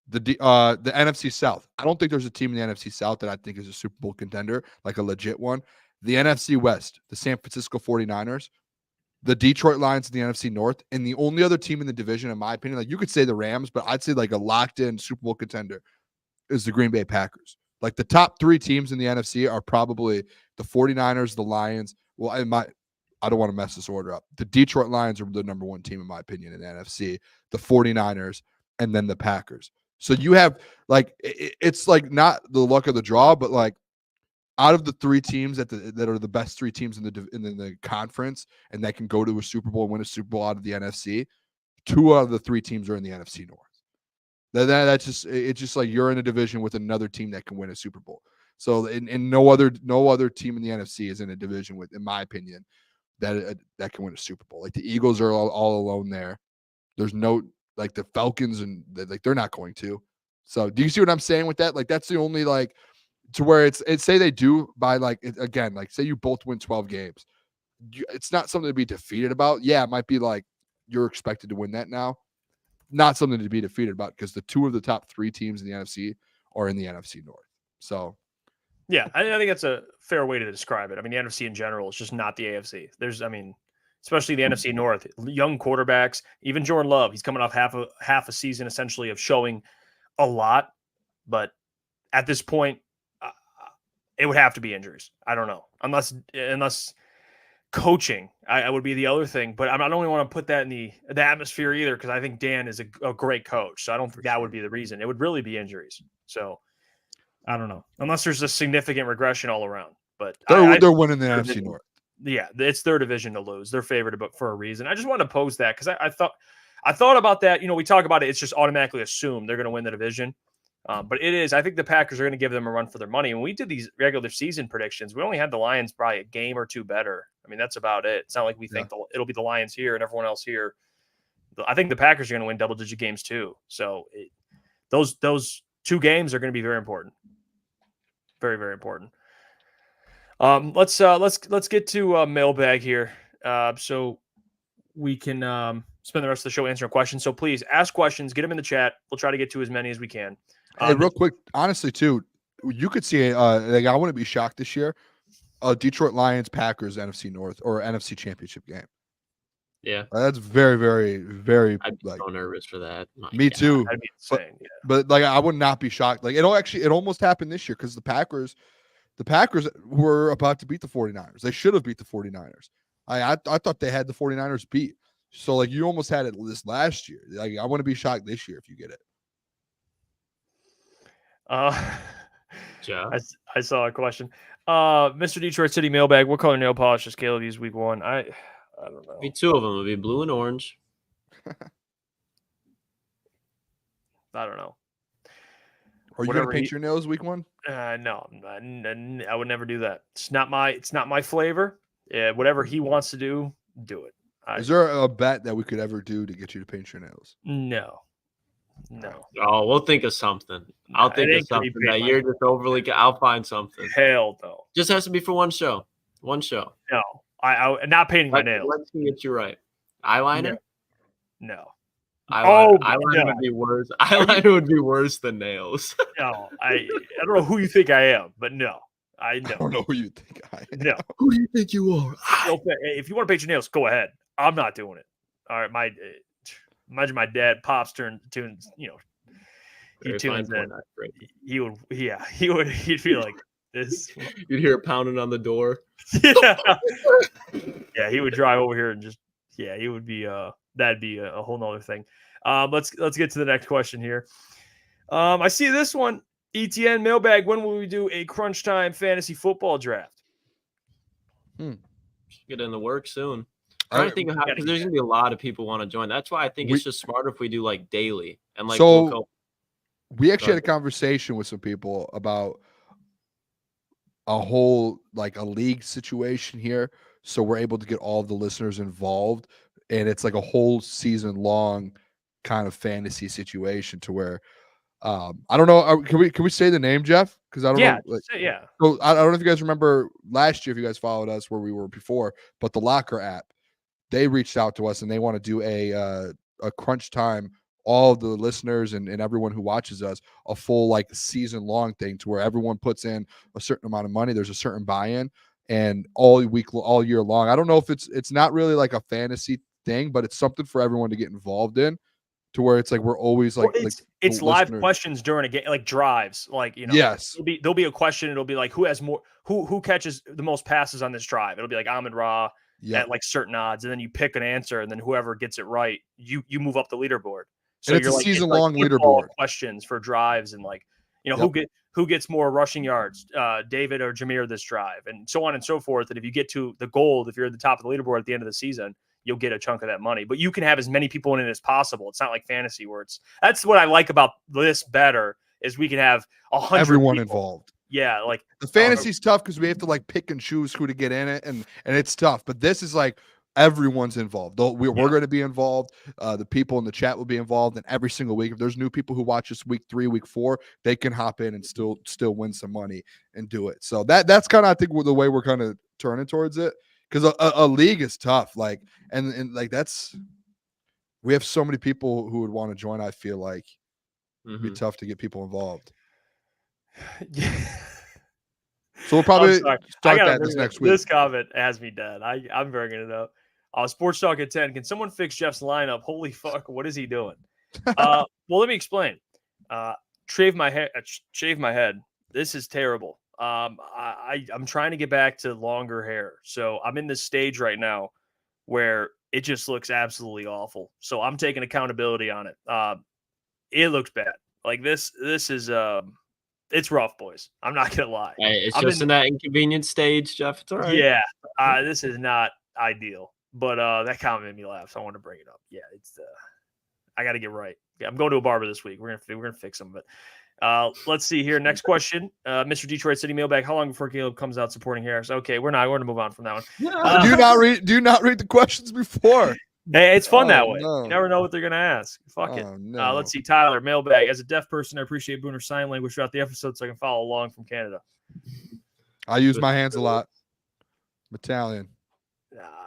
The NFC South, I don't think there's a team in the NFC South that I think is a Super Bowl contender, like a legit one. The NFC West, the San Francisco 49ers, the Detroit Lions in the NFC North, and the only other team in the division, in my opinion, like you could say the Rams, but I'd say like a locked-in Super Bowl contender is the Green Bay Packers. Like, the top 3 teams in the NFC are probably the 49ers, the Lions. Well, I don't want to mess this order up. The Detroit Lions are the number 1 team, in my opinion, in the NFC. The 49ers, and then the Packers. So you have like it's like not the luck of the draw, but like out of the 3 teams that are the best 3 teams in the conference and that can go to a Super Bowl and win a Super Bowl out of the NFC, 2 out of the 3 teams are in the NFC North. That's just it's just like you're in a division with another team that can win a Super Bowl. So and no other team in the NFC is in a division with, in my opinion, that can win a Super Bowl. Like the Eagles are all alone there. There's no like the Falcons and like they're not going to. So do you see what I'm saying with that? Like that's the only like to where it's say they do by like again, like say you both win 12 games. It's not something to be defeated about. Yeah, it might be like you're expected to win that now. Not something to be defeated about because the 2 of the top 3 teams in the NFC are in the NFC North. So yeah, I think that's a fair way to describe it. I mean, the NFC in general is just not the AFC. Especially the NFC North, young quarterbacks, even Jordan Love, he's coming off half a season essentially of showing a lot, but at this point, it would have to be injuries. I don't know, unless coaching, I would be the other thing, but I don't really want to put that in the atmosphere either because I think Dan is a great coach, so I don't think that would be the reason. It would really be injuries. So I don't know, unless there's a significant regression all around. But they're winning the NFC North. Yeah, it's their division to lose. They're favored for a reason. I just wanted to pose that because I thought about that. You know, we talk about it. It's just automatically assumed they're going to win the division. But it is. I think the Packers are going to give them a run for their money. When we did these regular season predictions, we only had the Lions probably a game or 2 better. I mean, that's about it. It's not like we think it'll be the Lions here and everyone else here. I think the Packers are going to win double-digit games too. So those 2 games are going to be very important. Very, very important. Let's get to mailbag here, so we can spend the rest of the show answering questions. So please ask questions, get them in the chat. We'll try to get to as many as we can. Hey, real quick, honestly, too, you could see like I wouldn't be shocked this year. Detroit Lions Packers NFC North or NFC Championship game. Yeah, that's very, very, very. I'd be so nervous for that. Me too. That'd be insane. But like I would not be shocked. Like it almost happened this year because the Packers were about to beat the 49ers. They should have beat the 49ers. I thought they had the 49ers beat. So like you almost had it this last year. Like I wouldn't be shocked this year if you get it. Yeah. I saw a question. Mr. Detroit City Mailbag, what color nail polish does Caleb use week 1? I don't know. Maybe 2 of them would be blue and orange. I don't know. Are you going to paint your nails week 1? No, I would never do that. It's not my flavor. Yeah, whatever he wants to do it. Is there a bet that we could ever do to get you to paint your nails? No. Oh, we'll think of something. I'll think of something that you're just overly. I'll find something. Hell no. Just has to be for one show. One show. No, I not painting my nails. Let's get you right. Eyeliner? No. Eyeliner would be worse. Eyeliner would be worse than nails. No, I don't know who you think I am, but no, I know. I don't know who you think I am. No. Who do you think you are? If you want to paint your nails, go ahead. I'm not doing it. All right, imagine my dad pops tunes, he tunes in. He'd be like this. You'd hear it pounding on the door. Yeah, he would drive over here and just he would be that'd be a whole nother thing. Let's get to the next question here. I see this one. ETN Mailbag, when will we do a crunch time fantasy football draft? Get in the work soon. I'm trying to think of how, because there's gonna be a lot of people want to join. That's why I think it's just smart if we do like daily and like. We actually had a conversation with some people about a whole like a league situation here, so we're able to get all of the listeners involved, and it's like a whole season long kind of fantasy situation to where I don't know. Can we say the name, Jeff? Because I don't know. Like, So I don't know if you guys remember last year, if you guys followed us where we were before, but the Locker app, they reached out to us and they want to do a crunch time, all of the listeners and everyone who watches us, a full like season long thing to where everyone puts in a certain amount of money. There's a certain buy-in and all year long. I don't know if it's not really like a fantasy thing, but it's something for everyone to get involved in. To where it's like we're always like it's live questions during a game, like drives, like Yes, there'll be a question. It'll be like who catches the most passes on this drive. It'll be like Ahmed Ra at like certain odds, and then you pick an answer, and then whoever gets it right, you move up the leaderboard. So And it's you're a like season-long football leaderboard. questions for drives and like, Yep. who gets more rushing yards, David or Jameer this drive, and so on and so forth. And if you get to the gold, if you're at the top of the leaderboard at the end of the season, you'll get a chunk of that money. But you can have as many people in it as possible. It's not like fantasy where that's what I like about this better is we can have 100 Everyone people. involved. Yeah, like The fantasy's tough because we have to like pick and choose who to get in it, and it's tough. But this is like everyone's involved. We're going to be involved. The people in the chat will be involved, and every single week, if there's new people who watch this week 3, week 4, they can hop in and still win some money and do it. So that's kind of I think the way we're kind of turning towards it, because a league is tough. Like and like we have so many people who would want to join. I feel like it'd be tough to get people involved. yeah. So we'll probably start that this next week. This comment has me dead. I'm bringing it up. Sports Talk at 10. Can someone fix Jeff's lineup? Holy fuck, what is he doing? Well, let me explain. Shave my head. This is terrible. I'm trying to get back to longer hair. So I'm in this stage right now where it just looks absolutely awful. So I'm taking accountability on it. It looks bad. Like this is it's rough, boys. I'm not gonna lie. Hey, it's just in that inconvenient stage, Jeff. It's all right. Yeah, this is not ideal, but that comment made me laugh, so I want to bring it up. Yeah, it's I got to get right. Yeah, I'm going to a barber this week. We're gonna fix them. But let's see here. Next question, Mr. Detroit City Mailbag. How long before Caleb comes out supporting Harris? Okay, we're going to move on from that one. Do you not read the questions before? Hey, it's fun that way. No. You never know what they're going to ask. Fuck it. No. Let's see. Tyler, Mailbag. As a deaf person, I appreciate Booner sign language throughout the episode so I can follow along from Canada. I use my hands a lot. I'm Italian.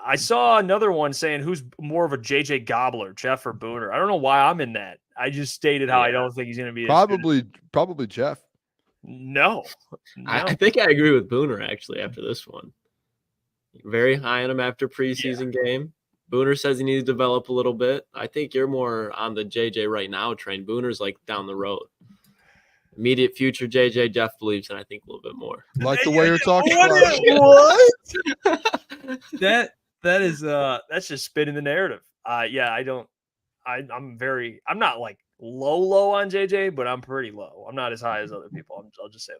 I saw another one saying who's more of a JJ Gobbler, Jeff or Booner. I don't know why I'm in that. I just stated how I don't think he's going to be Probably Jeff. No. I think I agree with Booner actually after this one. Very high on him after preseason game. Booner says he needs to develop a little bit. I think you're more on the JJ right now train. Booner's like down the road. Immediate future JJ, Jeff believes in, I think, a little bit more. Like the way you're talking about what? That is that's just spinning the narrative. I'm not like low on JJ, but I'm pretty low. I'm not as high as other people. I'll just say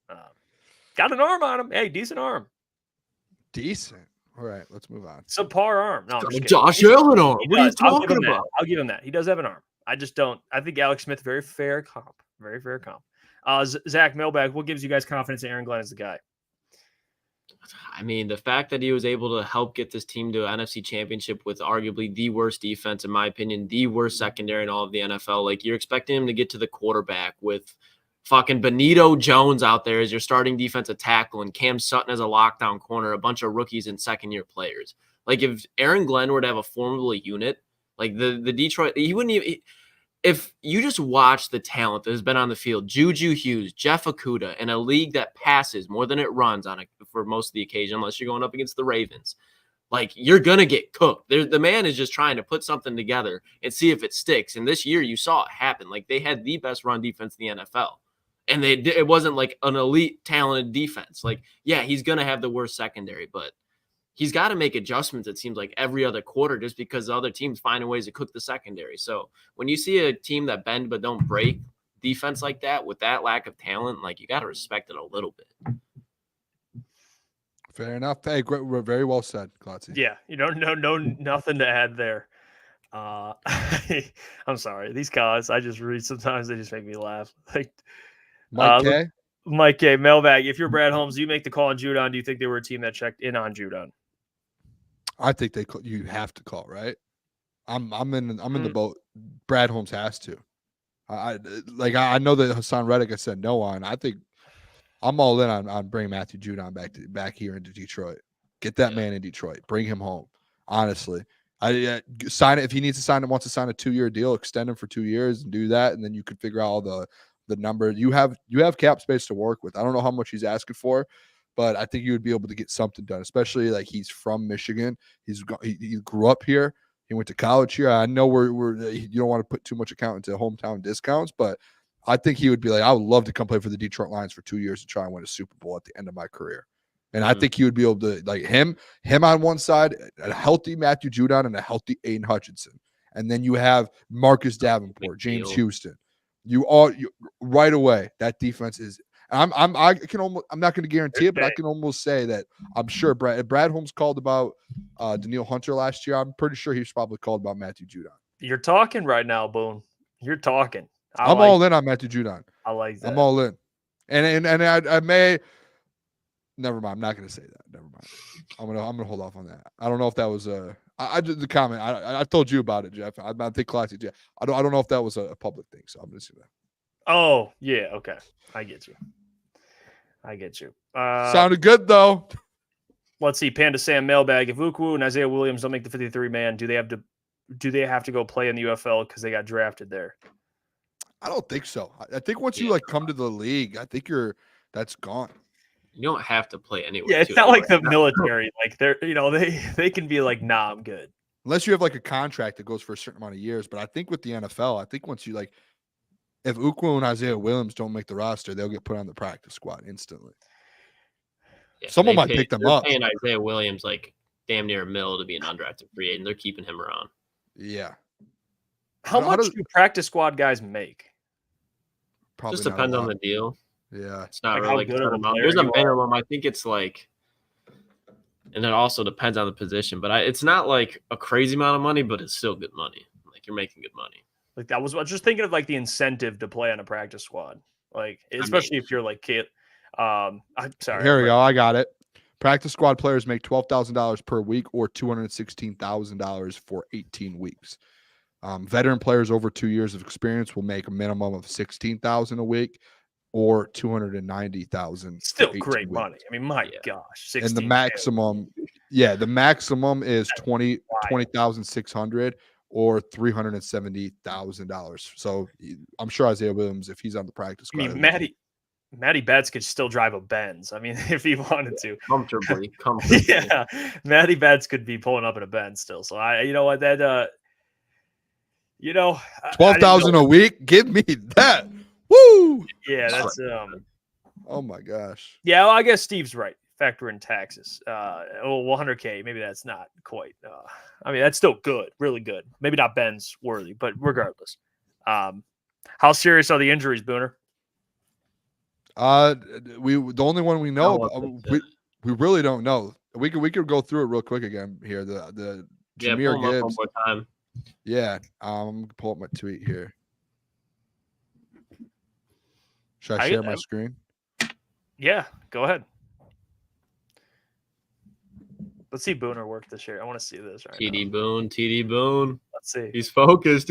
that. Got an arm on him. Hey, decent arm. Decent. All right, let's move on. Subpar arm. No, I'm just Josh Allen arm. What are you talking about? I'll give him that. He does have an arm. I just don't. I think Alex Smith, very fair comp. Very fair comp. Zach, Mailbag, what gives you guys confidence that Aaron Glenn is the guy? I mean, the fact that he was able to help get this team to an NFC championship with arguably the worst defense, in my opinion, the worst secondary in all of the NFL. Like, you're expecting him to get to the quarterback with fucking Benito Jones out there as your starting defensive tackle and Cam Sutton as a lockdown corner, a bunch of rookies and second-year players. Like, if Aaron Glenn were to have a formidable unit, like the Detroit, he wouldn't even – if you just watch the talent that has been on the field, Juju Hughes, Jeff Okudah, in a league that passes more than it runs for most of the occasion, unless you're going up against the Ravens, like, you're going to get cooked. The man is just trying to put something together and see if it sticks. And this year you saw it happen. Like, they had the best run defense in the NFL. And it wasn't like an elite talented defense. Like, yeah, he's going to have the worst secondary, but he's got to make adjustments, it seems like, every other quarter just because the other teams find ways to cook the secondary. So when you see a team that bend but don't break defense like that with that lack of talent, like, you got to respect it a little bit. Fair enough. Hey, great, very well said, Klotz. Yeah, nothing to add there. I'm sorry. These guys, I just read sometimes, they just make me laugh. Like, Mike K, Mailbag. If you're Brad Holmes, do you make the call on Judon? Do you think they were a team that checked in on Judon? I think you have to call, right? I'm in the boat. Brad Holmes has to. I know that Hassan Reddick I said no on. I think I'm all in on bringing Matthew Judon back here into Detroit. Get that man in Detroit. Bring him home. Honestly, sign it if he needs to sign it. Wants to sign a 2-year deal, extend him for 2 years and do that, and then you could figure out all the number. You have cap space to work with. I don't know how much he's asking for, but I think you would be able to get something done, especially like he's from Michigan. He grew up here. He went to college here. I know you don't want to put too much account into hometown discounts, but I think he would be like, I would love to come play for the Detroit Lions for 2 years to try and win a Super Bowl at the end of my career. And I think he would be able to, like, him on one side, a healthy Matthew Judon and a healthy Aiden Hutchinson. and then you have Marcus Davenport, James McNeil. Houston. You right away. That defense is. I'm not going to guarantee it, but I can almost say that I'm sure Brad Holmes called about Daniil Hunter last year. I'm pretty sure he's probably called about Matthew Judon. You're talking right now, Boone. You're talking. I'm all in on Matthew Judon. I like that. I'm all in. And I may. Never mind. I'm not going to say that. Never mind. I'm gonna hold off on that. I don't know if that was I did the comment. I told you about it, Jeff. I think classic Jeff. I don't know if that was a public thing. So I'm gonna say that. Oh yeah. Okay. I get you. Sounded good though. Let's see. Panda Sam Mailbag. If Ukwu and Isaiah Williams don't make the 53 man, do they have to go play in the UFL because they got drafted there? I don't think so. I think once you come to the league, I think that's gone. You don't have to play anywhere. Yeah, it's not like the military. Like they're they can be like, nah, I'm good. Unless you have like a contract that goes for a certain amount of years. But I think with the NFL, I think once you if Ukwu and Isaiah Williams don't make the roster, they'll get put on the practice squad instantly. Yeah, someone might pick them up. Paying Isaiah Williams like damn near $1 million to be an undrafted free agent. They're keeping him around. Yeah. How much do practice squad guys make? Probably just depends on the deal. Yeah. It's not Like really how good of a player there's a you are. minimum. I think it's like, and it also depends on the position, but it's not like a crazy amount of money, but it's still good money. Like you're making good money. Like I was just thinking of like the incentive to play on a practice squad. Like especially if you're like kid. I'm sorry. Here we go. I got it. Practice squad players make $12,000 per week or $216,000 for 18 weeks. Veteran players over 2 years of experience will make a minimum of $16,000 a week or $290,000. Still great money. I mean, my gosh. 16, and the maximum, the maximum is $20,600 or $370,000. So I'm sure Isaiah Williams, if he's on the practice squad, I mean, Matty Betts could still drive a Benz. I mean, if he wanted to. Comfortably. Yeah. Matty Betts could be pulling up in a Benz still. So you know what, that $12,000 a week, give me that. Woo! Yeah, that's oh my gosh. Yeah, well, I guess Steve's right. Factor in taxes. 100K, maybe that's not quite. I mean, that's still good, really good. Maybe not Benz worthy, but regardless. How serious are the injuries, Booner? The only one we know, we really don't know. We could go through it real quick again here. The Jahmyr Gibbs. One more time. Yeah, I'm gonna pull up my tweet here. Should I share my screen? Yeah, go ahead. Let's see Booner work this year. I want to see this right TD Boone. Let's see. He's focused.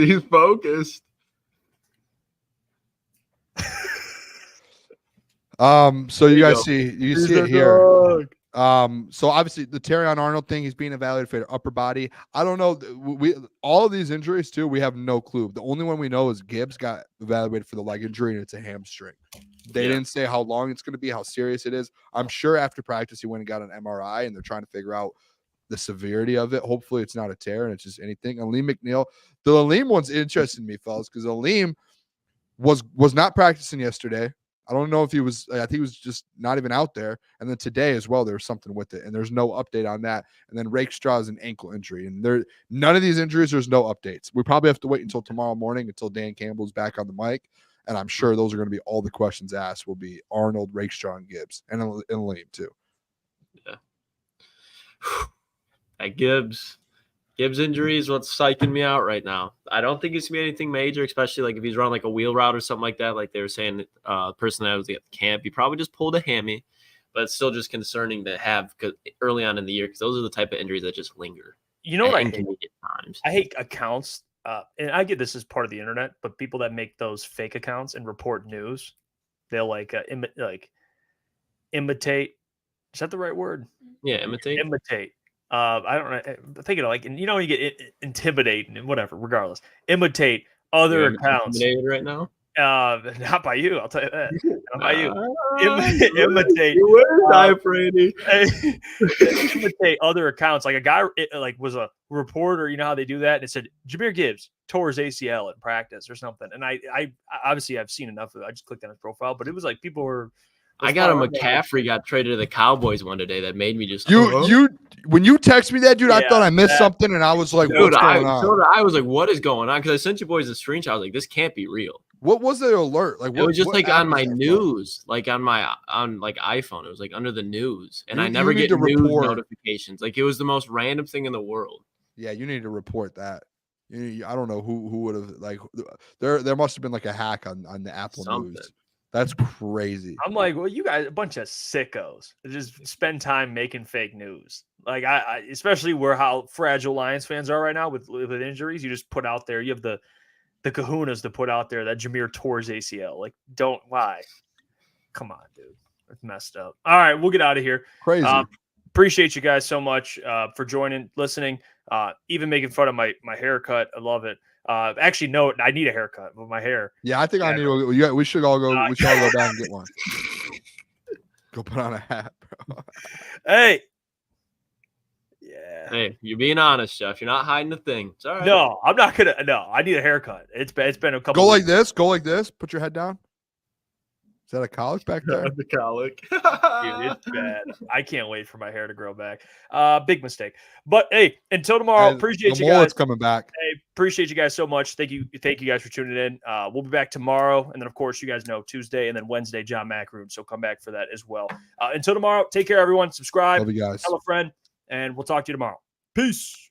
So you guys see it here. So obviously the Terrion Arnold thing, he's being evaluated for the upper body. I don't know. All of these injuries too, we have no clue. The only one we know is Gibbs got evaluated for the leg injury and it's a hamstring. They didn't say how long it's going to be, how serious it is. I'm sure after practice he went and got an MRI and they're trying to figure out the severity of it. Hopefully it's not a tear and it's just anything. Aleem McNeil, the Aleem one's interesting to me, fellas, because Aleem was not practicing yesterday. I don't know if he was. I think he was just not even out there. And then today as well, there was something with it, and there's no update on that. And then Rakestraw is an ankle injury, and none of these injuries. There's no updates. We probably have to wait until tomorrow morning until Dan Campbell's back on the mic, and I'm sure those are going to be all the questions asked. Will be Arnold, Rakestraw, and Gibbs, and Aleem too. Yeah. At Gibbs injury is what's psyching me out right now. I don't think it's gonna be anything major, especially like if he's running like a wheel route or something like that. Like they were saying, person that was at the camp, he probably just pulled a hammy, but it's still just concerning to have early on in the year because those are the type of injuries that just linger. You know what I hate? Times. I hate accounts, and I get this as part of the internet, but people that make those fake accounts and report news, they'll imitate. Is that the right word? Yeah, imitate. Imitate. I don't know. I'm thinking like, and you get intimidate and whatever. Regardless, imitate other accounts. Intimidated right now? Not by you. I'll tell you that. Not by you. Imitate. Imitate other accounts. Like a guy, was a reporter. You know how they do that? And it said Jahmyr Gibbs tore his ACL in practice or something. And I obviously I've seen enough of it. I just clicked on his profile, but it was like people were I got a McCaffrey got traded to the Cowboys one today that made me just When you text me that, dude, I Yeah, thought I missed something, and I was like, dude, "What's going on?" I was like, "What is going on?" Because I sent you boys a screenshot. I was like, "This can't be real." What was the alert? Like, It was just what like app on is my that from? news, like on like iPhone. It was like under the news, and I You never need get to news report. notifications. Like it was the most random thing in the world. Yeah, you need to report that. I don't know who would have like. There must have been like a hack on the Apple Something. News. That's crazy. I'm like, well, you guys, a bunch of sickos that just spend time making fake news. Like I especially how fragile Lions fans are right now with injuries. You just put out there, you have the kahunas to put out there that Jameer tore his ACL. Like, why? Come on, dude. It's messed up. All right, we'll get out of here. Crazy. Appreciate you guys so much for joining, listening, even making fun of my haircut. I love it. Actually, no, I need a haircut with my hair. Yeah, I think I need to. Yeah, we should all go. We should all go back and get one. Go put on a hat, bro. Hey. Yeah. Hey, you're being honest, Jeff. You're not hiding a thing. It's all right. No, I'm not gonna. No, I need a haircut. It's been a couple. Go weeks. like this. Go like this. Put your head down. Is that a colic back there? The colic. Dude, it's bad. I can't wait for my hair to grow back. Big mistake. But hey, until tomorrow, appreciate the you guys. mullet's coming back. Hey, appreciate you guys so much. Thank you guys for tuning in. We'll be back tomorrow, and then of course you guys know Tuesday and then Wednesday John Macroon. So come back for that as well. Until tomorrow, take care, everyone. Subscribe. Love you guys. Tell a friend, and we'll talk to you tomorrow. Peace.